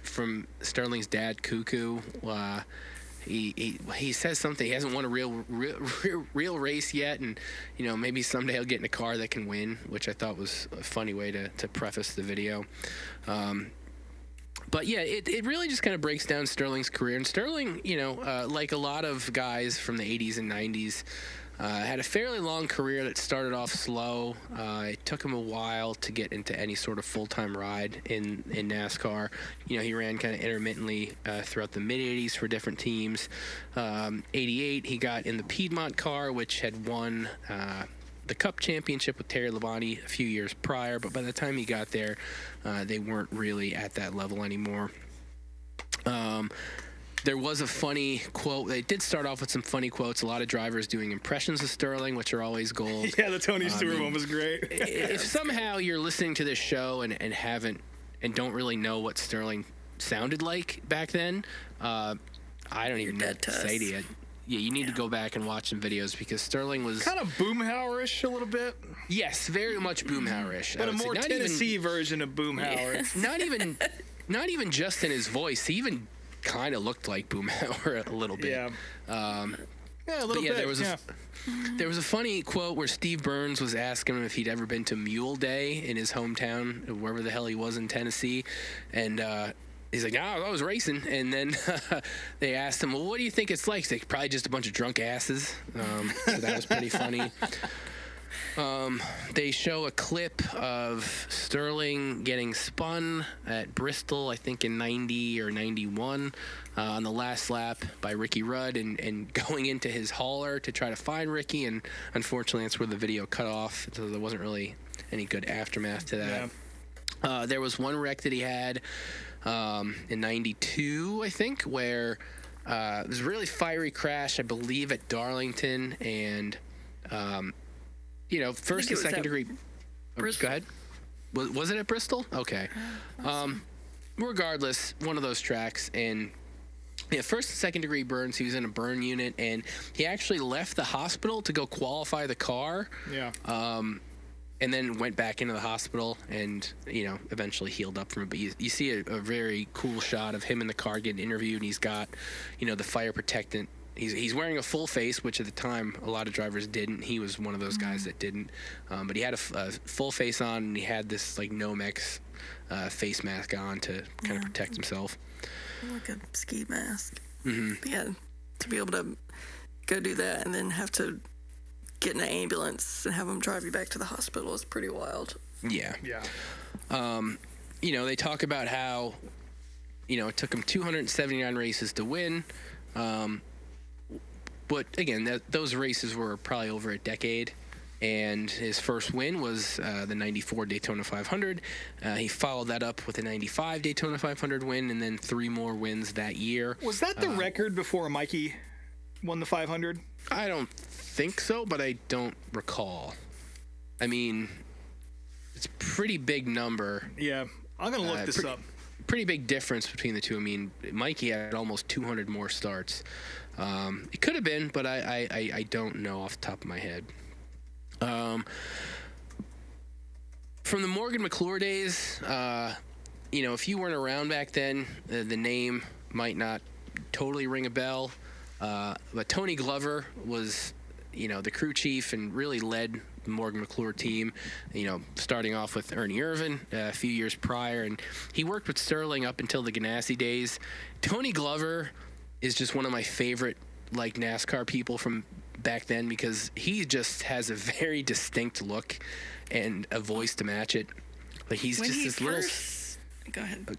[SPEAKER 3] from Sterling's dad, Cuckoo. He says something. He hasn't won a real race yet, and maybe someday he'll get in a car that can win, which I thought was a funny way to preface the video. But yeah, it really just kind of breaks down Sterling's career. And Sterling, like a lot of guys from the 80s and 90s, had a fairly long career that started off slow. It took him a while to get into any sort of full-time ride in NASCAR. He ran kind of intermittently throughout the mid-80s for different teams. 88, he got in the Piedmont car, which had won the Cup Championship with Terry Labonte a few years prior, but by the time he got there, they weren't really at that level anymore. There was a funny quote. They did start off with some funny quotes. A lot of drivers doing impressions of Sterling, which are always gold.
[SPEAKER 4] Yeah, the Tony Stewart one was great.
[SPEAKER 3] If somehow you're listening to this show and don't really know what Sterling sounded like back then, I don't even know what to say to you. Yeah, you need to go back and watch some videos because Sterling was
[SPEAKER 4] kind of Boomhauer-ish a little bit.
[SPEAKER 3] Yes, very much Boomhauer-ish.
[SPEAKER 4] But a more Tennessee version of Boomhauer.
[SPEAKER 3] Not even just in his voice. He even kind of looked like Boomhauer a little bit.
[SPEAKER 4] Yeah.
[SPEAKER 3] A little bit. There was a funny quote where Steve Burns was asking him if he'd ever been to Mule Day in his hometown, wherever the hell he was in Tennessee, and he's like, I was racing. And then they asked him, well, what do you think it's like? He's like, probably just a bunch of drunk asses. So that was pretty funny. They show a clip of Sterling getting spun at Bristol, I think in 90 or 91, on the last lap by Ricky Rudd and going into his hauler to try to find Ricky. And unfortunately, that's where the video cut off. So there wasn't really any good aftermath to that. Yeah. There was one wreck that he had in 92, I think, where it was a really fiery crash, I believe, at Darlington. And, first and second degree. Go ahead. Was it at Bristol? Okay. Regardless, one of those tracks. And first and second degree burns. He was in a burn unit, and he actually left the hospital to go qualify the car. Yeah. And then went back into the hospital and, eventually healed up from it. But you see a very cool shot of him in the car getting interviewed, and he's got, the fire protectant. He's wearing a full face, which at the time a lot of drivers didn't. He was one of those guys that didn't. But he had a full face on, and he had this, Nomex face mask on to kind of protect himself.
[SPEAKER 5] Like a ski mask.
[SPEAKER 3] Mm-hmm.
[SPEAKER 5] But yeah, to be able to go do that and then have to get in an ambulance and have them drive you back to the hospital is pretty wild.
[SPEAKER 3] Yeah. Yeah. They talk about how, it took him 279 races to win. But again, those races were probably over a decade. And his first win was the 94 Daytona 500. He followed that up with a 95 Daytona 500 win and then 3 more wins that year.
[SPEAKER 4] Was that the record before Mikey won the 500?
[SPEAKER 3] I don't think so, but I don't recall. I mean, it's a pretty big number.
[SPEAKER 4] Yeah, I'm going to look this up.
[SPEAKER 3] pretty big difference between the two. I mean, Mikey had almost 200 more starts. It could have been, but I don't know off the top of my head. From the Morgan McClure days, if you weren't around back then, the name might not totally ring a bell. But Tony Glover was, the crew chief and really led the Morgan McClure team, starting off with Ernie Irvan a few years prior. And he worked with Sterling up until the Ganassi days. Tony Glover is just one of my favorite, NASCAR people from back then because he just has a very distinct look and a voice to match it. He's
[SPEAKER 5] when
[SPEAKER 3] just
[SPEAKER 5] he
[SPEAKER 3] this
[SPEAKER 5] first... Go ahead.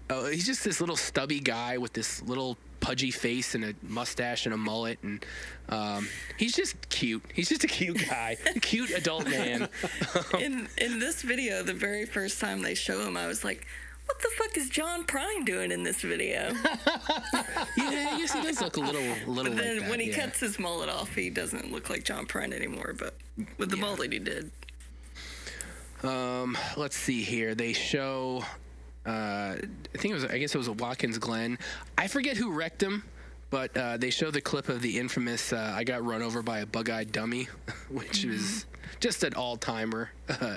[SPEAKER 3] Oh, he's just this little stubby guy with this little pudgy face and a mustache and a mullet, and he's just cute. He's just a cute guy, a cute adult man.
[SPEAKER 5] In this video, the very first time they show him, I was like, what the fuck is John Prine doing in this video?
[SPEAKER 3] Yeah, I guess he does look a little
[SPEAKER 5] But then
[SPEAKER 3] like that,
[SPEAKER 5] when he
[SPEAKER 3] yeah.
[SPEAKER 5] cuts his mullet off, he doesn't look like John Prine anymore, but with the mullet he did.
[SPEAKER 3] Let's see here. They show, I guess it was a Watkins Glen. I forget who wrecked him, but they show the clip of the infamous I got run over by a bug-eyed dummy, which was just an all-timer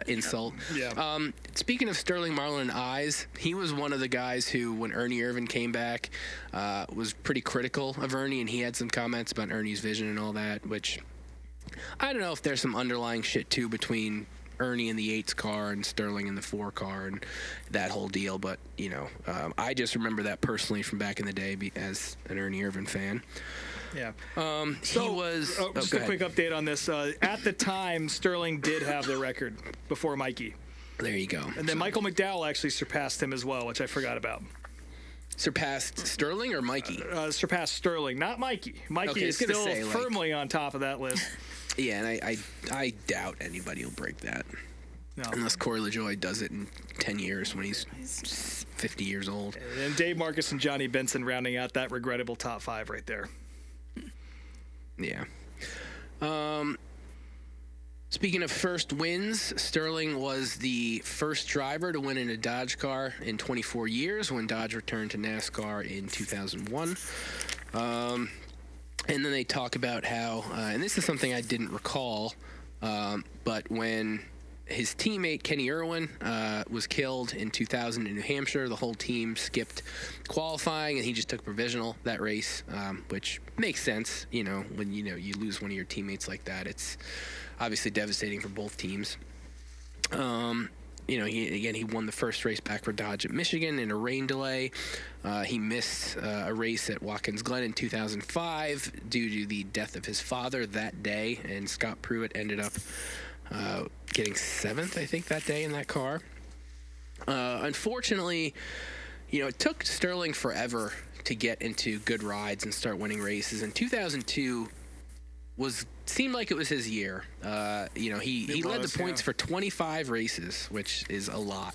[SPEAKER 3] insult.
[SPEAKER 4] Yeah.
[SPEAKER 3] Speaking of Sterling Marlin eyes, he was one of the guys who, when Ernie Irvan came back, was pretty critical of Ernie, and he had some comments about Ernie's vision and all that, which I don't know if there's some underlying shit, too, between Ernie in the 8's car and Sterling in the 4 car and that whole deal. But, I just remember that personally from back in the day as an Ernie Irvan fan.
[SPEAKER 4] Yeah.
[SPEAKER 3] He was...
[SPEAKER 4] just a quick update on this. At the time, Sterling did have the record before Mikey.
[SPEAKER 3] There you go.
[SPEAKER 4] And then Michael McDowell actually surpassed him as well, which I forgot about.
[SPEAKER 3] Surpassed Sterling or Mikey?
[SPEAKER 4] Surpassed Sterling, not Mikey. Mikey
[SPEAKER 3] Okay,
[SPEAKER 4] is
[SPEAKER 3] I was
[SPEAKER 4] still
[SPEAKER 3] gonna say,
[SPEAKER 4] firmly on top of that list.
[SPEAKER 3] Yeah, and I doubt anybody will break that.
[SPEAKER 4] No.
[SPEAKER 3] Unless Corey LaJoie does it in 10 years when he's 50 years old.
[SPEAKER 4] And Dave Marcus and Johnny Benson rounding out that regrettable top 5 right there.
[SPEAKER 3] Yeah. Speaking of first wins, Sterling was the first driver to win in a Dodge car in 24 years when Dodge returned to NASCAR in 2001. And then they talk about how, and this is something I didn't recall, but when his teammate Kenny Irwin was killed in 2000 in New Hampshire, the whole team skipped qualifying and he just took provisional that race, which makes sense. When you lose one of your teammates like that, it's obviously devastating for both teams. He won the first race back for Dodge at Michigan in a rain delay. He missed a race at Watkins Glen in 2005 due to the death of his father that day, and Scott Pruitt ended up getting 7th, I think, that day in that car. Unfortunately, it took Sterling forever to get into good rides and start winning races. In 2002 seemed like it was his year. He led the points for 25 races, which is a lot.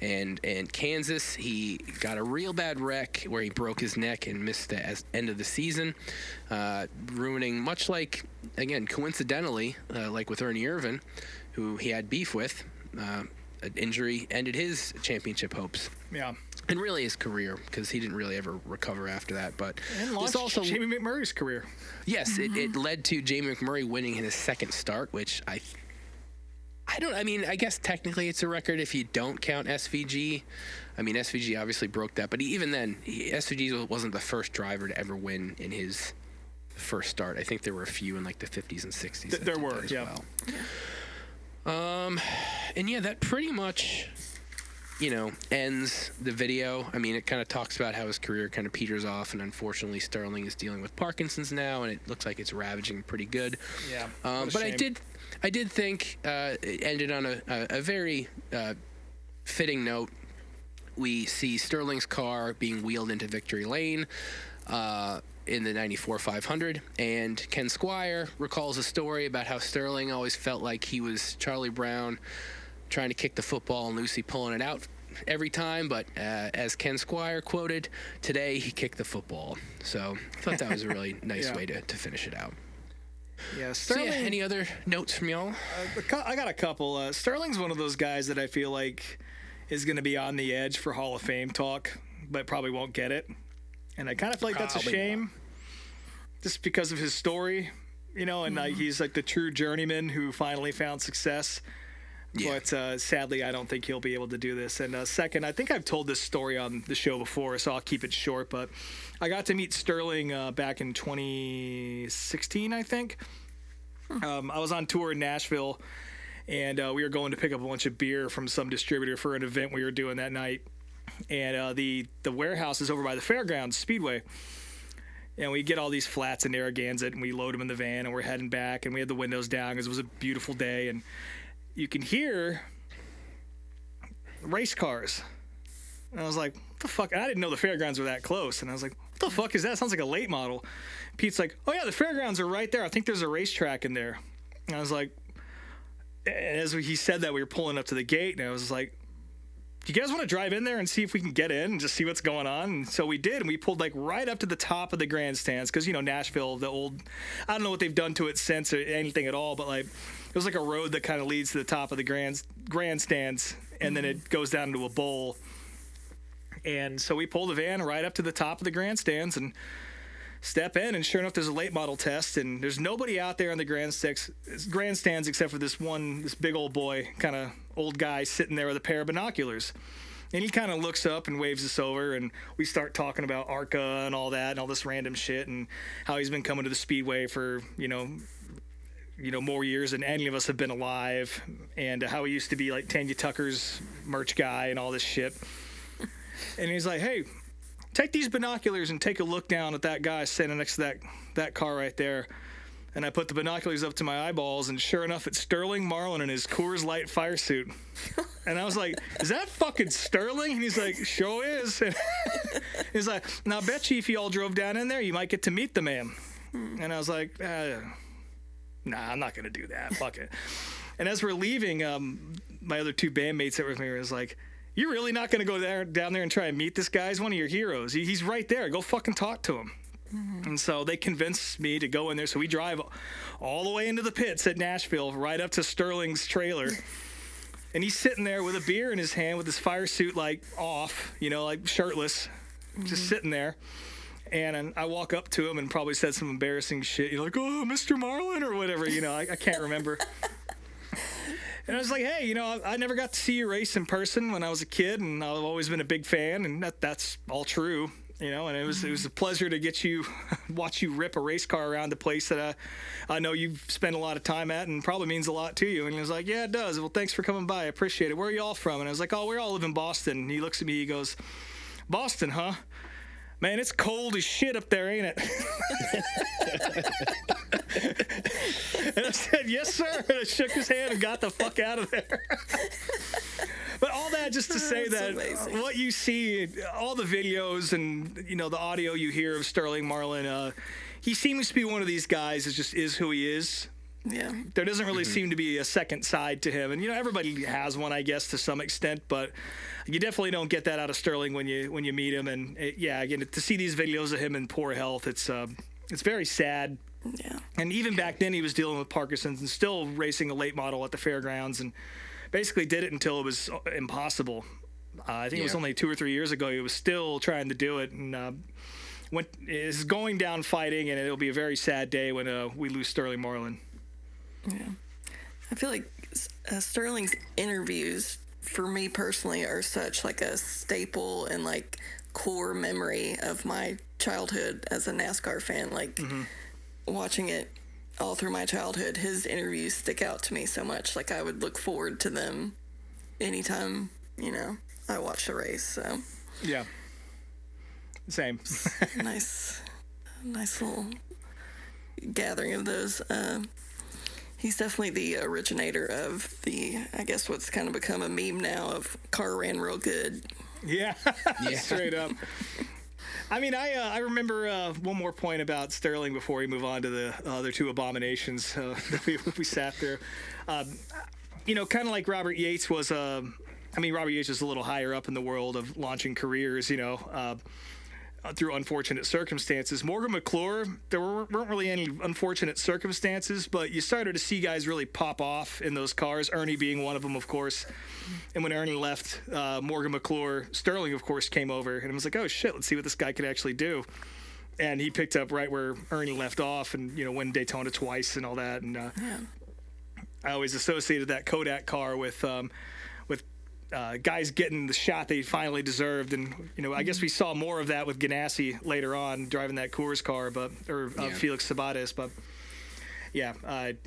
[SPEAKER 3] And Kansas, he got a real bad wreck where he broke his neck and missed the end of the season, ruining, much like, again, coincidentally, like with Ernie Irvan, who he had beef with, an injury ended his championship hopes.
[SPEAKER 4] Yeah.
[SPEAKER 3] And really his career, because he didn't really ever recover after that. But
[SPEAKER 4] and launched
[SPEAKER 3] also
[SPEAKER 4] Jamie McMurray's career.
[SPEAKER 3] Yes, it led to Jamie McMurray winning his second start, which I guess technically it's a record if you don't count SVG. I mean, SVG obviously broke that, but even then, SVG wasn't the first driver to ever win in his first start. I think there were a few in like the 50s and 60s.
[SPEAKER 4] There were, yeah.
[SPEAKER 3] Well. And yeah, that pretty much, ends the video. I mean, it kind of talks about how his career kind of peters off, and unfortunately, Sterling is dealing with Parkinson's now, and it looks like it's ravaging pretty good.
[SPEAKER 4] Yeah.
[SPEAKER 3] But shame. I did think it ended on a very fitting note. We see Sterling's car being wheeled into victory lane in the 94 500, and Ken Squire recalls a story about how Sterling always felt like he was Charlie Brown trying to kick the football and Lucy pulling it out every time, but as Ken Squire quoted, today he kicked the football. So I thought that was a really nice way to finish it out.
[SPEAKER 4] Yeah, Sterling.
[SPEAKER 3] So any other notes from y'all?
[SPEAKER 4] I got a couple. Sterling's one of those guys that I feel like is going to be on the edge for Hall of Fame talk, but probably won't get it. And I kind of feel like that's a shame, just because of his story, you know, and he's like the true journeyman who finally found success. Yeah. But sadly, I don't think he'll be able to do this. And second, I think I've told this story on the show before, so I'll keep it short. But I got to meet Sterling back in 2016, I think. I was on tour in Nashville, and we were going to pick up a bunch of beer from some distributor for an event we were doing that night. And the warehouse is over by the Fairgrounds Speedway. And we get all these flats in Narragansett, and we load them in the van, and we're heading back. And we had the windows down because it was a beautiful day. And you can hear race cars. And I was like, what the fuck? And I didn't know the fairgrounds were that close. And I was like, what the fuck is that? Sounds like a late model. Pete's like, oh yeah, the fairgrounds are right there. I think there's a racetrack in there. And I was like, and as he said that, we were pulling up to the gate, and I was like, do you guys want to drive in there and see if we can get in and just see what's going on? And so we did, and we pulled like right up to the top of the grandstands, because, you know, Nashville, the old, I don't know what they've done to it since or anything at all, but like it was like a road that kind of leads to the top of the grandstands, and then it goes down into a bowl. And so we pull the van right up to the top of the grandstands and step in, and sure enough, there's a late model test, and there's nobody out there on the grandstands except for this big old boy, kind of old guy sitting there with a pair of binoculars. And he kind of looks up and waves us over, and we start talking about ARCA and all that and all this random shit, and how he's been coming to the Speedway for, you know, more years than any of us have been alive, and how he used to be like Tanya Tucker's merch guy and all this shit. And he's like, hey, take these binoculars and take a look down at that guy standing next to that car right there. And I put the binoculars up to my eyeballs, and sure enough, it's Sterling Marlin in his Coors Light fire suit. And I was like, is that fucking Sterling? And he's like, sure is. And he's like, now I bet you if you all drove down in there, you might get to meet the man. And I was like, nah, I'm not going to do that. Fuck it. And as we're leaving, my other two bandmates that were with me was like, you're really not going to go down there and try and meet this guy? He's one of your heroes. He's right there. Go fucking talk to him. Mm-hmm. And so they convinced me to go in there. So we drive all the way into the pits at Nashville, right up to Sterling's trailer. And he's sitting there with a beer in his hand with his fire suit, like, off, you know, like shirtless, just sitting there. And I walk up to him and probably said some embarrassing shit. You're like, oh, Mr. Marlin or whatever, you know, I can't remember. And I was like, hey, you know, I never got to see you race in person when I was a kid, and I've always been a big fan, and that's all true, you know. And it was a pleasure to watch you rip a race car around the place that I know you've spent a lot of time at, and probably means a lot to you. And he was like, yeah, it does. Well, thanks for coming by. I appreciate it. Where are you all from? And I was like, oh, we all live in Boston. And he looks at me, he goes, Boston, huh? Man, it's cold as shit up there, ain't it? And I said, yes, sir. And I shook his hand and got the fuck out of there. But all that just to say that amazing. What you see, all the videos and, you know, the audio you hear of Sterling Marlin, he seems to be one of these guys that just is who he is. Yeah. There doesn't really seem to be a second side to him. And, you know, everybody has one, I guess, to some extent, but you definitely don't get that out of Sterling when you meet him. And again, to see these videos of him in poor health, it's very sad. Yeah. And even back then he was dealing with Parkinson's and still racing a late model at the fairgrounds, and basically did it until it was impossible. I think it was only 2 or 3 years ago he was still trying to do it, and is going down fighting, and it'll be a very sad day when we lose Sterling Marlin. Yeah. I feel like Sterling's interviews, for me personally, are such like a staple and like core memory of my childhood as a NASCAR fan. Like watching it all through my childhood, his interviews stick out to me so much. Like I would look forward to them anytime, you know, I watch the race. So yeah, same. nice little gathering of those. He's definitely the originator of I guess what's kind of become a meme now of car ran real good. Yeah. Straight up. I mean, I remember one more point about Sterling before we move on to the other two abominations that we sat there. You know, kind of like Robert Yates was, Robert Yates was a little higher up in the world of launching careers, you know. through unfortunate circumstances. Morgan McClure, there weren't really any unfortunate circumstances, but you started to see guys really pop off in those cars, Ernie being one of them, of course. And when Ernie left, Morgan McClure, Sterling, of course, came over, and was like, oh, shit, let's see what this guy could actually do. And he picked up right where Ernie left off and, won Daytona twice and all that. And I always associated that Kodak car with guys getting the shot they finally deserved. And, I guess we saw more of that with Ganassi later on driving that Coors car, Felix Sabates. But, yeah, I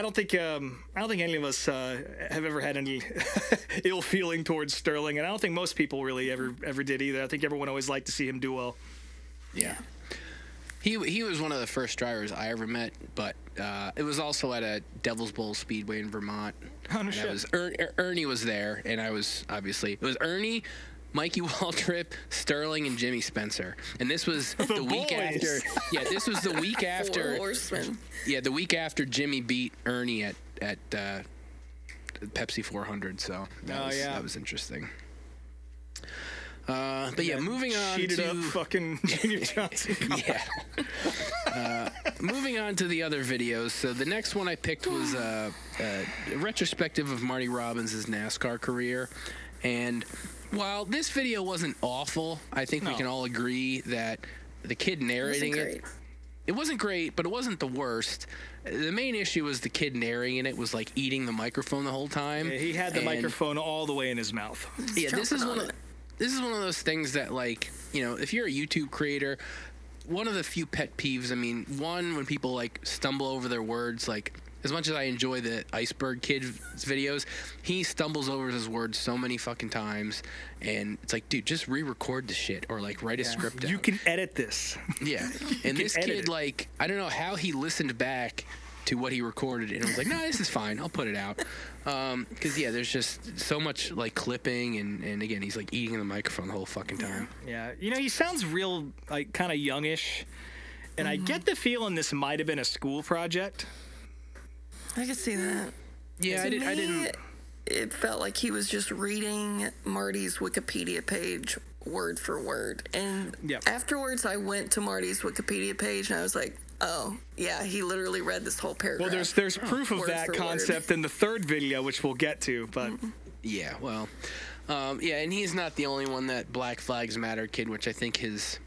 [SPEAKER 4] don't think any of us have ever had any ill feeling towards Sterling. And I don't think most people really ever did either. I think everyone always liked to see him do well.
[SPEAKER 3] Yeah. He was one of the first drivers I ever met, but it was also at a Devil's Bowl Speedway in Vermont.
[SPEAKER 4] Oh, no shit.
[SPEAKER 3] Ernie was there, and it was Ernie, Mikey Waltrip, Sterling, and Jimmy Spencer. And this was the week after. Yeah, this was the week after.
[SPEAKER 5] Four horsemen.
[SPEAKER 3] Yeah, the week after Jimmy beat Ernie at Pepsi 400. So that was interesting. But yeah, moving on
[SPEAKER 4] cheated
[SPEAKER 3] to
[SPEAKER 4] up fucking Junior Johnson.
[SPEAKER 3] Yeah. Moving on to the other videos. So the next one I picked was a retrospective of Marty Robbins' NASCAR career. And while this video wasn't awful, I think we can all agree that the kid narrating it wasn't great, but it wasn't the worst. The main issue was the kid narrating it was like eating the microphone the whole time.
[SPEAKER 4] Yeah, he had the microphone all the way in his mouth.
[SPEAKER 3] Yeah, this is one of those things that, like, if you're a YouTube creator, one of the few pet peeves, when people, like, stumble over their words, like, as much as I enjoy the Iceberg Kid's videos, he stumbles over his words so many fucking times, and it's like, dude, just re-record the shit, or, like, write a script down.
[SPEAKER 4] You can edit this.
[SPEAKER 3] Yeah. And this kid, like, I don't know how he listened back to what he recorded, and was like, no, this is fine, I'll put it out. Because there's just so much like clipping, and again, he's like eating the microphone the whole fucking time.
[SPEAKER 4] Yeah, he sounds real, like, kind of youngish, and I get the feeling this might have been a school project.
[SPEAKER 5] I could see that.
[SPEAKER 3] Yeah, I didn't.
[SPEAKER 5] It felt like he was just reading Marty's Wikipedia page word for word, and afterwards I went to Marty's Wikipedia page and I was like, oh, yeah, he literally read this whole paragraph.
[SPEAKER 4] Well, there's proof of that concept in the third video, which we'll get to, but...
[SPEAKER 3] Yeah, well, and he's not the only one that Black Flags Matter kid, which I think his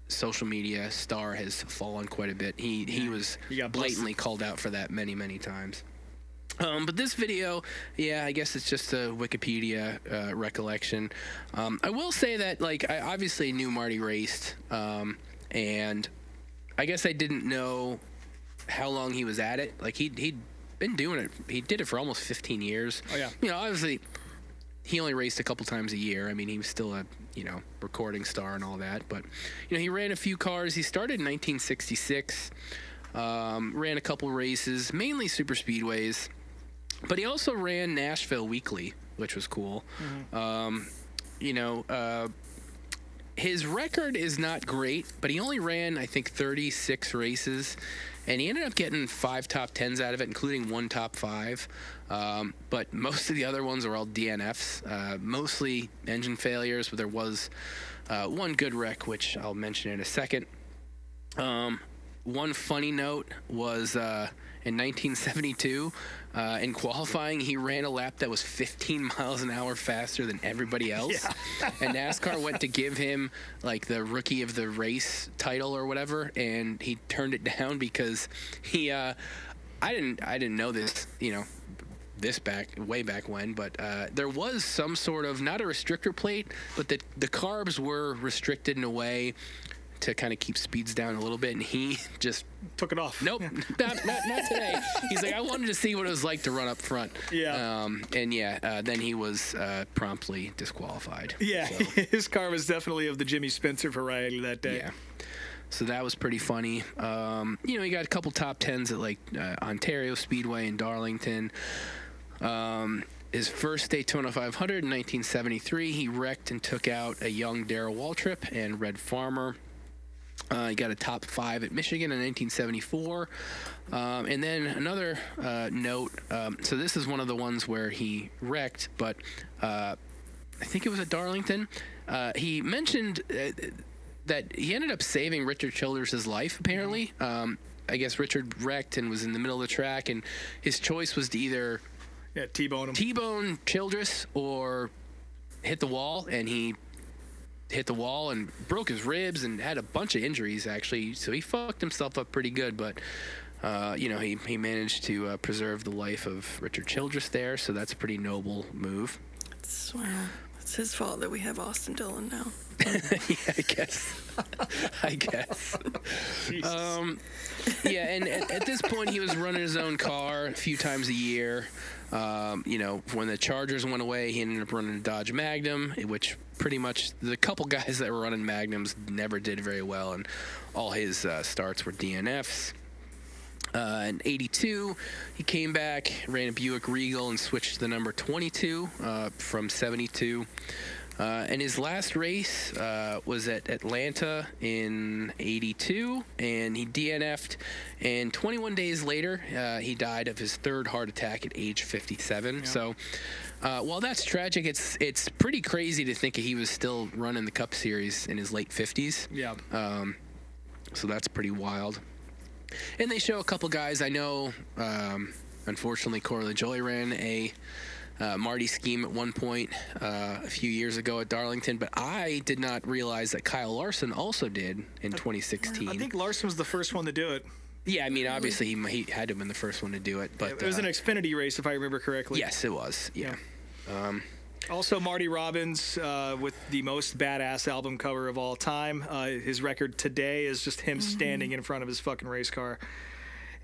[SPEAKER 3] social media star has fallen quite a bit. He was blatantly called out for that many, many times. But this video, I guess it's just a Wikipedia recollection. I will say that, like, I obviously knew Marty raced, and... I guess I didn't know how long he was at it. Like, he'd been doing it. He did it for almost 15 years. Oh, yeah. Obviously, he only raced a couple times a year. He was still a, recording star and all that. But, he ran a few cars. He started in 1966, ran a couple races, mainly super speedways. But he also ran Nashville weekly, which was cool. Mm-hmm. His record is not great, but he only ran, I think, 36 races, and he ended up getting 5 top 10s out of it, including 1 top 5. But most of the other ones are all DNFs, mostly engine failures, but there was one good wreck, which I'll mention in a second. One funny note was in 1972, in qualifying, he ran a lap that was 15 miles an hour faster than everybody else. Yeah. And NASCAR went to give him, like, the Rookie of the Race title or whatever, and he turned it down because he, I didn't know this, this way back when, but there was some sort of, not a restrictor plate, but the carbs were restricted in a way to kind of keep speeds down a little bit, and he just
[SPEAKER 4] took it off.
[SPEAKER 3] Nope, not today. He's like, I wanted to see what it was like to run up front. Yeah. Then he was promptly disqualified.
[SPEAKER 4] Yeah, so. His car was definitely of the Jimmy Spencer variety that day.
[SPEAKER 3] Yeah. So that was pretty funny. He got a couple top 10s at, like, Ontario Speedway and Darlington. His first Daytona 500 in 1973, he wrecked and took out a young Darrell Waltrip and Red Farmer. He got a top 5 at Michigan in 1974. And then another note, so this is one of the ones where he wrecked, but I think it was at Darlington. He mentioned that he ended up saving Richard Childress' life, apparently. I guess Richard wrecked and was in the middle of the track, and his choice was to either
[SPEAKER 4] T-bone him.
[SPEAKER 3] T-bone Childress or hit the wall, and he hit the wall and broke his ribs and had a bunch of injuries, actually. So he fucked himself up pretty good, but he managed to preserve the life of Richard Childress there, so that's a pretty noble move.
[SPEAKER 5] It's his fault that we have Austin Dillon now.
[SPEAKER 3] Yeah, I guess. And at this point, he was running his own car a few times a year. When the Chargers went away, he ended up running a Dodge Magnum, which pretty much the couple guys that were running Magnums never did very well, and all his starts were DNFs. In 82, he came back, ran a Buick Regal, and switched to the number 22 from 72. And his last race was at Atlanta in 82, and he DNF'd. And 21 days later, he died of his third heart attack at age 57. Yeah. So while that's tragic, it's pretty crazy to think he was still running the Cup Series in his late 50s. Yeah. So that's pretty wild. And they show a couple guys I know. Unfortunately, Corey LaJoie ran a Marty scheme at one point a few years ago at Darlington, but I did not realize that Kyle Larson also did in 2016.
[SPEAKER 4] I think Larson was the first one to do it.
[SPEAKER 3] Yeah, I mean, obviously he had to have been the first one to do it, but
[SPEAKER 4] it was an Xfinity race, if I remember correctly.
[SPEAKER 3] Yes, it was. Yeah.
[SPEAKER 4] Also, Marty Robbins with the most badass album cover of all time. His record today is just him standing in front of his fucking race car.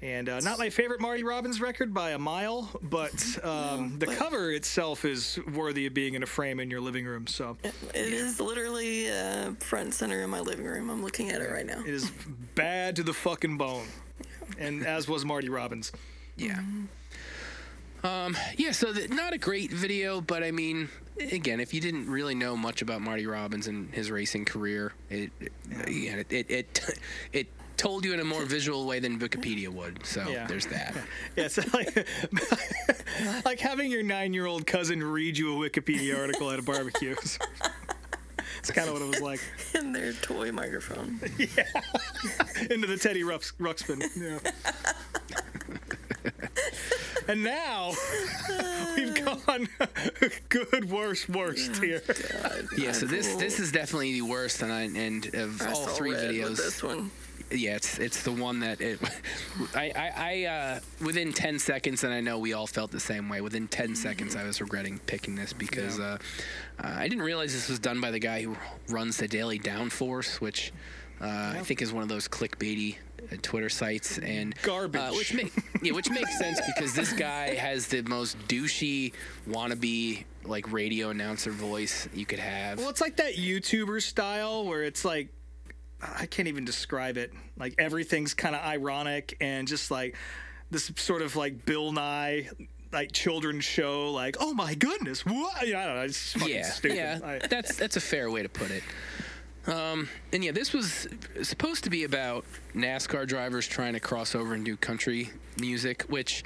[SPEAKER 4] And not my favorite Marty Robbins record by a mile, but the cover itself is worthy of being in a frame in your living room. So
[SPEAKER 5] it is literally front and center in my living room. I'm looking at it right now.
[SPEAKER 4] It is bad to the fucking bone, and as was Marty Robbins.
[SPEAKER 3] Yeah. So not a great video, but I mean, again, if you didn't really know much about Marty Robbins and his racing career, it told you in a more visual way than Wikipedia would. So there's that.
[SPEAKER 4] Yeah, it's like having your 9-year-old cousin read you a Wikipedia article at a barbecue. It's kind of what it was like.
[SPEAKER 5] In their toy microphone.
[SPEAKER 4] Yeah. Into the Teddy Ruxpin. Yeah. And now we've gone good, worst here.
[SPEAKER 5] God,
[SPEAKER 3] yeah, so this is definitely the worst, and of all three videos,
[SPEAKER 5] this one.
[SPEAKER 3] Yeah, it's the one that I within 10 seconds, and I know we all felt the same way. Within 10 seconds, I was regretting picking this because I didn't realize this was done by the guy who runs the Daily Downforce, which I think is one of those clickbaity Twitter sites, and
[SPEAKER 4] garbage,
[SPEAKER 3] which makes sense because this guy has the most douchey wannabe like radio announcer voice you could have.
[SPEAKER 4] Well, it's like that YouTuber style where it's like, I can't even describe it. Like everything's kind of ironic and just like this sort of like Bill Nye like children's show. Like, oh my goodness, what? I don't know. It's fucking stupid.
[SPEAKER 3] Yeah, that's a fair way to put it. And this was supposed to be about NASCAR drivers trying to cross over and do country music, which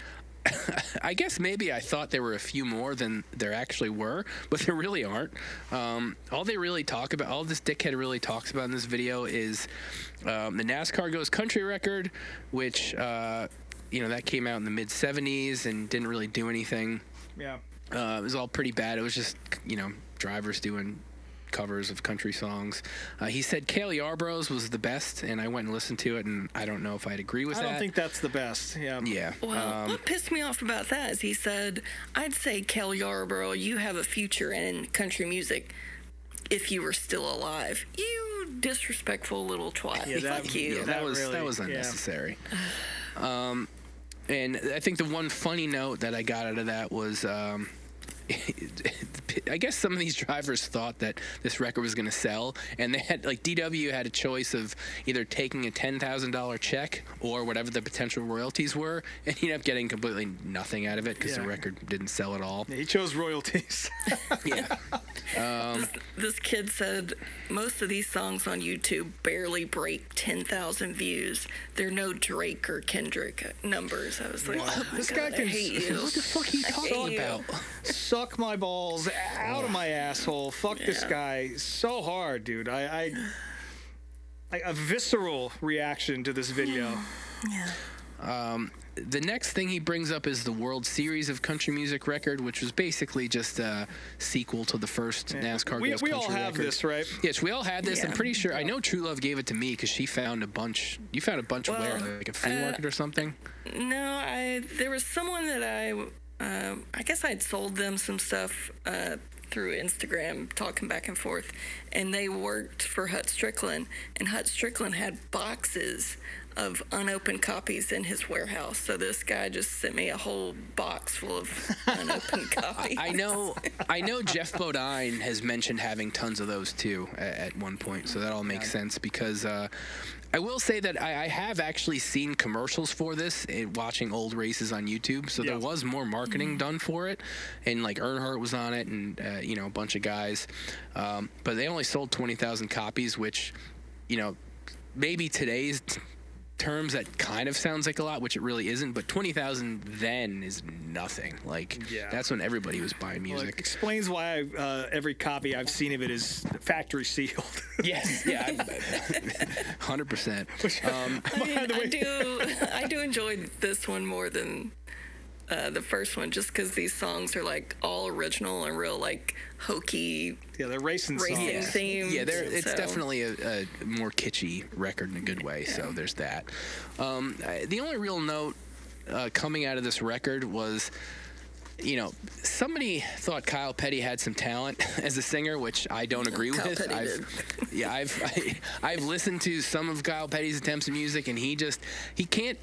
[SPEAKER 3] I guess maybe I thought there were a few more than there actually were, but there really aren't. All they really talk about, all this dickhead really talks about in this video is the NASCAR Goes Country record, which, that came out in the mid-'70s and didn't really do anything.
[SPEAKER 4] Yeah.
[SPEAKER 3] It was all pretty bad. It was just, drivers doing covers of country songs. He said Cale Yarborough's was the best, and I went and listened to it, and I don't know if I'd agree with that.
[SPEAKER 4] I don't think that's the best. Yeah.
[SPEAKER 5] Well, what pissed me off about that is he said, I'd say, Cale Yarborough, you have a future in country music if you were still alive. You disrespectful little twat.
[SPEAKER 4] Yeah,
[SPEAKER 3] that was unnecessary. And I think the one funny note that I got out of that was I guess some of these drivers thought that this record was going to sell, and they had DW had a choice of either taking a $10,000 check or whatever the potential royalties were, and he ended up getting completely nothing out of it because the record didn't sell at all.
[SPEAKER 4] Yeah, he chose royalties.
[SPEAKER 3] Yeah.
[SPEAKER 5] This kid said most of these songs on YouTube barely break 10,000 views. They're no Drake or Kendrick numbers. I was like, oh my
[SPEAKER 4] this
[SPEAKER 5] God,
[SPEAKER 4] guy can
[SPEAKER 5] I hate you.
[SPEAKER 3] What the fuck are you talking about?
[SPEAKER 4] Suck my balls out of my asshole. Fuck this guy so hard, dude. a visceral reaction to this video.
[SPEAKER 5] Yeah.
[SPEAKER 3] The next thing he brings up is the World Series of Country Music record, which was basically just a sequel to the first NASCAR Girls
[SPEAKER 4] We
[SPEAKER 3] Country
[SPEAKER 4] all have
[SPEAKER 3] record.
[SPEAKER 4] this, right?
[SPEAKER 3] Yes, we all had this.
[SPEAKER 5] Yeah.
[SPEAKER 3] I'm pretty sure. I know True Love gave it to me because she found a bunch. You found a bunch of where, like a flea market or something?
[SPEAKER 5] No, there was someone that I guess I'd sold them some stuff through Instagram, talking back and forth, and they worked for Hut Strickland, and Hut Strickland had boxes of unopened copies in his warehouse. So this guy just sent me a whole box full of unopened copies.
[SPEAKER 3] I know Jeff Bodine has mentioned having tons of those too at one point, so that all makes sense because I will say that I have actually seen commercials for this watching old races on YouTube, so there was more marketing done for it, and like Earnhardt was on it and a bunch of guys, but they only sold 20,000 copies, which maybe today's terms that kind of sounds like a lot, which it really isn't, but 20,000 then is nothing. That's when everybody was buying music.
[SPEAKER 4] Well, it explains why every copy I've seen of it is factory sealed.
[SPEAKER 3] Yes, 100%.
[SPEAKER 5] I do enjoy this one more than the first one, just because these songs are like all original and real like hokey.
[SPEAKER 4] Yeah, they're racing songs.
[SPEAKER 5] Themed.
[SPEAKER 3] Yeah, it's definitely a more kitschy record in a good way. So there's that. The only real note coming out of this record was, somebody thought Kyle Petty had some talent as a singer, which I don't agree with. I've listened to some of Kyle Petty's attempts at music, and he can't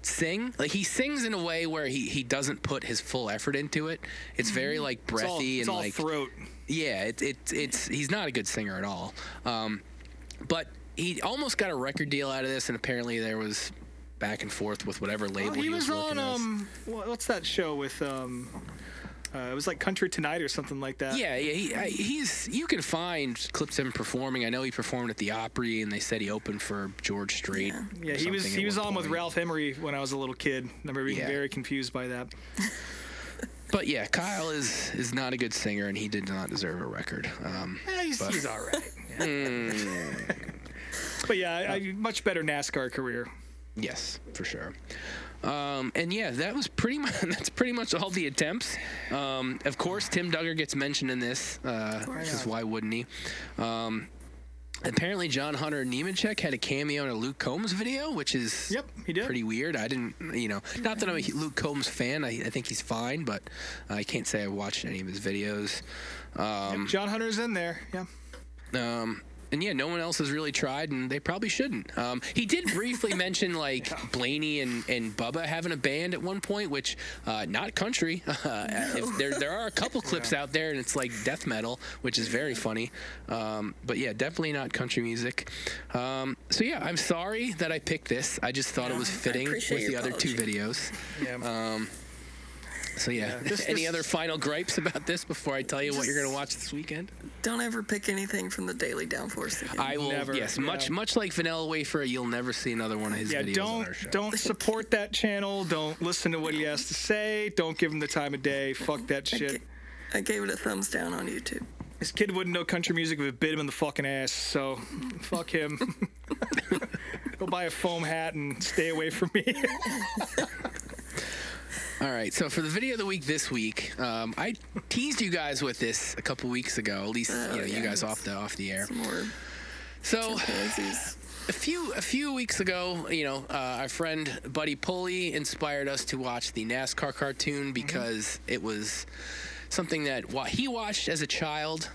[SPEAKER 3] sing. Like, he sings in a way where he doesn't put his full effort into it. It's very like breathy
[SPEAKER 4] it's
[SPEAKER 3] and
[SPEAKER 4] all
[SPEAKER 3] like
[SPEAKER 4] throat.
[SPEAKER 3] Yeah, it's he's not a good singer at all. But he almost got a record deal out of this, and apparently there was back and forth with whatever label
[SPEAKER 4] he was
[SPEAKER 3] working
[SPEAKER 4] on
[SPEAKER 3] with.
[SPEAKER 4] What's that show with it was like Country Tonight or something like that.
[SPEAKER 3] Yeah, he's you can find clips of him performing. I know he performed at the Opry, and they said he opened for George Strait.
[SPEAKER 4] Yeah, he was on with Ralph Emery when I was a little kid. I remember being very confused by that.
[SPEAKER 3] But yeah, Kyle is not a good singer, and he did not deserve a record.
[SPEAKER 4] He's all right. Yeah. But yeah, much better NASCAR career.
[SPEAKER 3] Yes, for sure. And yeah, that's pretty much all the attempts. Of course, Tim Duggar gets mentioned in this, because why wouldn't he? Apparently, John Hunter Nemechek had a cameo in a Luke Combs video, which is
[SPEAKER 4] he did.
[SPEAKER 3] pretty weird. I didn't, not that I'm a Luke Combs fan. I think he's fine, but I can't say I watched any of his videos.
[SPEAKER 4] John Hunter's in there,
[SPEAKER 3] And yeah, no one else has really tried, and they probably shouldn't. He did briefly mention like Blaney and Bubba having a band at one point, which not country. If there are a couple clips out there, and it's like death metal, which is very funny. But yeah, definitely not country music. So yeah, I'm sorry that I picked this. I just thought it was fitting with the other two videos.
[SPEAKER 4] Yeah.
[SPEAKER 3] So yeah, any other final gripes about this before I tell you what you're going to watch this weekend?
[SPEAKER 5] Don't ever pick anything from the Daily Downforce again.
[SPEAKER 3] I will.
[SPEAKER 4] Never,
[SPEAKER 3] yes, much like Vanilla Wafer, you'll never see another one of his videos on our show.
[SPEAKER 4] Don't support that channel. Don't listen to what he has to say. Don't give him the time of day. Fuck that shit.
[SPEAKER 5] I gave it a thumbs down on YouTube.
[SPEAKER 4] This kid wouldn't know country music if it bit him in the fucking ass. So fuck him. Go buy a foam hat and stay away from me.
[SPEAKER 3] All right, so for the video of the week this week, I teased you guys with this a couple weeks ago. At least you guys off the air.
[SPEAKER 5] Some more
[SPEAKER 3] So
[SPEAKER 5] chimpanzees.
[SPEAKER 3] a few weeks ago, our friend Buddy Pulley inspired us to watch the NASCAR cartoon because it was something that he watched as a child.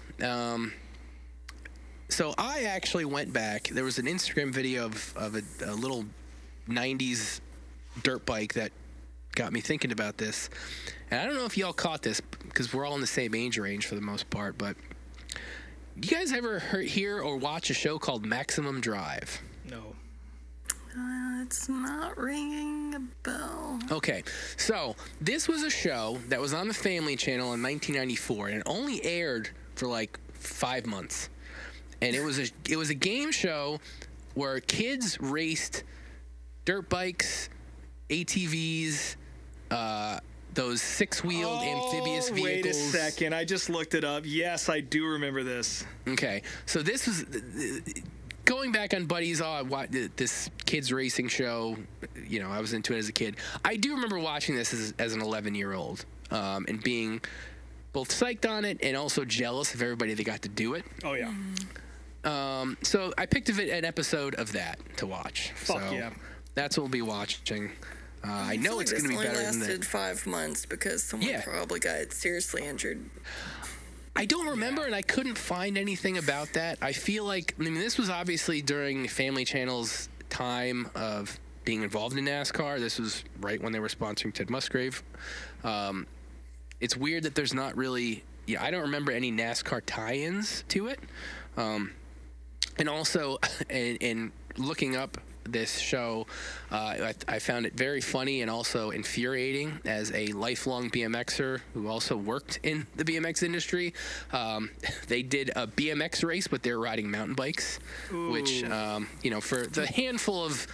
[SPEAKER 3] So I actually went back. There was an Instagram video of a little 90s dirt bike that got me thinking about this. And I don't know if y'all caught this because we're all in the same age range for the most part, but you guys ever hear or watch a show called Maximum Drive?
[SPEAKER 4] No.
[SPEAKER 5] It's not ringing a bell.
[SPEAKER 3] Okay, so this was a show that was on the Family Channel in 1994, and it only aired for like 5 months. And it was a game show where kids raced dirt bikes, ATVs, those six-wheeled amphibious vehicles.
[SPEAKER 4] Wait a second. I just looked it up. Yes, I do remember this.
[SPEAKER 3] Okay, so this was going back on Buddy's, this kids racing show, I was into it as a kid. I do remember watching this as an 11-year-old and being both psyched on it and also jealous of everybody that got to do it.
[SPEAKER 4] Oh, yeah.
[SPEAKER 3] So I picked an episode of that to watch.
[SPEAKER 4] Fuck yeah.
[SPEAKER 3] That's what we'll be watching. I know it's going to be better than that.
[SPEAKER 5] It lasted 5 months because someone probably got seriously injured.
[SPEAKER 3] I don't remember, and I couldn't find anything about that. I feel like, this was obviously during Family Channel's time of being involved in NASCAR. This was right when they were sponsoring Ted Musgrave. It's weird that there's not really, I don't remember any NASCAR tie-ins to it. And also, in looking up this show, I found it very funny and also infuriating as a lifelong BMXer who also worked in the BMX industry. They did a BMX race, but they're riding mountain bikes, which, for the handful of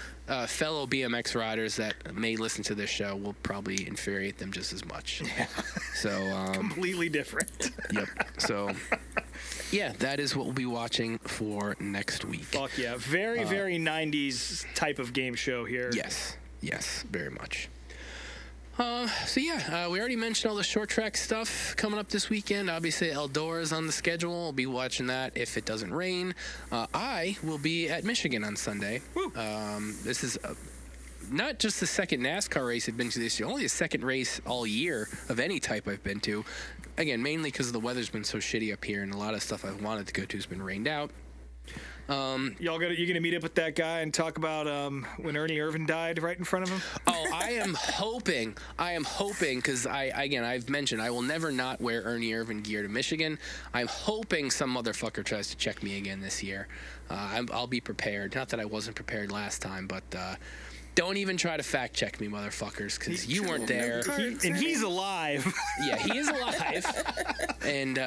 [SPEAKER 3] fellow BMX riders that may listen to this show will probably infuriate them just as much.
[SPEAKER 4] Yeah.
[SPEAKER 3] So
[SPEAKER 4] completely different.
[SPEAKER 3] Yep. So yeah, that is what we'll be watching for next week.
[SPEAKER 4] Fuck yeah. Very, very 90s type of game show here.
[SPEAKER 3] Yes, very much. We already mentioned all the short track stuff coming up this weekend. Obviously, Eldora is on the schedule. We'll be watching that if it doesn't rain. I will be at Michigan on Sunday. This is not just the second NASCAR race I've been to this year, only the second race all year of any type I've been to. Again, mainly because the weather's been so shitty up here, and a lot of stuff I've wanted to go to has been rained out.
[SPEAKER 4] You gonna meet up with that guy and talk about when Ernie Irvan died right in front of him?
[SPEAKER 3] Oh, I am hoping because I've mentioned I will never not wear Ernie Irvan gear to Michigan. I'm hoping some motherfucker tries to check me again this year. I'll be prepared. Not that I wasn't prepared last time, but don't even try to fact check me, motherfuckers, because you weren't there.
[SPEAKER 4] And he's alive.
[SPEAKER 3] Yeah, he is alive. And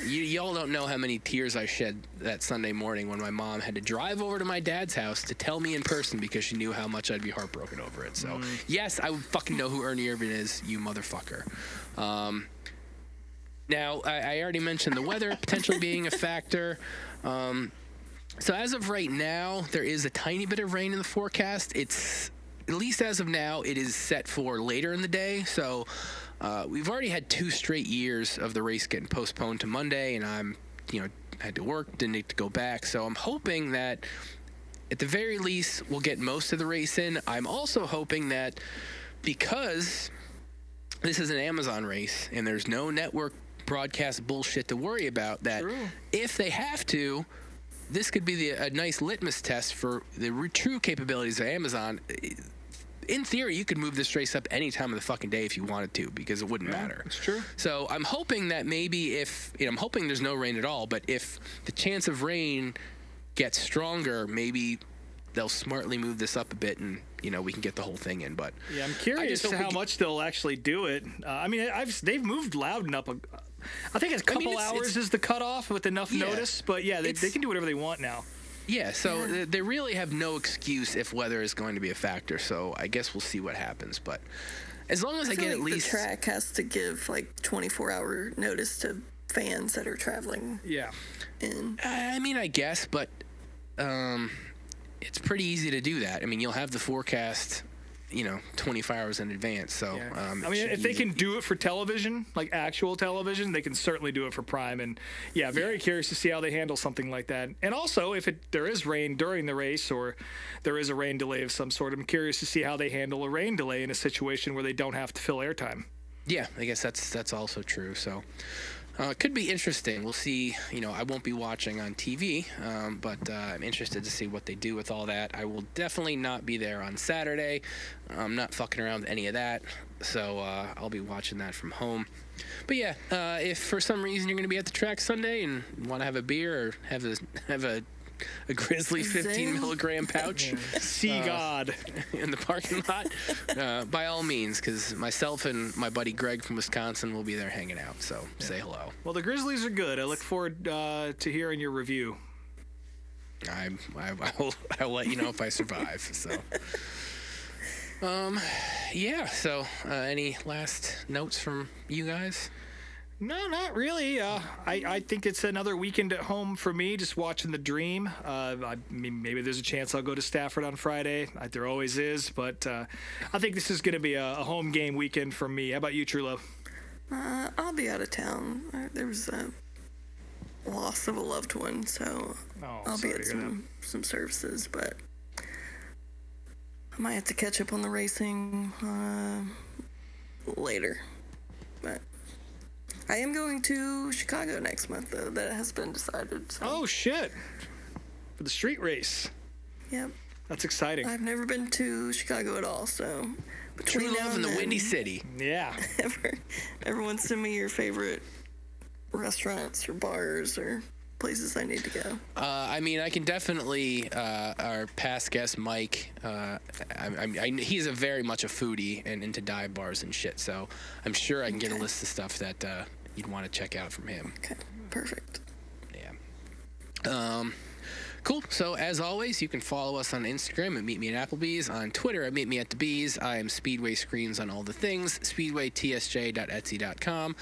[SPEAKER 3] y'all don't know how many tears I shed that Sunday morning when my mom had to drive over to my dad's house to tell me in person because she knew how much I'd be heartbroken over it. So, yes, I would fucking know who Ernie Irvan is, you motherfucker. Now, I already mentioned the weather potentially being a factor. So as of right now, there is a tiny bit of rain in the forecast. It's, at least as of now, it is set for later in the day. So we've already had 2 straight years of the race getting postponed to Monday, and I had to work, didn't need to go back. So I'm hoping that at the very least we'll get most of the race in. I'm also hoping that because this is an Amazon race and there's no network broadcast bullshit to worry about, that if they have to, this could be a nice litmus test for the true capabilities of Amazon. In theory, you could move this race up any time of the fucking day if you wanted to, because it wouldn't matter.
[SPEAKER 4] It's true.
[SPEAKER 3] So I'm hoping that maybe I'm hoping there's no rain at all, but if the chance of rain gets stronger, maybe they'll smartly move this up a bit and, we can get the whole thing in. But
[SPEAKER 4] yeah, I'm curious how much they'll actually do it. They've moved Loudon up I think a couple hours is the cutoff with enough notice, but yeah, they can do whatever they want now.
[SPEAKER 3] Yeah, so they really have no excuse if weather is going to be a factor, so I guess we'll see what happens. But as long as I get at least...
[SPEAKER 5] the track has to give 24-hour notice to fans that are traveling.
[SPEAKER 4] Yeah.
[SPEAKER 3] I guess, but it's pretty easy to do that. You'll have the forecast 24 hours in advance. So,
[SPEAKER 4] if they can do it for television, like actual television, they can certainly do it for Prime. And very curious to see how they handle something like that. And also, if there is rain during the race or there is a rain delay of some sort, I'm curious to see how they handle a rain delay in a situation where they don't have to fill airtime.
[SPEAKER 3] Yeah, I guess that's also true. So. It could be interesting. We'll see. I won't be watching on TV, but I'm interested to see what they do with all that. I will definitely not be there on Saturday. I'm not fucking around with any of that, so I'll be watching that from home. But yeah, if for some reason you're going to be at the track Sunday and want to have a beer or have a Grizzly 15 milligram pouch,
[SPEAKER 4] see God
[SPEAKER 3] in the parking lot, by all means, because myself and my buddy Greg from Wisconsin will be there hanging out, so say hello.
[SPEAKER 4] Well, the Grizzlies are good. I look forward to hearing your review.
[SPEAKER 3] I'll let you know if I survive. So any last notes from you guys?
[SPEAKER 4] No, not really. I think it's another weekend at home for me, just watching the Dream. I mean, maybe there's a chance I'll go to Stafford on Friday. There always is, but I think this is going to be a home game weekend for me. How about you, True Love?
[SPEAKER 5] I'll be out of town. There was a loss of a loved one, so I'll be at some services, but I might have to catch up on the racing later. But I am going to Chicago next month, though. That has been decided. So.
[SPEAKER 4] Oh, shit. For the street race.
[SPEAKER 5] Yep.
[SPEAKER 4] That's exciting.
[SPEAKER 5] I've never been to Chicago at all, so between
[SPEAKER 3] True
[SPEAKER 5] now
[SPEAKER 3] love in
[SPEAKER 5] and
[SPEAKER 3] the
[SPEAKER 5] then,
[SPEAKER 3] Windy City.
[SPEAKER 4] Yeah.
[SPEAKER 5] everyone send me your favorite restaurants or bars or places I need to go.
[SPEAKER 3] I mean, I can definitely, our past guest, Mike, he's a very much a foodie and into dive bars and shit, so I'm sure I can get a list of stuff that you'd want to check out from him.
[SPEAKER 5] Okay, perfect.
[SPEAKER 3] Yeah. Cool. So, as always, you can follow us on Instagram at meetmeatapplebees, on Twitter at meetmeatthebees. I am Speedway Screens on all the things, speedwaytsj.etsy.com.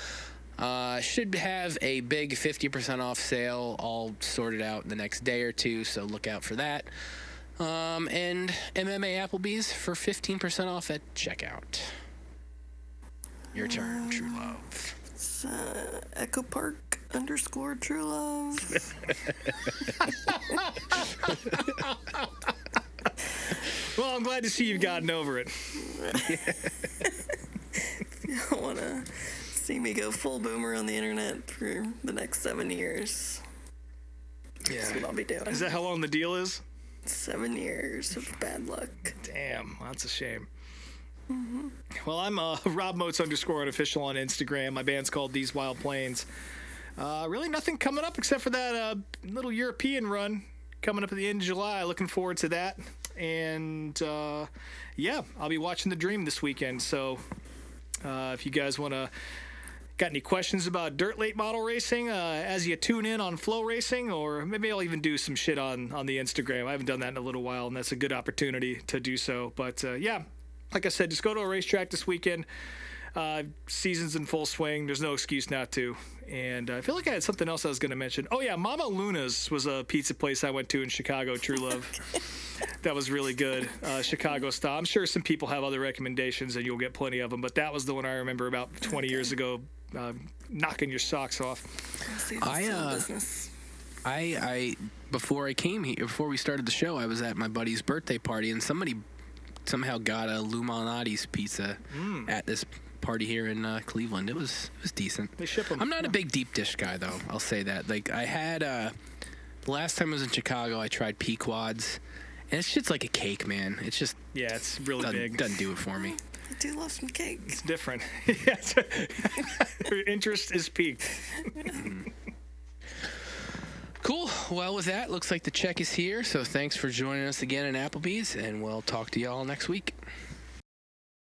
[SPEAKER 3] Should have a big 50% off sale all sorted out in the next day or two, so look out for that. And MMA Applebee's for 15% off at checkout. Your turn, True Love.
[SPEAKER 5] It's Echo Park _ True Love.
[SPEAKER 4] Well, I'm glad to see you've gotten over it.
[SPEAKER 5] You don't want to see me go full boomer on the internet for the next 7 years. That's what I'll be doing.
[SPEAKER 4] Is that how long the deal is?
[SPEAKER 5] 7 years of bad luck.
[SPEAKER 4] Damn, that's a shame. Mm-hmm. Well, I'm Rob Moats _ unofficial on Instagram. My band's called These Wild Plains. Really nothing coming up except for that little European run coming up at the end of July. Looking forward to that. And, yeah, I'll be watching the Dream this weekend. So if you guys want to... Got any questions about dirt late model racing as you tune in on Flow Racing, or maybe I'll even do some shit on the Instagram. I haven't done that in a little while, and that's a good opportunity to do so. But, yeah, like I said, just go to a racetrack this weekend. Season's in full swing. There's no excuse not to. And I feel like I had something else I was going to mention. Oh, yeah, Mama Luna's was a pizza place I went to in Chicago, True Love. That was really good, Chicago style. I'm sure some people have other recommendations, and you'll get plenty of them. But that was the one I remember about 20 years ago, knocking your socks off.
[SPEAKER 3] I before I came here, before we started the show, I was at my buddy's birthday party, and somebody somehow got a Lou Malnati's pizza at this party here in Cleveland. It was decent.
[SPEAKER 4] They ship them.
[SPEAKER 3] I'm not a big deep dish guy, though. I'll say that. Like, I had the last time I was in Chicago, I tried Pequod's, and it's just like a cake, man. It's just
[SPEAKER 4] it's really big.
[SPEAKER 3] Doesn't do it for me.
[SPEAKER 5] I do love some cake.
[SPEAKER 4] It's different. Yes. Your interest is piqued.
[SPEAKER 3] Cool. Well, with that, looks like the check is here. So thanks for joining us again in Applebee's, and we'll talk to y'all next week.